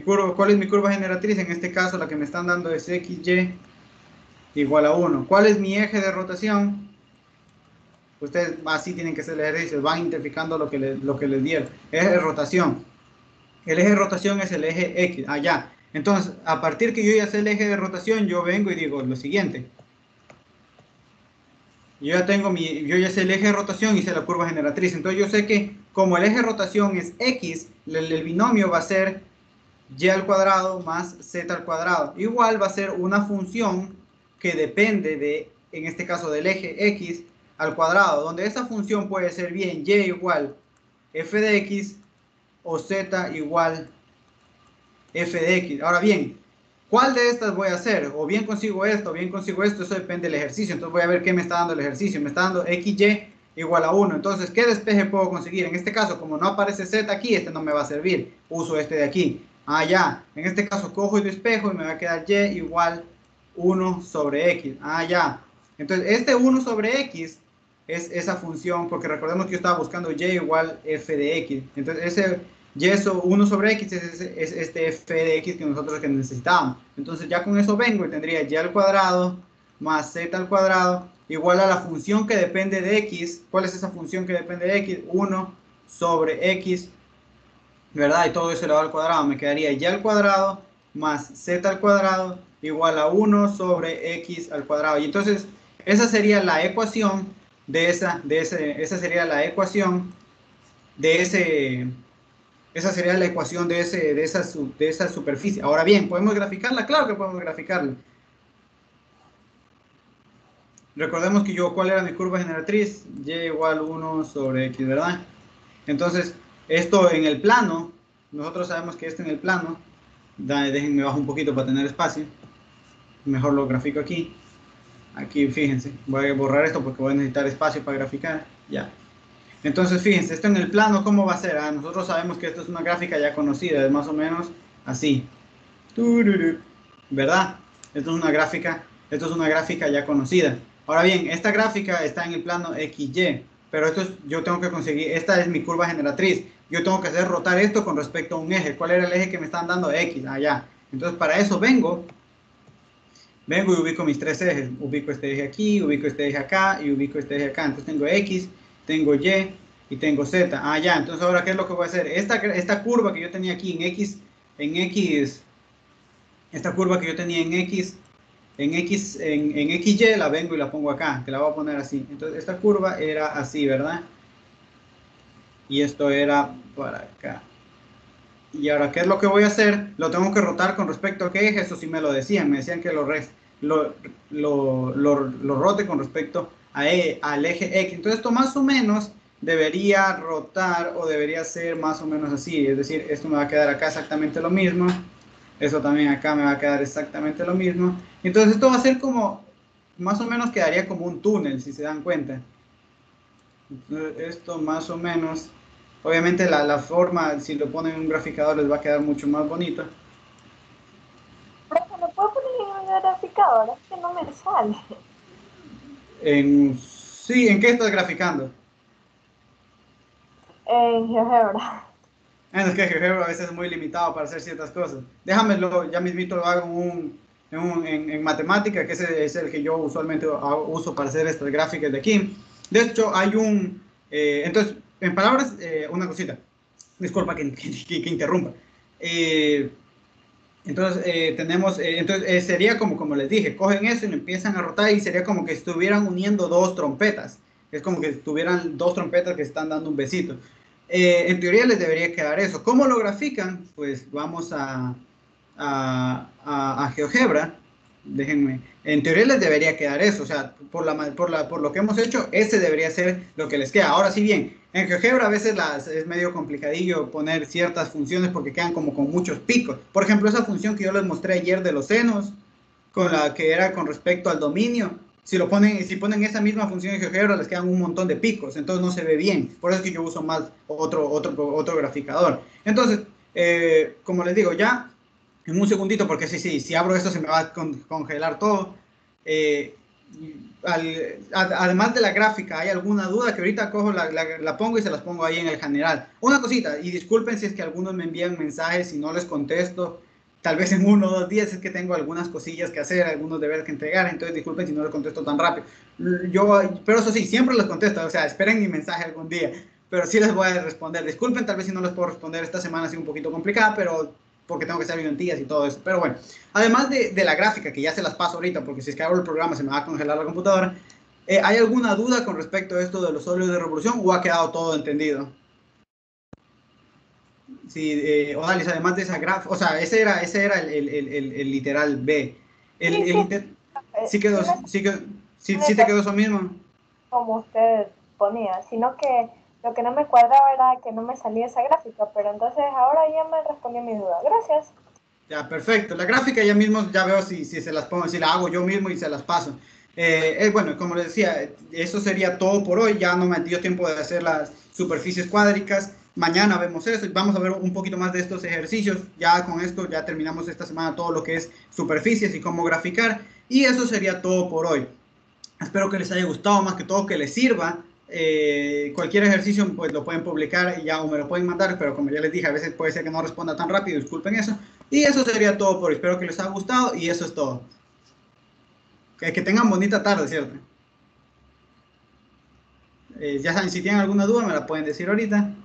¿Cuál es mi curva generatriz? En este caso la que me están dando es XY igual a 1. ¿Cuál es mi eje de rotación? Ustedes así tienen que hacer el ejercicio, van identificando lo que les dieron. Eje de rotación. El eje de rotación es el eje X, allá. Entonces, a partir que yo ya sé el eje de rotación, yo vengo y digo lo siguiente. Yo ya sé el eje de rotación y sé la curva generatriz. Entonces yo sé que como el eje de rotación es X, el binomio va a ser y al cuadrado más z al cuadrado. Igual va a ser una función que depende de, en este caso, del eje X al cuadrado, donde esa función puede ser bien y igual f de x o z igual f de x. Ahora bien, ¿cuál de estas voy a hacer? O bien consigo esto, o bien consigo esto, eso depende del ejercicio. Entonces voy a ver qué me está dando el ejercicio. Me está dando XY igual a 1. Entonces, ¿qué despeje puedo conseguir? En este caso, como no aparece Z aquí, este no me va a servir. Uso este de aquí. Ah, ya. En este caso, cojo y despejo y me va a quedar Y igual 1 sobre X. Ah, ya. Entonces, este 1 sobre X es esa función, porque recordemos que yo estaba buscando Y igual F de X. Entonces, ese y eso 1 sobre x es este f de x que nosotros necesitamos. Entonces ya con eso vengo y tendría y al cuadrado más z al cuadrado igual a la función que depende de x. ¿Cuál es esa función que depende de x? 1 sobre x, ¿verdad? Y todo eso elevado al cuadrado. Me quedaría y al cuadrado más z al cuadrado igual a 1 sobre x al cuadrado. Y entonces esa sería la ecuación esa sería la ecuación de ese Esa sería la ecuación de esa superficie. Ahora bien, ¿podemos graficarla? Claro que podemos graficarla. Recordemos que ¿cuál era mi curva generatriz? Y igual 1 sobre X, ¿verdad? Entonces, esto en el plano, nosotros sabemos que esto en el plano, déjenme bajar un poquito para tener espacio. Mejor lo grafico aquí. Aquí, fíjense, voy a borrar esto porque voy a necesitar espacio para graficar. Ya. Entonces, fíjense, esto en el plano, ¿cómo va a ser? Nosotros sabemos que esto es una gráfica ya conocida, es más o menos así. ¿Verdad? Esto es una gráfica ya conocida. Ahora bien, esta gráfica está en el plano XY, pero yo tengo que conseguir, esta es mi curva generatriz. Yo tengo que hacer rotar esto con respecto a un eje. ¿Cuál era el eje que me están dando? X, allá. Entonces, para eso vengo y ubico mis tres ejes. Ubico este eje aquí, ubico este eje acá y ubico este eje acá. Entonces tengo X, tengo Y y tengo Z. Ya. Entonces ahora, ¿qué es lo que voy a hacer? Esta curva que yo tenía aquí esta curva que yo tenía en XY la vengo y la pongo acá, que la voy a poner así. Entonces esta curva era así, ¿verdad? Y esto era para acá. Y ahora, ¿qué es lo que voy a hacer? Lo tengo que rotar con respecto a qué eje. Eso sí me lo decían. Me decían que lo rote con respecto al eje X. Entonces esto más o menos debería rotar o debería ser más o menos así. Es decir, esto me va a quedar acá exactamente lo mismo. Eso también acá me va a quedar exactamente lo mismo. Entonces esto va a ser como, más o menos quedaría como un túnel, si se dan cuenta. Entonces, esto más o menos, obviamente la forma, si lo ponen en un graficador les va a quedar mucho más bonito. Pero no puedo poner en un graficador, es que no me sale. Sí, ¿en qué estás graficando? En GeoGebra. Es que GeoGebra a veces es muy limitado para hacer ciertas cosas. Déjamelo, ya mismito lo hago en matemática, que ese es el que yo usualmente uso para hacer estas gráficas de aquí. De hecho, hay entonces, en palabras, una cosita. Disculpa que interrumpa. Entonces, sería como les dije, cogen eso y lo empiezan a rotar y sería como que estuvieran uniendo dos trompetas. Es como que tuvieran dos trompetas que están dando un besito. En teoría les debería quedar eso. ¿Cómo lo grafican? Pues vamos a GeoGebra. Déjenme. En teoría les debería quedar eso. O sea, por lo que hemos hecho, ese debería ser lo que les queda. Ahora sí bien, en GeoGebra a veces es medio complicadillo poner ciertas funciones porque quedan como con muchos picos. Por ejemplo, esa función que yo les mostré ayer de los senos, con la que era con respecto al dominio. Si ponen esa misma función en GeoGebra, les quedan un montón de picos, entonces no se ve bien. Por eso es que yo uso más otro graficador. Entonces, como les digo, ya en un segundito, porque si abro esto se me va a congelar todo. Además de la gráfica, ¿hay alguna duda? Que ahorita cojo, la pongo y se las pongo ahí en el general. Una cosita, y disculpen si es que algunos me envían mensajes y no les contesto. Tal vez en 1 o 2 días es que tengo algunas cosillas que hacer, algunos deberes que entregar, entonces disculpen si no les contesto tan rápido. Pero eso sí, siempre les contesto, o sea, esperen mi mensaje algún día, pero sí les voy a responder. Disculpen, tal vez si no les puedo responder esta semana, ha sido un poquito complicada, pero porque tengo que estar viendo en días y todo eso. Pero bueno, además de la gráfica, que ya se las paso ahorita, porque si es que abro el programa se me va a congelar la computadora, ¿hay alguna duda con respecto a esto de los óleos de revolución o ha quedado todo entendido? Sí, Odalis, además de esa gráfica, o sea, ese era el literal B. Sí te quedó eso mismo. Como usted ponía, sino que lo que no me cuadraba era que no me salía esa gráfica, pero entonces ahora ya me respondió mi duda. Gracias. Ya, perfecto. La gráfica ya mismo, ya veo si se las pongo, si la hago yo mismo y se las paso. Bueno, como les decía, eso sería todo por hoy. Ya no me dio tiempo de hacer las superficies cuádricas. Mañana vemos eso y vamos a ver un poquito más de estos ejercicios. Ya con esto ya terminamos esta semana todo lo que es superficies y cómo graficar. Y eso sería todo por hoy. Espero que les haya gustado, más que todo que les sirva. Cualquier ejercicio pues lo pueden publicar y ya o me lo pueden mandar, pero como ya les dije, a veces puede ser que no responda tan rápido, disculpen eso. Y eso sería todo por hoy. Espero que les haya gustado y eso es todo. Que tengan bonita tarde, ¿cierto? Ya saben, si tienen alguna duda me la pueden decir ahorita.